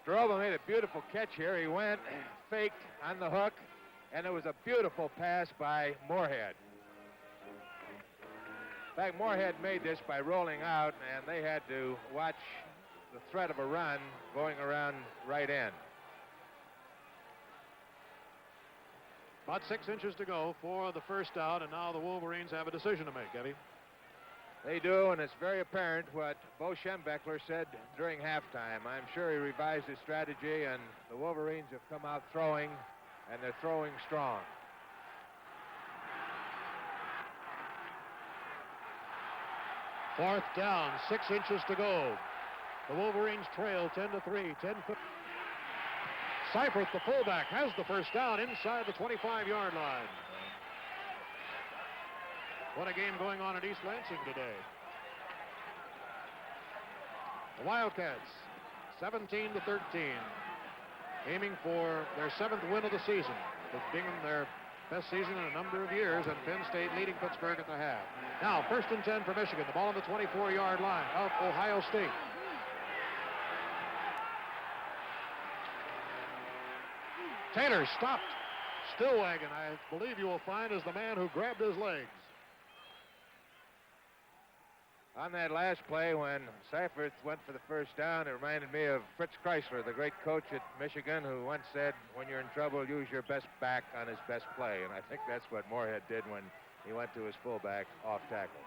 Staroba made a beautiful catch here. He went, faked on the hook, and it was a beautiful pass by Moorhead. In fact, Moorhead made this by rolling out, and they had to watch the threat of a run going around right end. About 6 inches to go for the first down, and now the Wolverines have a decision to make, Eddie. They do, and it's very apparent what Bo Schembechler said during halftime. I'm sure he revised his strategy, and the Wolverines have come out throwing, and they're throwing strong. Fourth down, 6 inches to go. The Wolverines trail 10-3, 10-5. Seifert, the fullback, has the first down inside the 25-yard line. What a game going on at East Lansing today. The Wildcats, 17-13, aiming for their 7th win of the season. With Bingham their best season in a number of years, and Penn State leading Pittsburgh at the half. Now, 1st and 10 for Michigan. The ball on the 24-yard line of Ohio State. Taylor stopped. Stillwagon, I believe you will find, is the man who grabbed his legs. On that last play, when Seifert went for the first down, it reminded me of Fritz Chrysler, the great coach at Michigan, who once said, when you're in trouble, use your best back on his best play. And I think that's what Moorhead did when he went to his fullback off tackle.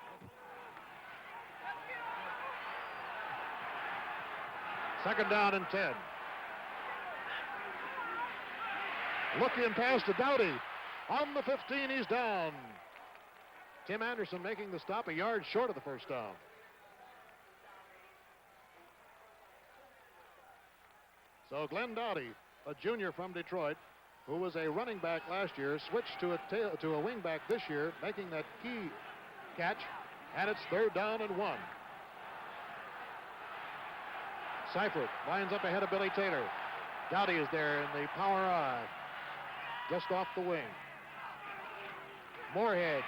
Second down and 10. Looking pass to Dowdy. On the 15, he's down. Tim Anderson making the stop a yard short of the first down. So Glenn Dowdy, a junior from Detroit, who was a running back last year, switched to a wing back this year, making that key catch, and it's 3rd down and 1. Seifert lines up ahead of Billy Taylor. Dowdy is there in the power I, just off the wing. Moorhead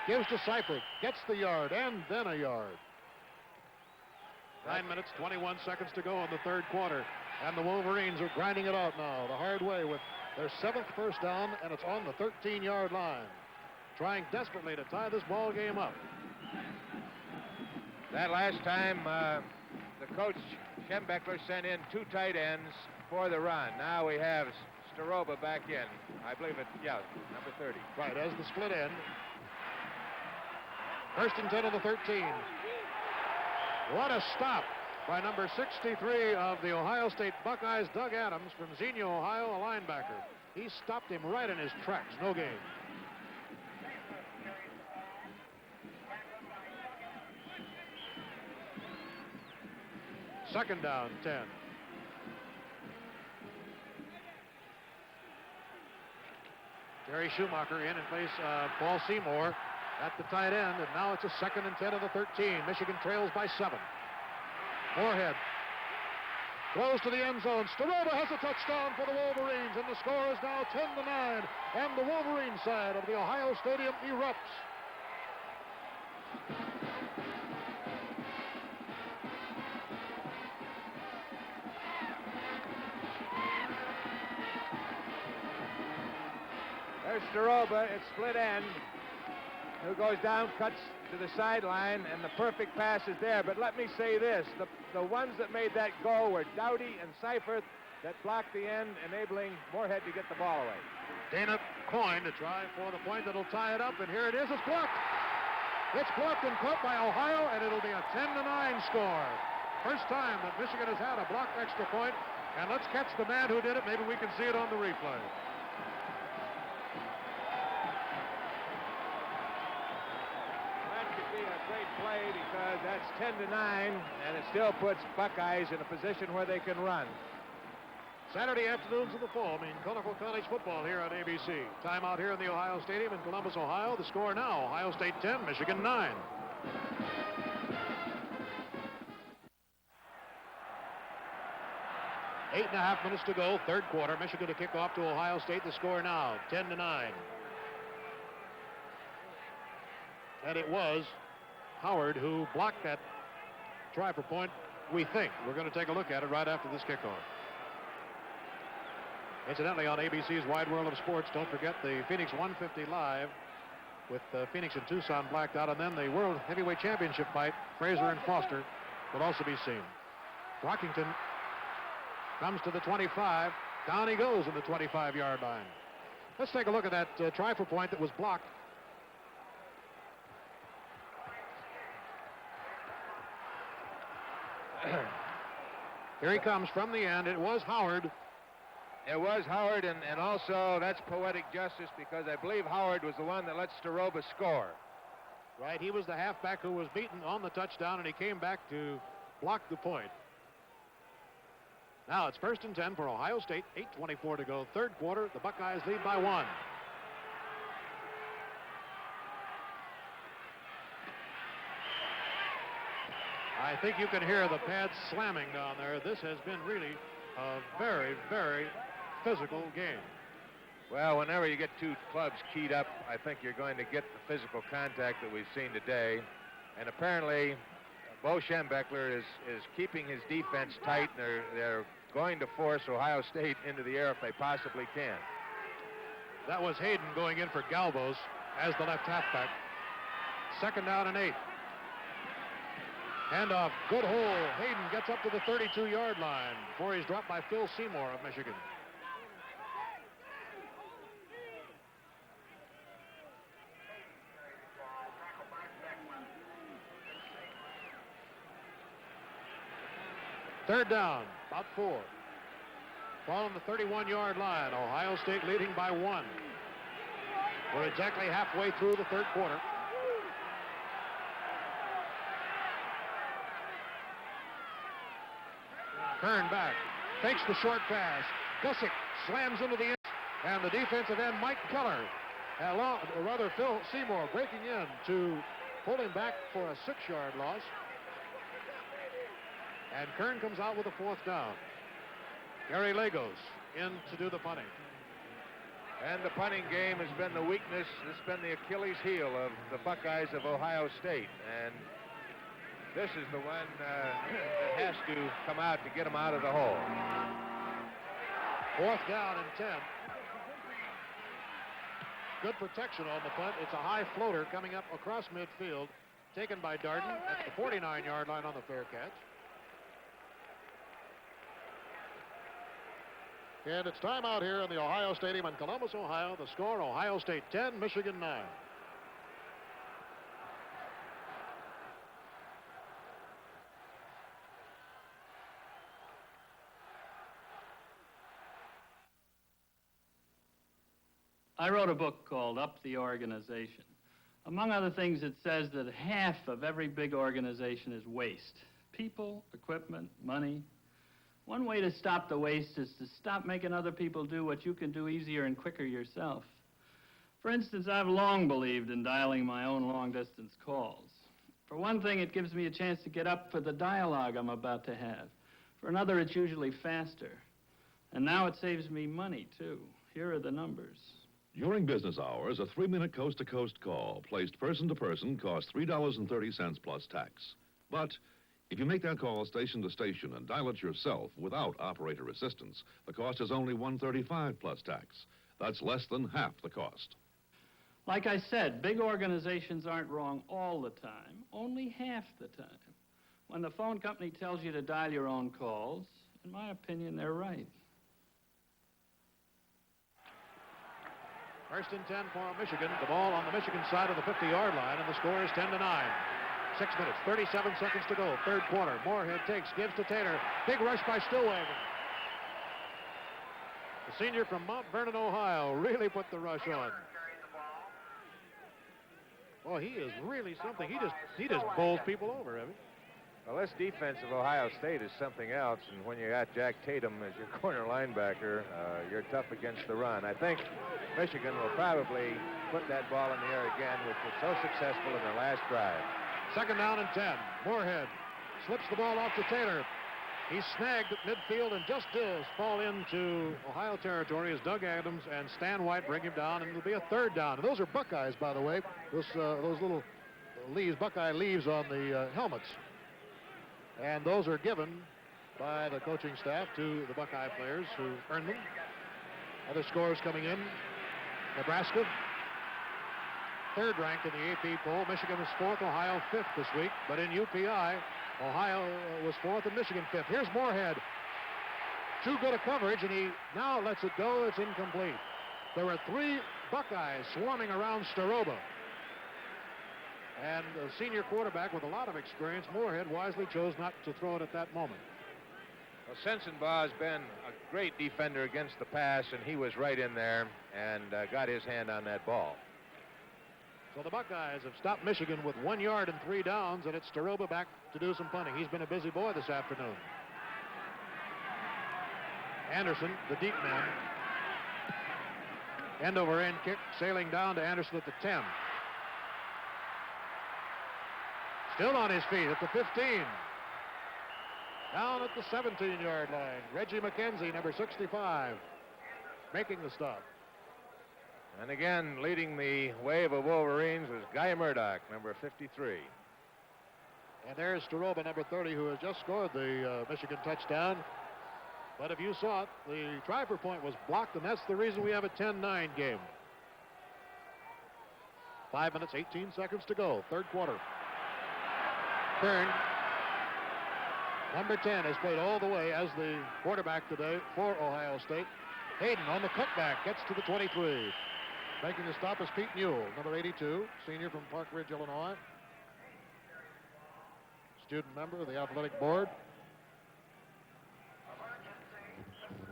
gives to Seifert, gets the yard, and then a yard. 9 minutes, 21 seconds to go in the 3rd quarter, and the Wolverines are grinding it out now the hard way with their 7th first down, and it's on the 13-yard line, trying desperately to tie this ball game up. That last time, the coach, Schembechler, sent in 2 tight ends for the run. Now we have Staroba back in. I believe it, yeah, number 30. Right, as the split end. 1st and 10 of the 13. What a stop by number 63 of the Ohio State Buckeyes, Doug Adams from Xenia, Ohio, a linebacker. He stopped him right in his tracks. No gain. Second down, 10. Jerry Schumacher in place of Paul Seymour at the tight end, and now it's a 2nd and 10 of the 13. Michigan trails by 7. Moorhead throws to the end zone. Staroba has a touchdown for the Wolverines, and the score is now 10-9, and the Wolverine side of the Ohio Stadium erupts. There's Staroba at split end, who goes down, cuts to the sideline, and the perfect pass is there. But let me say this, the ones that made that go were Dowdy and Seifert that blocked the end, enabling Moorhead to get the ball away. Dana Coyne to try for the point that'll tie it up, and here it is. It's blocked. It's blocked and caught by Ohio, and it'll be a 10-9 score. First time that Michigan has had a blocked extra point, and let's catch the man who did it. Maybe we can see it on the replay. Play because that's 10-9, and it still puts Buckeyes in a position where they can run. Saturday afternoons of the fall mean colorful college football here on ABC. Timeout here in the Ohio Stadium in Columbus, Ohio. The score now, Ohio State 10, Michigan 9. Eight and a half minutes to go, 3rd quarter. Michigan to kick off to Ohio State. The score now, 10-9. And it was Howard who blocked that try for point, we think. We're going to take a look at it right after this kickoff. Incidentally, on ABC's Wide World of Sports, don't forget the Phoenix 150 Live with Phoenix and Tucson blacked out, and then the World Heavyweight Championship fight, Fraser and Foster, will also be seen. Rockington comes to the 25. Down he goes in the 25-yard line. Let's take a look at that try for point that was blocked. Here he comes from the end. It was Howard. It was Howard, and also that's poetic justice because I believe Howard was the one that let Staroba score. Right, he was the halfback who was beaten on the touchdown, and he came back to block the point. Now it's 1st and 10 for Ohio State, 8:24 to go. 3rd quarter, the Buckeyes lead by 1. I think you can hear the pads slamming down there. This has been really a very, very physical game. Well, whenever you get two clubs keyed up, I think you're going to get the physical contact that we've seen today. And apparently, Bo Schembechler is keeping his defense tight. They're going to force Ohio State into the air if they possibly can. That was Hayden going in for Galvos as the left halfback. 2nd down and 8. Handoff, good hole. Hayden gets up to the 32-yard line before he's dropped by Phil Seymour of Michigan. Third down, about 4. Ball on the 31-yard line. Ohio State leading by 1. We're exactly halfway through the 3rd quarter. Kern back. fakes the short pass. Gusick slams into the end, and the defensive end, Mike Keller, or rather Phil Seymour, breaking in to pull him back for a 6-yard loss. And Kern comes out with a 4th down. Gary Lagos in to do the punting. And the punting game has been the weakness. This has been the Achilles heel of the Buckeyes of Ohio State. And this is the one that has to come out to get them out of the hole. 4th down and 10. Good protection on the punt. It's a high floater coming up across midfield, taken by Darden at the 49-yard line on the fair catch. And it's time out here in the Ohio Stadium in Columbus, Ohio. The score, Ohio State 10, Michigan 9. I wrote a book called Up the Organization. Among other things, it says that half of every big organization is waste. People, equipment, money. One way to stop the waste is to stop making other people do what you can do easier and quicker yourself. For instance, I've long believed in dialing my own long-distance calls. For one thing, it gives me a chance to get up for the dialogue I'm about to have. For another, it's usually faster. And now it saves me money, too. Here are the numbers. During business hours, a 3-minute coast-to-coast call placed person-to-person costs $3.30 plus tax. But if you make that call station to station and dial it yourself without operator assistance, the cost is only $1.35 plus tax. That's less than half the cost. Like I said, big organizations aren't wrong all the time, only half the time. When the phone company tells you to dial your own calls, in my opinion, they're right. 1st and 10 for Michigan. The ball on the Michigan side of the 50-yard line, and the score is 10-9. 6 minutes, 37 seconds to go. 3rd quarter. Moorhead takes, gives to Taylor. Big rush by Stillwagon. The senior from Mount Vernon, Ohio, really put the rush on. Oh, he is really something. He just bowls people over, Evie. Well, this defense of Ohio State is something else, and when you got Jack Tatum as your corner linebacker, you're tough against the run. I think Michigan will probably put that ball in the air again, which was so successful in their last drive. 2nd down and 10. Moorhead slips the ball off to Taylor. He's snagged at midfield and just does fall into Ohio territory as Doug Adams and Stan White bring him down, and it'll be a 3rd down. And those are Buckeyes, by the way. Those little leaves, Buckeye leaves on the helmets. And those are given by the coaching staff to the Buckeye players who earned them. Other scores coming in. Nebraska, 3rd ranked in the AP poll. Michigan was 4th, Ohio 5th this week. But in UPI, Ohio was 4th and Michigan 5th. Here's Moorhead. Too good a coverage, and he now lets it go. It's incomplete. There were 3 Buckeyes swarming around Staroba. And the senior quarterback with a lot of experience, Moorhead, wisely chose not to throw it at that moment. Well, Sensenbaugh has been a great defender against the pass, and he was right in there and got his hand on that ball. So the Buckeyes have stopped Michigan with 1 yard and 3 downs, and it's Staroba back to do some punting. He's been a busy boy this afternoon. Anderson, the deep man. End over end kick, sailing down to Anderson at the 10. Still on his feet at the 15. Down at the 17-yard line. Reggie McKenzie, number 65, making the stop. And again, leading the wave of Wolverines was Guy Murdoch, number 53. And there's Staroba, number 30, who has just scored the Michigan touchdown. But if you saw it, the try for point was blocked, and that's the reason we have a 10-9 game. 5 minutes, 18 seconds to go, 3rd quarter. Kern, number 10, has played all the way as the quarterback today for Ohio State. Hayden on the cutback gets to the 23. Making the stop is Pete Newell, number 82, senior from Park Ridge, Illinois. Student member of the athletic board.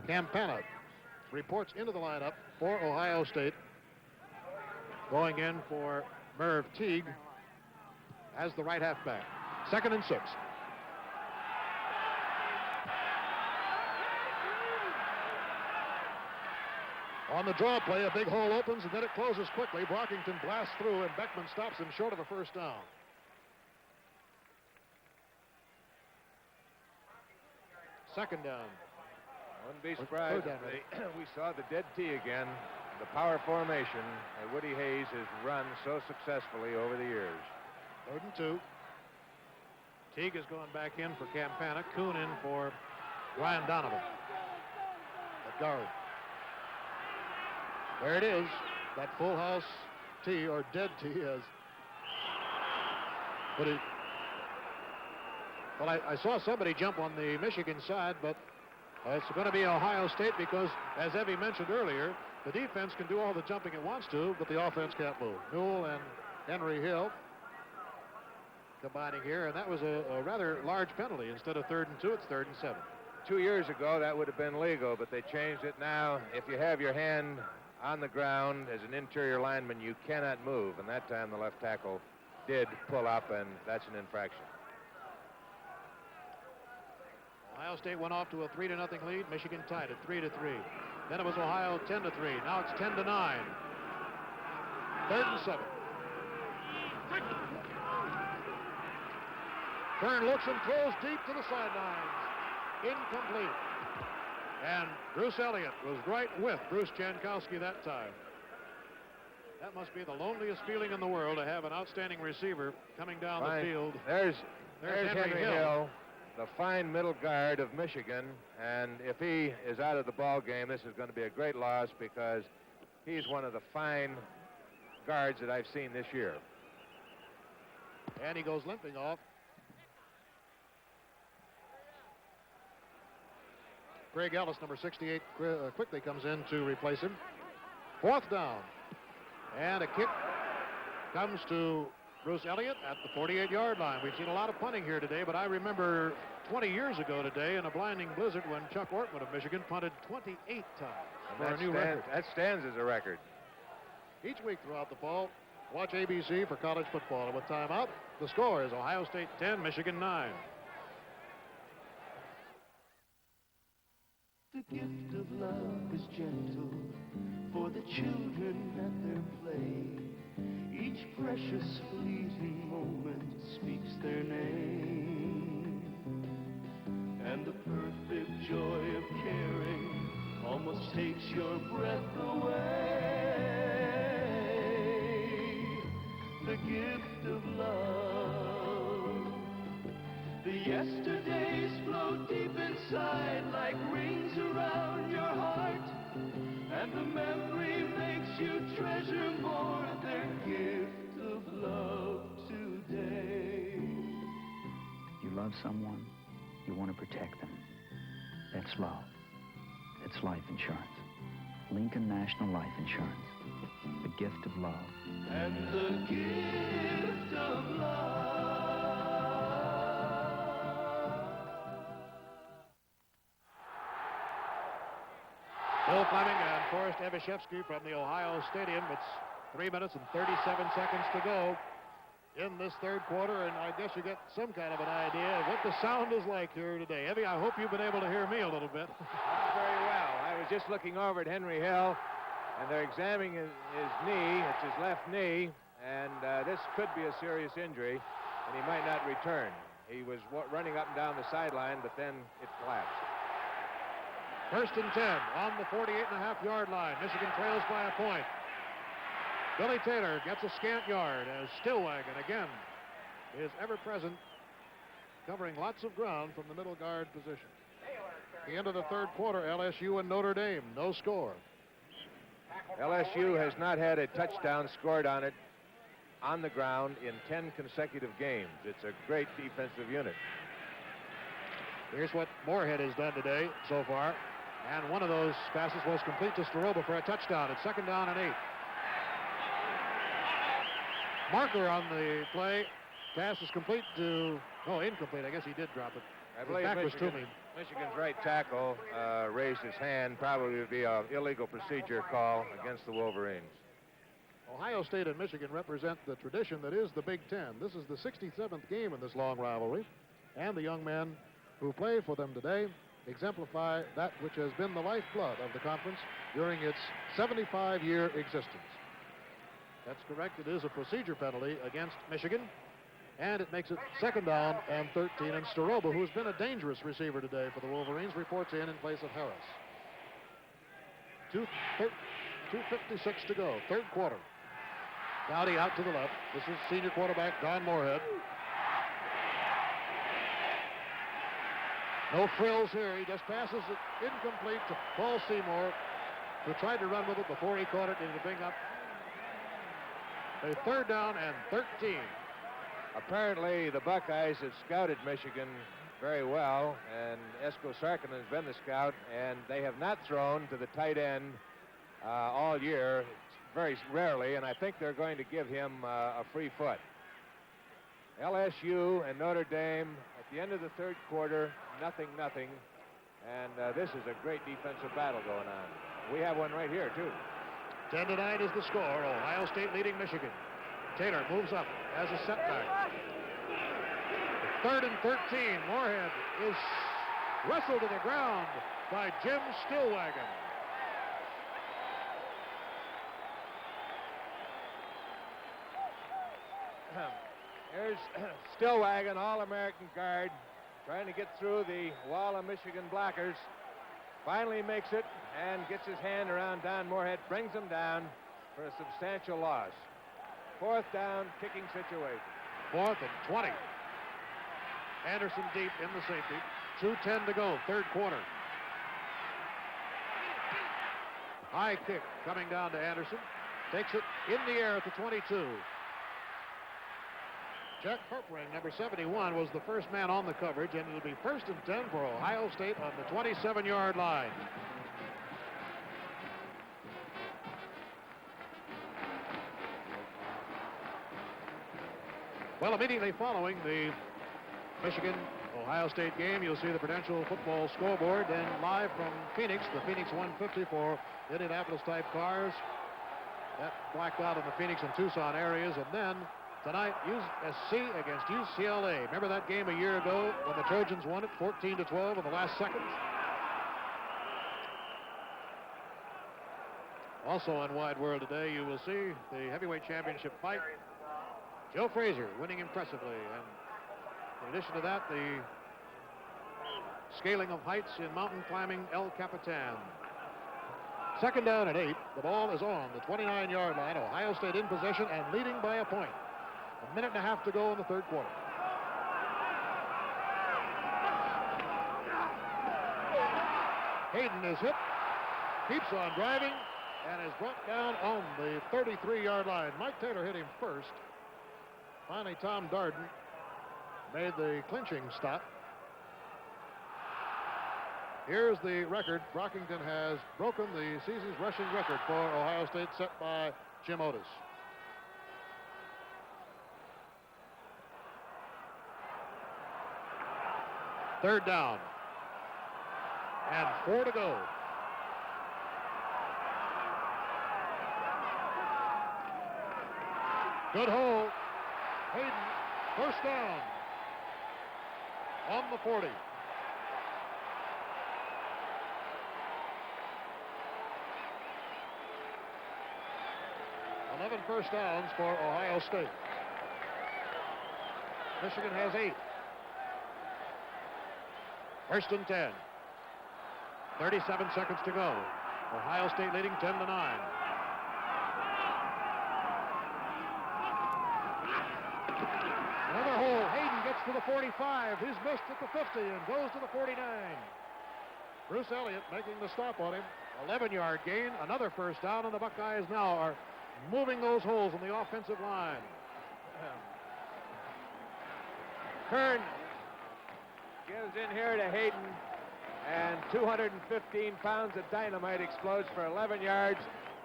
Campana reports into the lineup for Ohio State. Going in for Merv Teague as the right halfback. 2nd and 6. On the draw play, a big hole opens, and then it closes quickly. Brockington blasts through, and Beckman stops him short of a first down. Second down. Wouldn't be surprised if we saw the dead tee again. The power formation that Woody Hayes has run so successfully over the years. 3rd and 2. Teague is going back in for Campana. Kuhn in for Ryan Donovan at guard. There it is, that full house tee, or dead tee, as but it. Well, I saw somebody jump on the Michigan side, but it's going to be Ohio State because, as Evie mentioned earlier, the defense can do all the jumping it wants to, but the offense can't move. Newell and Henry Hill combining here, and that was a rather large penalty. Instead of 3rd and 2, it's 3rd and 7. 2 years ago, that would have been legal, but they changed it now. If you have your hand on the ground as an interior lineman, you cannot move, and that time the left tackle did pull up, and that's an infraction. Ohio State went off to a 3-0 lead. Michigan tied it 3-3. Then it was Ohio 10-3. Now it's 10-9. 3rd and 7. Kern looks and throws deep to the sidelines. Incomplete. And Bruce Elliott was right with Bruce Jankowski that time. That must be the loneliest feeling in the world, to have an outstanding receiver coming down the field. There's Henry Hill, the fine middle guard of Michigan, and if he is out of the ball game, this is going to be a great loss because he's one of the fine guards that I've seen this year. And he goes limping off. Craig Ellis, number 68, quickly comes in to replace him. 4th down. And a kick comes to Bruce Elliott at the 48-yard line. We've seen a lot of punting here today, but I remember 20 years ago today in a blinding blizzard when Chuck Ortman of Michigan punted 28 times for a new record. That stands as a record. Each week throughout the fall, watch ABC for college football. And with timeout, the score is Ohio State 10, Michigan 9. The gift of love is gentle for the children at their play. Each precious fleeting moment speaks their name. And the perfect joy of caring almost takes your breath away. The gift of love. The yesterdays float deep inside like rings around your heart, and the memory makes you treasure more their gift of love today. You love someone, you want to protect them. That's love. That's life insurance. Lincoln National Life Insurance. The gift of love. And the gift of love. Bill Fleming and Forrest Evashevsky from the Ohio Stadium. It's 3 minutes and 37 seconds to go in this 3rd quarter, and I guess you get some kind of an idea of what the sound is like here today. Evie, I hope you've been able to hear me a little bit. Not very well. I was just looking over at Henry Hill, and they're examining his knee. It's his left knee, and this could be a serious injury, and he might not return. He was running up and down the sideline, but then it collapsed. 1st and 10 on the 48.5-yard line. Michigan trails by a point. Billy Taylor gets a scant yard as Stillwagon again is ever present, covering lots of ground from the middle guard position. The end of the 3rd quarter, LSU and Notre Dame, no score. LSU has not had a touchdown scored on it on the ground in 10 consecutive games. It's a great defensive unit. Here's what Moorhead has done today so far. And one of those passes was complete to Staroba for a touchdown. It's 2nd down and 8. Marker on the play. Pass is complete to, incomplete. I guess he did drop it. I believe Michigan's right tackle raised his hand. Probably would be an illegal procedure call against the Wolverines. Ohio State and Michigan represent the tradition that is the Big Ten. This is the 67th game in this long rivalry. And the young men who play for them today exemplify that which has been the lifeblood of the conference during its 75-year existence. That's correct. It is a procedure penalty against Michigan, and it makes it 2nd down and 13. And Staroba, who's been a dangerous receiver today for the Wolverines, reports in place of Harris. 2:56 to go, 3rd quarter. Dowdy out to the left. This is senior quarterback Don Moorhead. No frills here. He just passes it incomplete to Paul Seymour, who tried to run with it before he caught it and to bring up a 3rd down and 13. Apparently, the Buckeyes have scouted Michigan very well, and Esko Sarkinen has been the scout, and they have not thrown to the tight end all year, very rarely, and I think they're going to give him a free foot. LSU and Notre Dame at the end of the 3rd quarter, 0-0, and this is a great defensive battle going on. We have one right here, too. 10-9 is the score. Ohio State leading Michigan. Taylor moves up as a setback. 3rd and 13. Moorhead is wrestled to the ground by Jim Stillwagon. Here's Stillwagon, All-American guard, trying to get through the wall of Michigan blockers. Finally makes it and gets his hand around Don Moorhead, brings him down for a substantial loss. 4th down, kicking situation. 4th and 20. Anderson deep in the safety. 2:10 to go, 3rd quarter. High kick coming down to Anderson. Takes it in the air at the 22. Jack Harpring, number 71, was the first man on the coverage, and it'll be 1st and 10 for Ohio State on the 27-yard line. Well, immediately following the Michigan-Ohio State game, you'll see the Prudential football scoreboard, and live from Phoenix, the Phoenix 150 for Indianapolis-type cars. That blacked out in the Phoenix and Tucson areas, and then tonight, USC against UCLA. Remember that game a year ago when the Trojans won it 14-12 in the last seconds? Also on Wide World today, you will see the heavyweight championship fight. Joe Frazier winning impressively. And in addition to that, the scaling of heights in mountain climbing El Capitan. 2nd down and 8. The ball is on the 29-yard line. Ohio State in possession and leading by a point. 1.5 minutes to go in the 3rd quarter. Hayden is hit, keeps on driving, and is brought down on the 33-yard line. Mike Taylor hit him first. Finally, Tom Darden made the clinching stop. Here's the record. Brockington has broken the season's rushing record for Ohio State, set by Jim Otis. Third down. And 4 to go. Good hole. Hayden, first down. On the 40. First downs for Ohio State. Michigan has 8. 1st and 10. 37 seconds to go. Ohio State leading 10-9. Another hole. Hayden gets to the 45. He's missed at the 50 and goes to the 49. Bruce Elliott making the stop on him. 11-yard gain. Another first down, and the Buckeyes now are moving those holes in the offensive line. Kern gives in here to Hayden, and 215 pounds of dynamite explodes for 11 yards.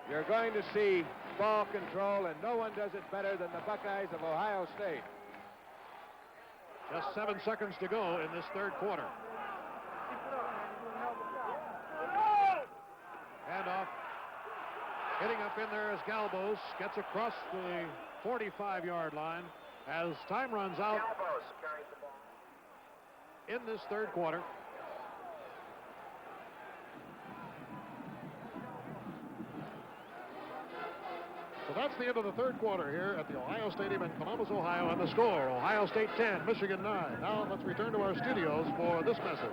You're going to see ball control, and no one does it better than the Buckeyes of Ohio State. Just 7 seconds to go in this 3rd quarter. Handoff. Hitting up in there is Galbos. Gets across the 45-yard line as time runs out in this 3rd quarter. So that's the end of the third quarter here at the Ohio Stadium in Columbus, Ohio, and the score, Ohio State 10, Michigan 9. Now let's return to our studios for this message.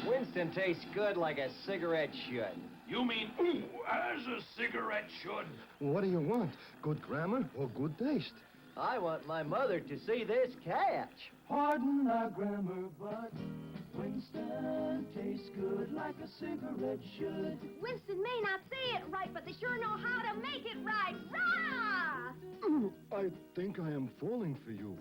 Winston tastes good like a cigarette should. You mean, ooh, as a cigarette should. What do you want? Good grammar or good taste? I want my mother to see this catch. Pardon our grammar, but Winston tastes good like a cigarette should. Winston may not say it right, but they sure know how to make it right. Rah! I think I am falling for you.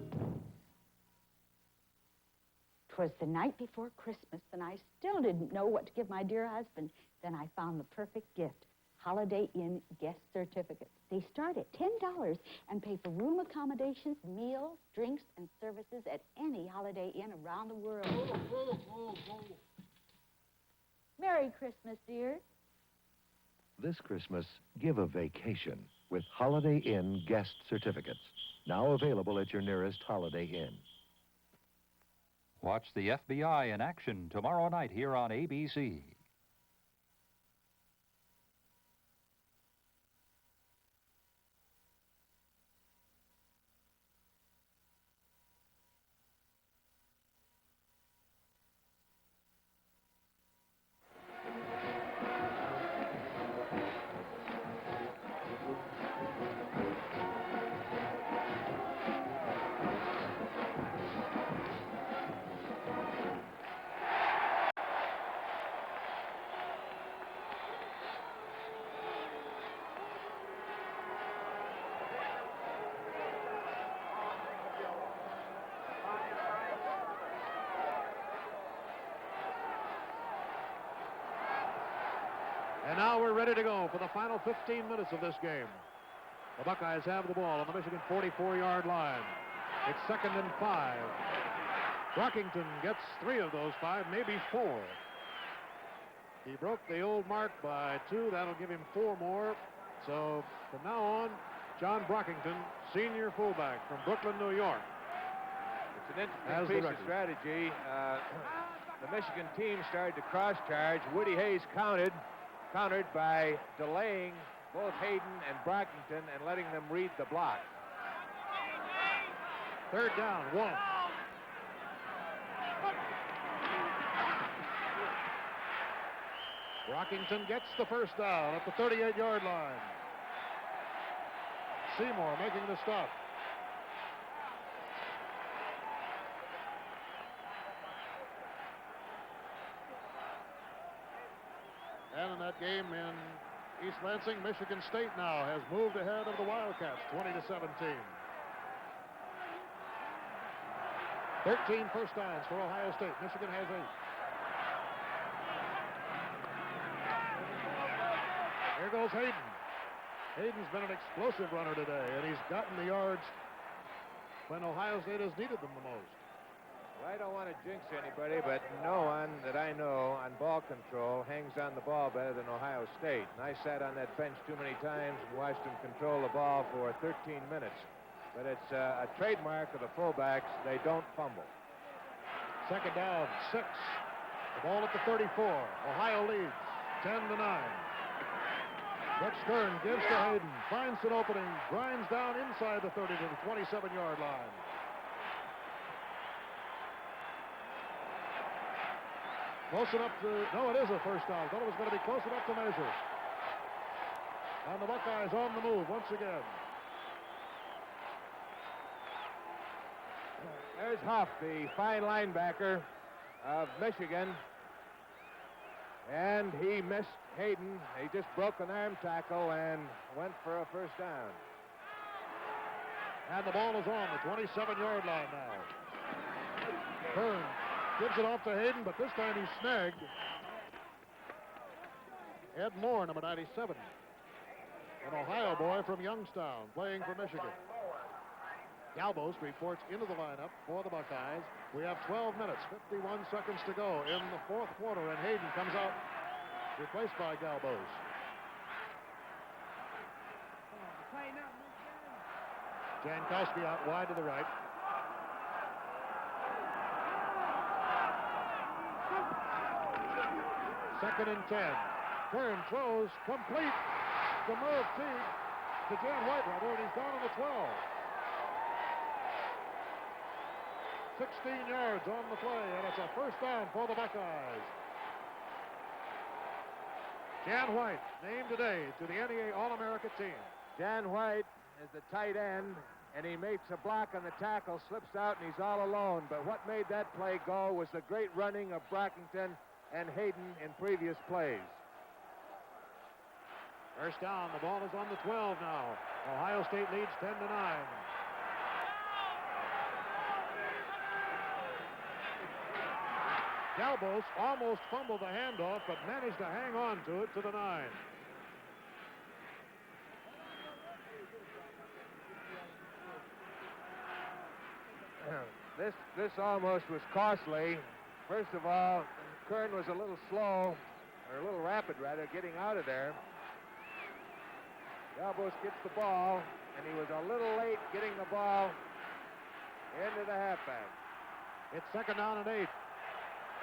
'Twas the night before Christmas, and I still didn't know what to give my dear husband. Then I found the perfect gift. Holiday Inn guest certificates. They start at $10 and pay for room accommodations, meals, drinks, and services at any Holiday Inn around the world. Merry Christmas, dear. This Christmas, give a vacation with Holiday Inn guest certificates. Now available at your nearest Holiday Inn. Watch the FBI in action tomorrow night here on ABC. And now we're ready to go for the final 15 minutes of this game. The Buckeyes have the ball on the Michigan 44-yard line. It's 2nd and 5. Brockington gets 3 of those 5, maybe 4. He broke the old mark by 2. That'll give him 4 more. So from now on, John Brockington, senior fullback from Brooklyn, New York. It's an interesting piece of strategy. The Michigan team started to cross-charge. Woody Hayes countered by delaying both Hayden and Brockington and letting them read the block. 3rd down, 1. Brockington gets the first down at the 38-yard line. Seymour making the stop. And in that game in East Lansing, Michigan State now has moved ahead of the Wildcats, 20-17. 13 first downs for Ohio State. Michigan has 8. Here goes Hayden. Hayden's been an explosive runner today, and he's gotten the yards when Ohio State has needed them the most. Well, I don't want to jinx anybody, but no one that I know on ball control hangs on the ball better than Ohio State. And I sat on that bench too many times and watched them control the ball for 13 minutes. But it's a trademark of the fullbacks. They don't fumble. 2nd down, 6. The ball at the 34. Ohio leads 10-9. Brooks Kern gives to Hayden, finds an opening, grinds down inside the 30 to the 27-yard line. Close enough to, no, it is a first down. Thought it was going to be close enough to measure. And the Buckeyes on the move once again. There's Huff, the fine linebacker of Michigan. And he missed Hayden. He just broke an arm tackle and went for a first down. And the ball is on the 27-yard line now. Kern gives it off to Hayden, but this time he's snagged. Ed Moore, number 97. An Ohio boy from Youngstown, playing for Michigan. Galbos reports into the lineup for the Buckeyes. We have 12 minutes, 51 seconds to go in the 4th quarter, and Hayden comes out replaced by Galbos. Jankowski out wide to the right. 2nd and 10. Kern throws complete to Merv Teague, to Jan White, rather, and he's gone on the 12. 16 yards on the play, and it's a first down for the Buckeyes. Jan White, named today to the NEA All-America team. Jan White is the tight end, and he makes a block on the tackle, slips out, and he's all alone. But what made that play go was the great running of Brockington and Hayden in previous plays. First down, the ball is on the 12 now. Ohio State leads 10-9. Galbos almost fumbled the handoff, but managed to hang on to it to the 9. This almost was costly. First of all, Kern was a little slow, or a little rapid, rather, getting out of there. Galbos gets the ball, and he was a little late getting the ball into the halfback. It's 2nd down and 8.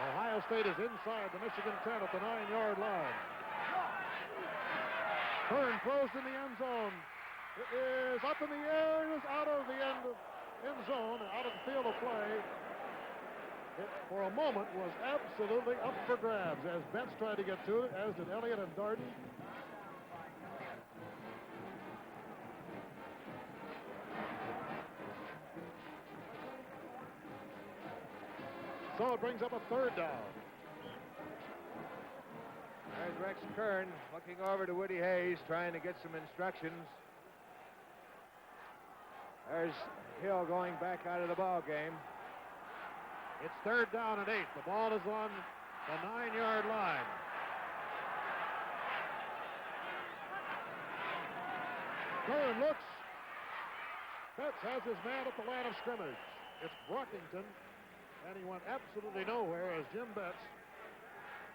Ohio State is inside the Michigan 10 at the 9-yard line. Kern throws in the end zone. It is up in the air. It is out of the end zone, out of the field of play. It, for a moment, was absolutely up for grabs as Betts tried to get to it, as did Elliott and Darden. So it brings up a 3rd down. There's Rex Kern looking over to Woody Hayes, trying to get some instructions. There's Hill going back out of the ball game. It's 3rd down and 8. The ball is on the 9-yard line. Kern looks. Betts has his man at the line of scrimmage. It's Brockington. And he went absolutely nowhere as Jim Betts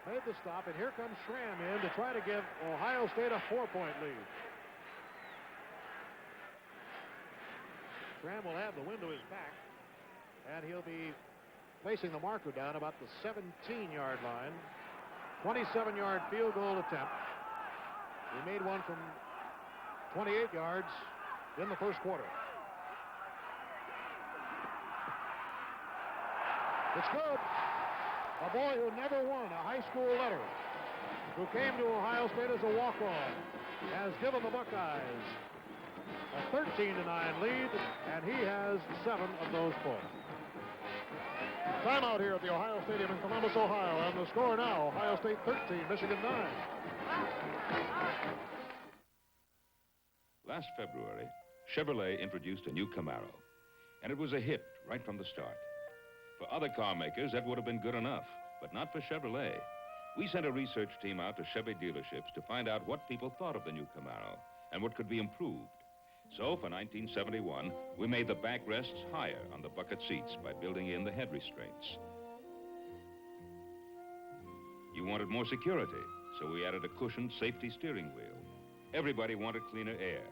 made the stop. And here comes Schramm in to try to give Ohio State a 4-point lead. Schramm will have the wind to his back. And he'll be placing the marker down about the 17-yard line. 27-yard field goal attempt. He made one from 28 yards in the first quarter. It's good. A boy who never won a high school letter, who came to Ohio State as a walk-on, has given the Buckeyes a 13-9 lead, and he has 7 of those points. Timeout here at the Ohio Stadium in Columbus, Ohio, and the score now, Ohio State 13, Michigan 9. Last February, Chevrolet introduced a new Camaro, and it was a hit right from the start. For other car makers, that would have been good enough, but not for Chevrolet. We sent a research team out to Chevy dealerships to find out what people thought of the new Camaro and what could be improved. So, for 1971, we made the backrests higher on the bucket seats by building in the head restraints. You wanted more security, so we added a cushioned safety steering wheel. Everybody wanted cleaner air,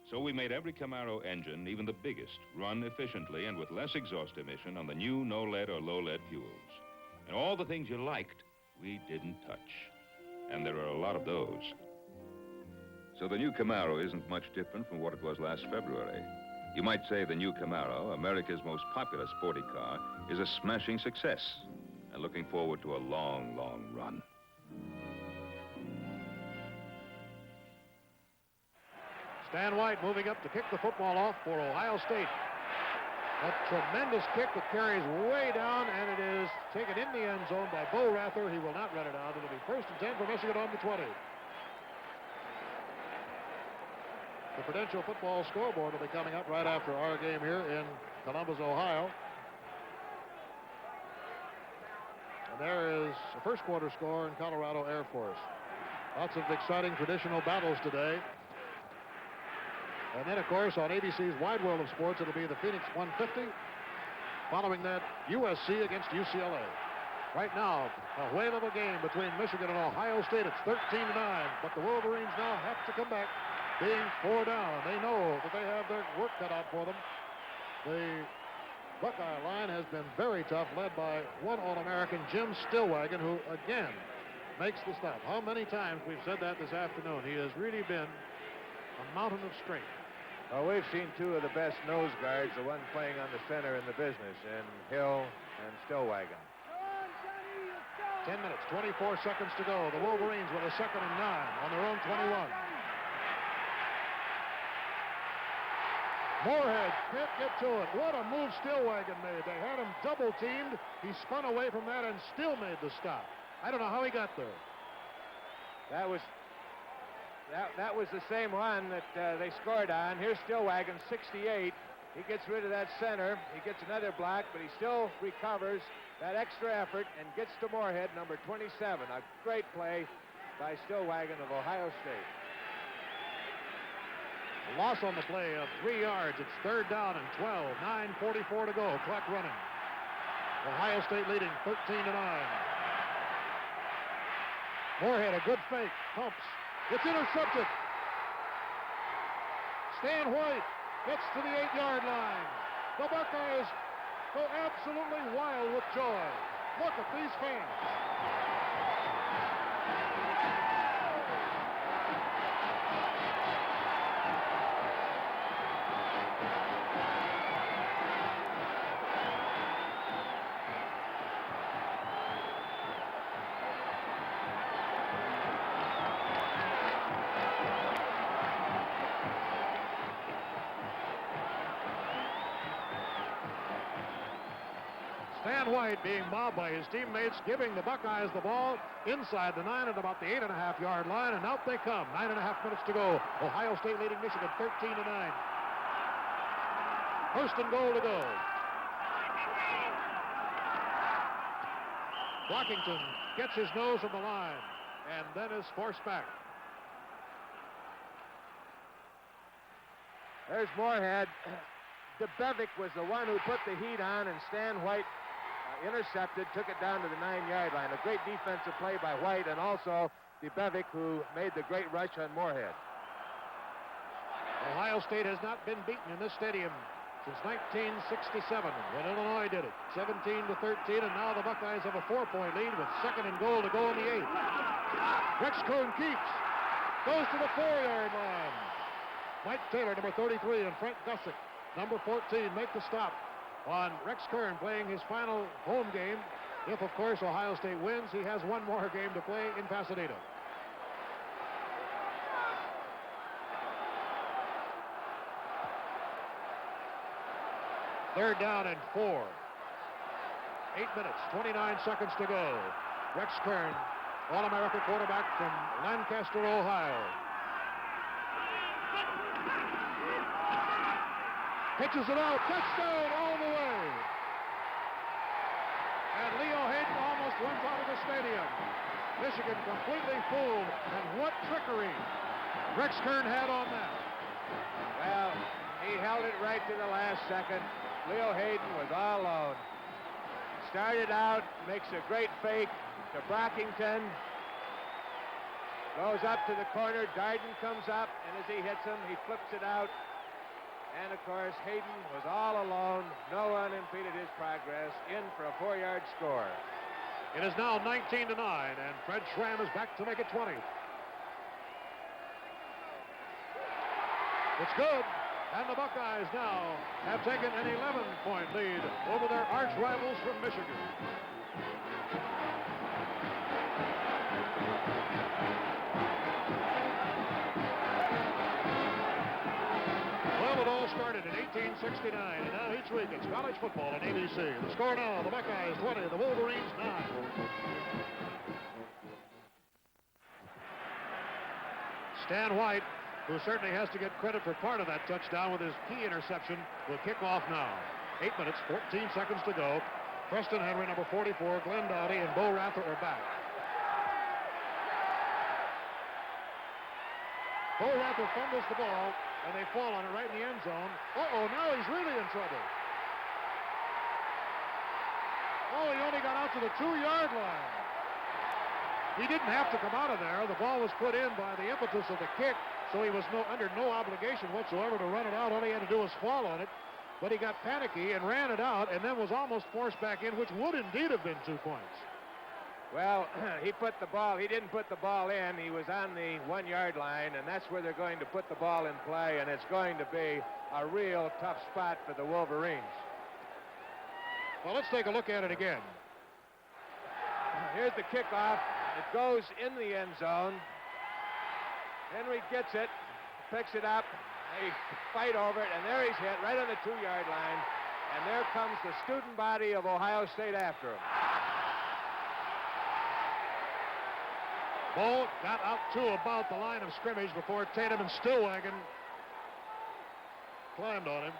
so we made every Camaro engine, even the biggest, run efficiently and with less exhaust emission on the new no-lead or low-lead fuels. And all the things you liked, we didn't touch. And there are a lot of those. So the new Camaro isn't much different from what it was last February. You might say the new Camaro, America's most popular sporty car, is a smashing success and looking forward to a long, long run. Stan White moving up to kick the football off for Ohio State. A tremendous kick that carries way down, and it is taken in the end zone by Bo Rather. He will not run it out. It'll be 1st and 10 for Michigan on the 20. The Prudential football scoreboard will be coming up right after our game here in Columbus, Ohio. And there is the first quarter score in Colorado Air Force. Lots of exciting traditional battles today. And then, of course, on ABC's Wide World of Sports, it'll be the Phoenix 150. Following that, USC against UCLA. Right now, a whale of a game between Michigan and Ohio State. It's 13-9, but the Wolverines now have to come back, being 4 down. They know that they have their work cut out for them. The Buckeye line has been very tough, led by one All-American, Jim Stillwagon, who, again, makes the stop. How many times we've said that this afternoon. He has really been a mountain of strength. Well, we've seen two of the best nose guards, the one playing on the center in the business, in Hill and Stillwagon. 10 minutes, 24 seconds to go. The Wolverines with a 2nd and 9 on their own 21. Moorhead can't get to it. What a move Stillwagon made. They had him double teamed. He spun away from that and still made the stop. I don't know how he got there. That was the same one that they scored on. Here's Stillwagon, 68. He gets rid of that center. He gets another block, but he still recovers that extra effort and gets to Moorhead, number 27. A great play by Stillwagon of Ohio State. A loss on the play of 3 yards. It's 3rd down and 12. 9:44 to go. Clock running. Ohio State leading 13-9. Moorhead, a good fake. Pumps. It's intercepted. Stan White gets to the 8-yard line. The Buckeyes go absolutely wild with joy. Look at these fans. Stan White being mobbed by his teammates, giving the Buckeyes the ball inside the 9 at about the 8.5-yard line, and out they come. 9.5 minutes to go. Ohio State leading Michigan 13-9. 1st and goal to go. Brockington gets his nose on the line and then is forced back. There's Moorhead. DeBevick was the one who put the heat on, and Stan White intercepted, took it down to the 9-yard line. A great defensive play by White, and also DeBevick, who made the great rush on Moorhead. Ohio State has not been beaten in this stadium since 1967 when Illinois did it. 17-13, and now the Buckeyes have a 4-point lead with 2nd and goal to go in the 8th. Rex Kern keeps, goes to the 4-yard line. Mike Taylor, number 33, and Frank Gussick, number 14, make the stop on Rex Kern playing his final home game. If, of course, Ohio State wins, he has one more game to play in Pasadena. Third down and 4. 8 minutes, 29 seconds to go. Rex Kern, All-America quarterback from Lancaster, Ohio. Pitches it out, touchdown all the way. And Leo Hayden almost runs out of the stadium. Michigan completely fooled, and what trickery Rex Kern had on that. Well, he held it right to the last second. Leo Hayden was all alone. Started out, makes a great fake to Brockington. Goes up to the corner, Darden comes up, and as he hits him, he flips it out. And, of course, Hayden was all alone. No one impeded his progress. In for a 4-yard score. It is now 19-9, and Fred Schramm is back to make it 20. It's good, and the Buckeyes now have taken an 11-point lead over their arch rivals from Michigan. It all started in 1869, and now each week it's college football on ABC. The score now, the Buckeyes 20, the Wolverines 9. Stan White, who certainly has to get credit for part of that touchdown with his key interception, will kick off now. 8 minutes, 14 seconds to go. Preston Henry, number 44, Glenn Dowdy, and Bo Rather are back. Bo Rather fumbles the ball, and they fall on it right in the end zone. Uh-oh, now he's really in trouble. Oh, he only got out to the 2-yard line. He didn't have to come out of there. The ball was put in by the impetus of the kick, so he was under no obligation whatsoever to run it out. All he had to do was fall on it. But he got panicky and ran it out, and then was almost forced back in, which would indeed have been 2 points. Well, he didn't put the ball in. He was on the 1-yard line, and that's where they're going to put the ball in play, and it's going to be a real tough spot for the Wolverines. Well, let's take a look at it again. Here's the kickoff. It goes in the end zone. Henry gets it, picks it up. They fight over it, and there he's hit right on the 2-yard line. And there comes the student body of Ohio State after him. Ball got out to about the line of scrimmage before Tatum and Stillwagon climbed on him.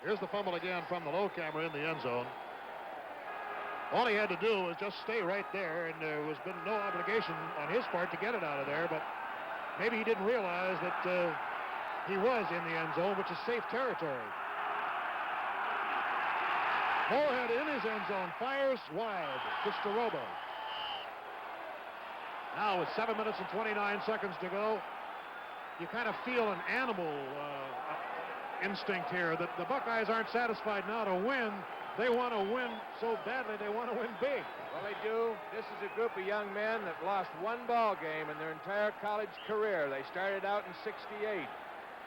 Here's the fumble again from the low camera in the end zone. All he had to do was just stay right there, and there was been no obligation on his part to get it out of there, but maybe he didn't realize that he was in the end zone, which is safe territory. Moorhead in his end zone, fires wide to Staroba. Now with 7 minutes and 29 seconds to go, you kind of feel an animal instinct here that the Buckeyes aren't satisfied now to win. They want to win so badly, they want to win big. Well, they do. This is a group of young men that lost one ball game in their entire college career. They started out in '68,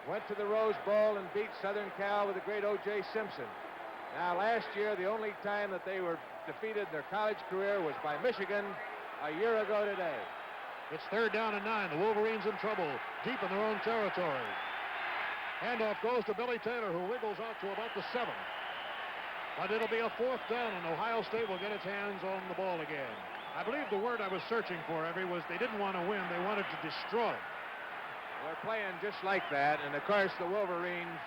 went to the Rose Bowl and beat Southern Cal with the great O.J. Simpson. Now, last year, the only time that they were defeated in their college career was by Michigan a year ago today. It's 3rd down and 9. The Wolverines in trouble, deep in their own territory. Handoff goes to Billy Taylor, who wiggles out to about the 7. But it'll be a 4th down, and Ohio State will get its hands on the ball again. I believe the word I was searching for, Evie, was they didn't want to win, they wanted to destroy. They're playing just like that, and of course the Wolverines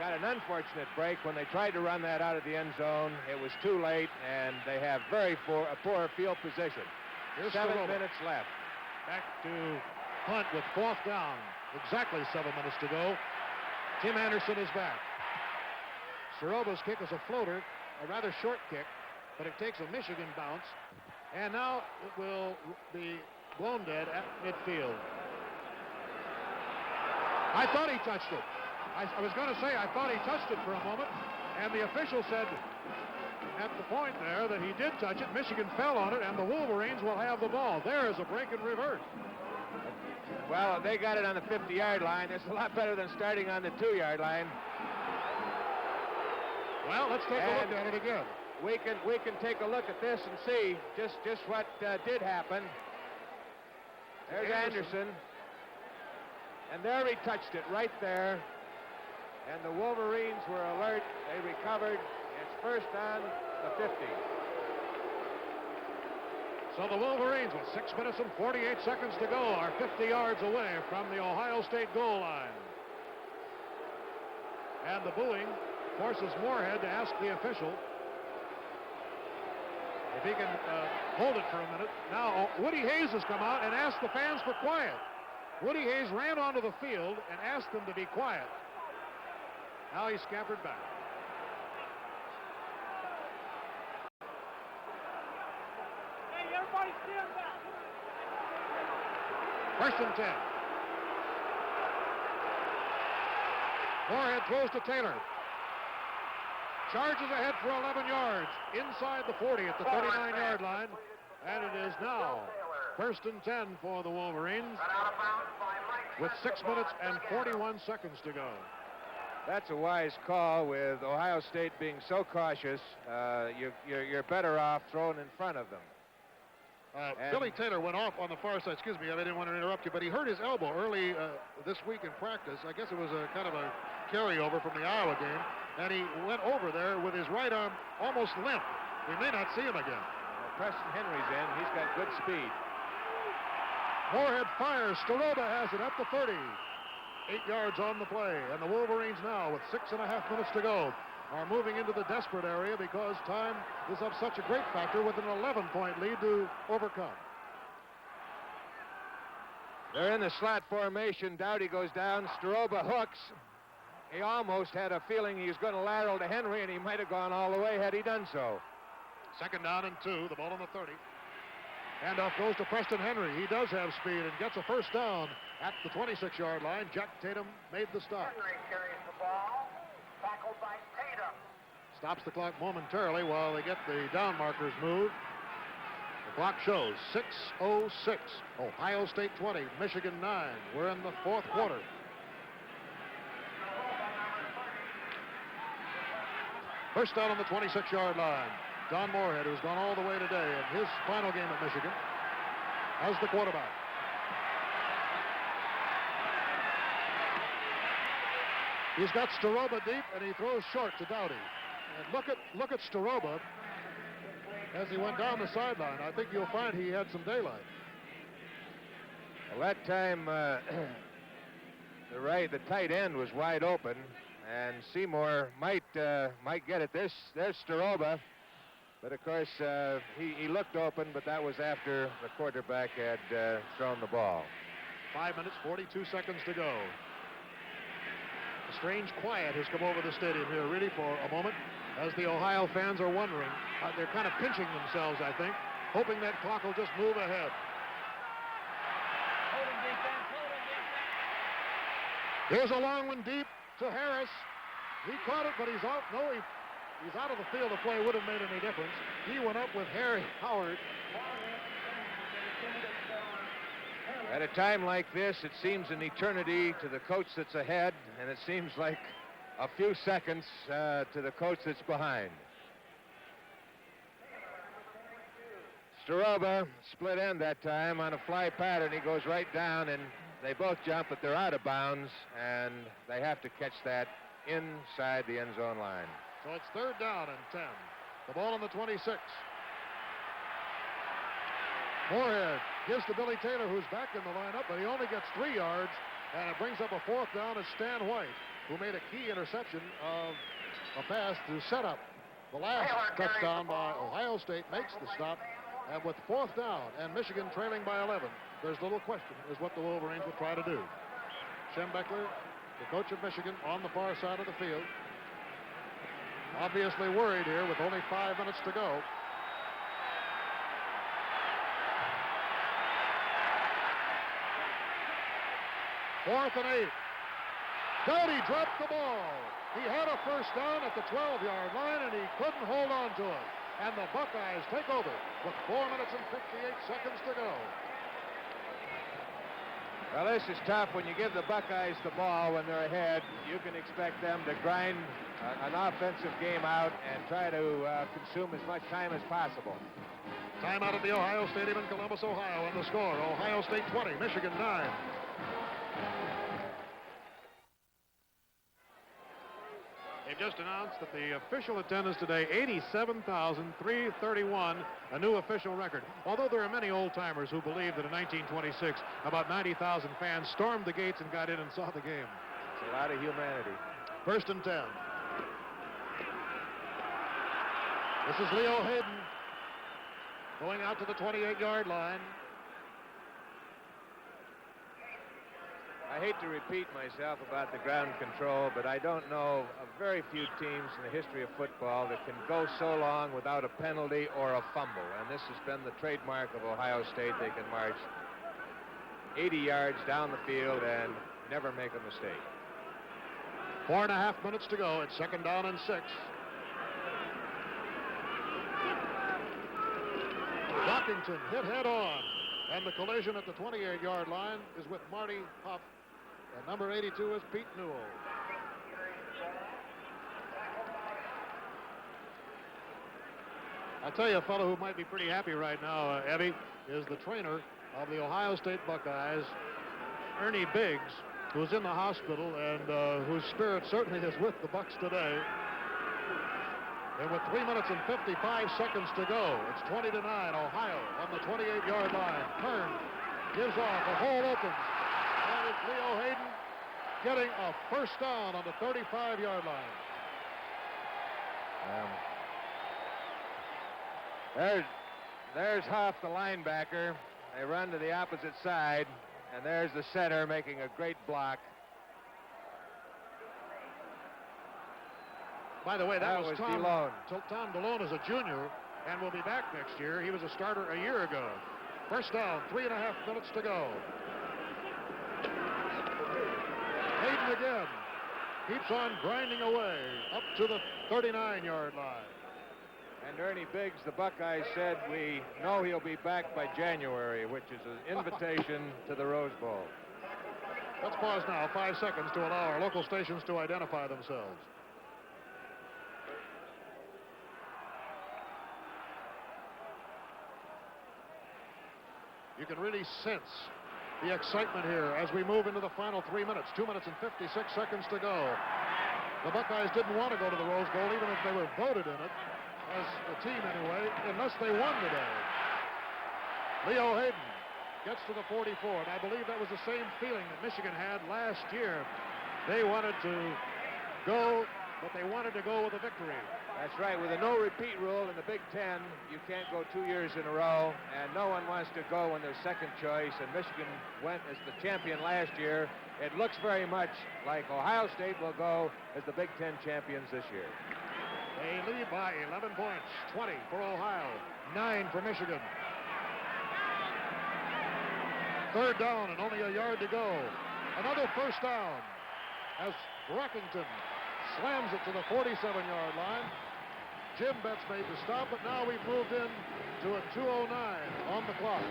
got an unfortunate break when they tried to run that out of the end zone. It was too late, and they have a poor field position. Here's 7 Staroba. minutes left. Back to Hunt with 4th down. Exactly 7 minutes to go. Tim Anderson is back. Staroba's kick is a floater, a rather short kick, but it takes a Michigan bounce. And now it will be blown dead at midfield. I thought he touched it. I was going to say I thought he touched it for a moment, and the official said at the point there that he did touch it. Michigan fell on it, and the Wolverines will have the ball. There is a break and revert. Well, they got it on the 50-yard line. It's a lot better than starting on the 2-yard line. Well, let's take a look at it again. We can take a look at this and see just what did happen. There's Anderson. And there he touched it right there. And the Wolverines were alert. They recovered. It's 1st on the 50. So the Wolverines, with 6 minutes and 48 seconds to go, are 50 yards away from the Ohio State goal line. And the booing forces Moorhead to ask the official if he can hold it for a minute. Now, Woody Hayes has come out and asked the fans for quiet. Woody Hayes ran onto the field and asked them to be quiet. Now he scampered back. Hey, everybody stand back. 1st and 10. Moorhead throws to Taylor. Charges ahead for 11 yards. Inside the 40 at the 39-yard line. And it is now 1st and 10 for the Wolverines with 6 minutes and 41 seconds to go. That's a wise call. With Ohio State being so cautious, you're better off throwing in front of them. Billy Taylor went off on the far side. Excuse me, I didn't want to interrupt you, but he hurt his elbow early this week in practice. I guess it was a kind of a carryover from the Iowa game, and he went over there with his right arm almost limp. We may not see him again. Preston Henry's in. He's got good speed. Moorhead fires. Staroba has it at the 30. 8 yards on the play, and the Wolverines now, with 6.5 minutes to go, are moving into the desperate area because time is of such a great factor with an 11-point lead to overcome. They're in the slot formation. Dowdy goes down. Staroba hooks. He almost had a feeling he was going to lateral to Henry, and he might have gone all the way had he done so. 2nd down and 2, the ball on the 30. Handoff goes to Preston Henry. He does have speed and gets a 1st down at the 26-yard line. Jack Tatum made the stop. Henry carries the ball, tackled by Tatum. stops the clock momentarily while they get the down markers moved. The clock shows 6:06. Ohio State 20, Michigan 9. We're in the fourth quarter. First down on the 26-yard line. Don Moorhead, who's gone all the way today in his final game at Michigan, as the quarterback. He's got Staroba deep, and he throws short to Dowdy. And look at Staroba as he went down the sideline. I think you'll find he had some daylight. Well, that time, the tight end was wide open, and Seymour might get it. There's Staroba, but of course he looked open, but that was after the quarterback had thrown the ball. 5 minutes, 42 seconds to go. A strange quiet has come over the stadium here, really, for a moment, as the Ohio fans are wondering. They're kind of pinching themselves, I think, hoping that clock will just move ahead. Here's a long one deep to Harris. He caught it, but he's out. No, he's out of the field of play. Would have made any difference. He went up with Harry Howard. At a time like this, it seems an eternity to the coach that's ahead, and it seems like a few seconds to the coach that's behind. Staroba split end that time on a fly pattern. He goes right down, and they both jump, but they're out of bounds, and they have to catch that inside the end zone line. So it's third down and 10. The ball on the 26. Moorhead gives to Billy Taylor, who's back in the lineup, but he only gets 3 yards, and it brings up a fourth down as Stan White, who made a key interception of a pass to set up the last touchdown by Ohio State, makes the stop, and with fourth down and Michigan trailing by 11, there's little question is what the Wolverines will try to do. Schembechler, the coach of Michigan, on the far side of the field, obviously worried here with only 5 minutes to go. Fourth and 8. Dowdy dropped the ball. He had a first down at the 12-yard line, and he couldn't hold on to it. And the Buckeyes take over with 4 minutes and 58 seconds to go. Well, this is tough. When you give the Buckeyes the ball when they're ahead, you can expect them to grind an offensive game out and try to consume as much time as possible. Time out at the Ohio Stadium in Columbus, Ohio, and the score, Ohio State 20, Michigan 9. They've just announced that the official attendance today, 87,331, a new official record. Although there are many old-timers who believe that in 1926, about 90,000 fans stormed the gates and got in and saw the game. It's a lot of humanity. First and 10. This is Leo Hayden going out to the 28-yard line. I hate to repeat myself about the ground control, but I don't know of very few teams in the history of football that can go so long without a penalty or a fumble. And this has been the trademark of Ohio State. They can march 80 yards down the field and never make a mistake. 4.5 minutes to go. It's second down and 6. Rockington hit head on, and the collision at the 28-yard line is with Marty Huff, and number 82 is Pete Newell. I'll tell you a fellow who might be pretty happy right now, Evie, is the trainer of the Ohio State Buckeyes, Ernie Biggs, who's in the hospital and whose spirit certainly is with the Bucks today. And with 3 minutes and 55 seconds to go, it's 20-9, Ohio on the 28-yard line. Kern gives off, a hole opens, and it's Leo Hayden getting a first down on the 35-yard line. There's Huff, the linebacker. They run to the opposite side, and there's the center making a great block. By the way, that was Tom DeLone. Tom DeLone is a junior and will be back next year. He was a starter a year ago. First down, 3.5 minutes to go. Hayden again. keeps on grinding away up to the 39-yard line. And Ernie Biggs, the Buckeyes, said we know he'll be back by January, which is an invitation to the Rose Bowl. Let's pause now, 5 seconds, to allow our local stations to identify themselves. You can really sense the excitement here as we move into the final 3 minutes. 2 minutes and 56 seconds to go. The Buckeyes didn't want to go to the Rose Bowl, even if they were voted in it, as a team anyway, unless they won today. Leo Hayden gets to the 44, and I believe that was the same feeling that Michigan had last year. They wanted to go, but they wanted to go with a victory. That's right. With a no-repeat rule in the Big Ten, you can't go 2 years in a row, and no one wants to go when they're second choice, and Michigan went as the champion last year. It looks very much like Ohio State will go as the Big Ten champions this year. They lead by 11 points, 20 for Ohio, 9 for Michigan. Third down and only a yard to go. Another first down as Brockington slams it to the 47-yard line. Jim Betts made the stop, but now we've moved in to a 2:09 on the clock.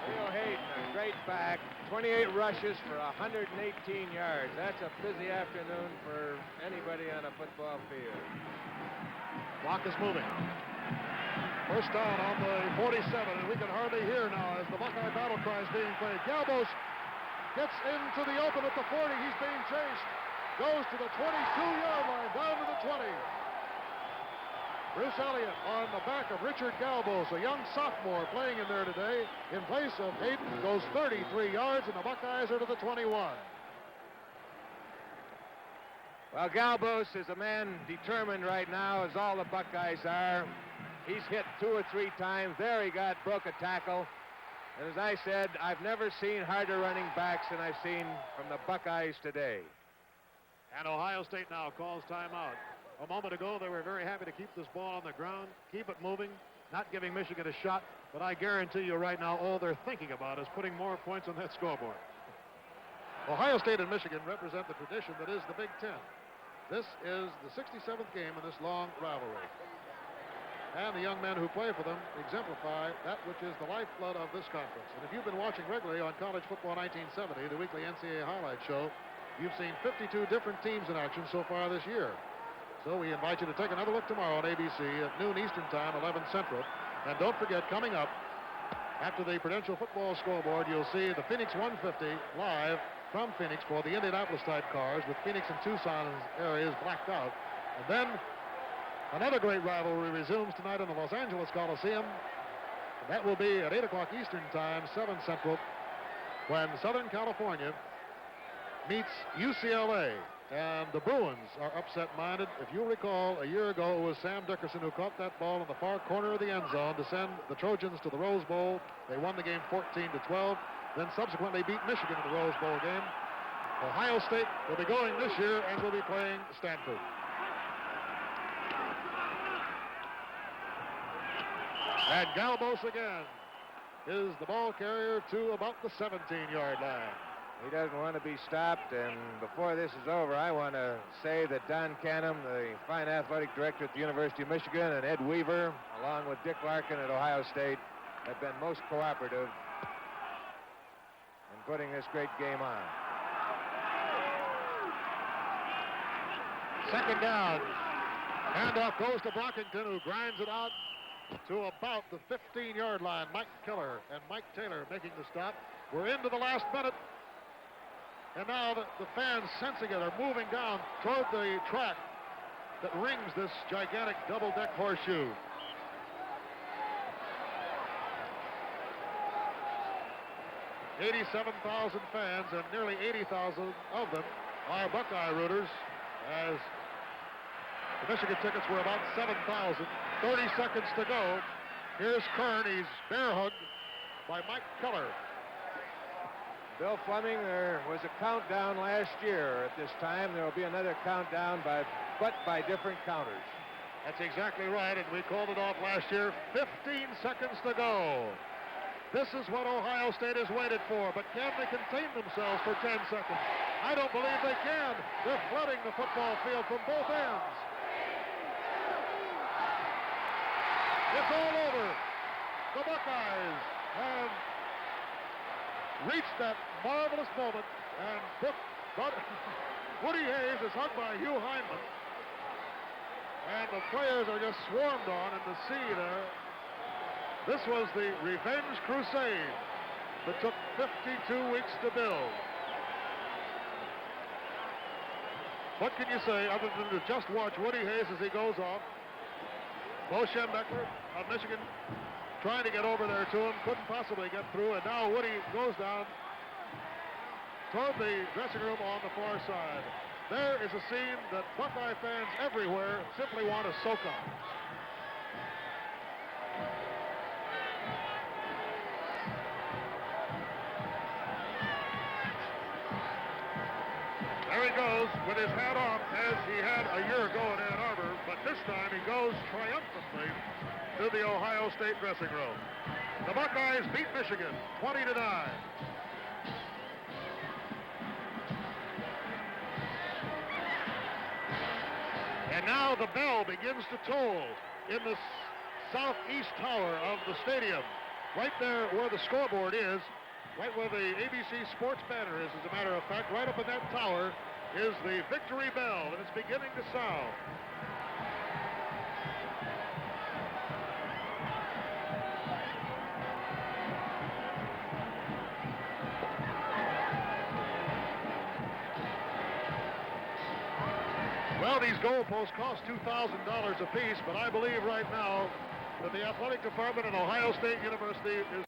Leo Hayden, a great back, 28 rushes for 118 yards. That's a busy afternoon for anybody on a football field. Clock is moving. First down on the 47, and we can hardly hear now as the Buckeye battle cry is being played. Galbos gets into the open at the 40. He's being chased. Goes to the 22-yard line, down to the 20. Bruce Elliott on the back of Richard Galbos, a young sophomore playing in there today. In place of Hayden, goes 33 yards, and the Buckeyes are to the 21. Well, Galbos is a man determined right now, as all the Buckeyes are. He's hit 2 or 3 times. There he broke a tackle. And as I said, I've never seen harder running backs than I've seen from the Buckeyes today. And Ohio State now calls timeout. A moment ago, they were very happy to keep this ball on the ground, keep it moving, not giving Michigan a shot. But I guarantee you right now, all they're thinking about is putting more points on that scoreboard. Ohio State and Michigan represent the tradition that is the Big Ten. This is the 67th game in this long rivalry. And the young men who play for them exemplify that which is the lifeblood of this conference. And if you've been watching regularly on College Football 1970, the weekly NCAA highlight show, you've seen 52 different teams in action so far this year. So we invite you to take another look tomorrow on ABC at noon Eastern Time, 11 Central. And don't forget, coming up, after the Prudential Football scoreboard, you'll see the Phoenix 150 live from Phoenix for the Indianapolis type cars, with Phoenix and Tucson areas blacked out. And then another great rivalry resumes tonight in the Los Angeles Coliseum. And that will be at 8 o'clock Eastern Time, 7 Central, when Southern California meets UCLA. And the Bruins are upset-minded. If you'll recall, a year ago, it was Sam Dickerson who caught that ball in the far corner of the end zone to send the Trojans to the Rose Bowl. They won the game 14-12, then subsequently beat Michigan in the Rose Bowl game. Ohio State will be going this year and will be playing Stanford. And Galbos again is the ball carrier to about the 17-yard line. He doesn't want to be stopped, and before this is over, I want to say that Don Canham, the fine athletic director at the University of Michigan, and Ed Weaver, along with Dick Larkin at Ohio State, have been most cooperative in putting this great game on. Second down. Handoff goes to Brockington, who grinds it out to about the 15-yard line. Mike Keller and Mike Taylor making the stop. We're into the last minute. And now the fans, sensing it, are moving down toward the track that rings this gigantic double-deck horseshoe. $87,000 fans, and nearly 80,000 of them are Buckeye rooters, as the Michigan tickets were about 7,000. 30 seconds to go. Here's Kern. He's bear-hugged by Mike Keller. Bill Fleming, there was a countdown last year at this time. There will be another countdown, but by different counters. That's exactly right, and we called it off last year. 15 seconds to go. This is what Ohio State has waited for, but can they contain themselves for 10 seconds? I don't believe they can. They're flooding the football field from both ends. It's all over. The Buckeyes have reached that marvelous moment, and Woody Hayes is hugged by Hugh Hindman, and the players are just swarmed on in the sea there. This was the revenge crusade that took 52 weeks to build. What can you say other than to just watch Woody Hayes as he goes off? Bo Schembechler of Michigan trying to get over there to him, couldn't possibly get through, and now Woody goes down toward the dressing room on the far side. There is a scene that Buckeye fans everywhere simply want to soak up. There he goes with his hat off as he had a year ago in Ann Arbor, but this time he goes triumphantly to the Ohio State dressing room. The Buckeyes beat Michigan 20-9. And now the bell begins to toll in the southeast tower of the stadium. Right there where the scoreboard is, right where the ABC Sports banner is, as a matter of fact, right up in that tower is the victory bell, and it's beginning to sound. Well, these goalposts cost $2,000 apiece, but I believe right now that the athletic department at Ohio State University is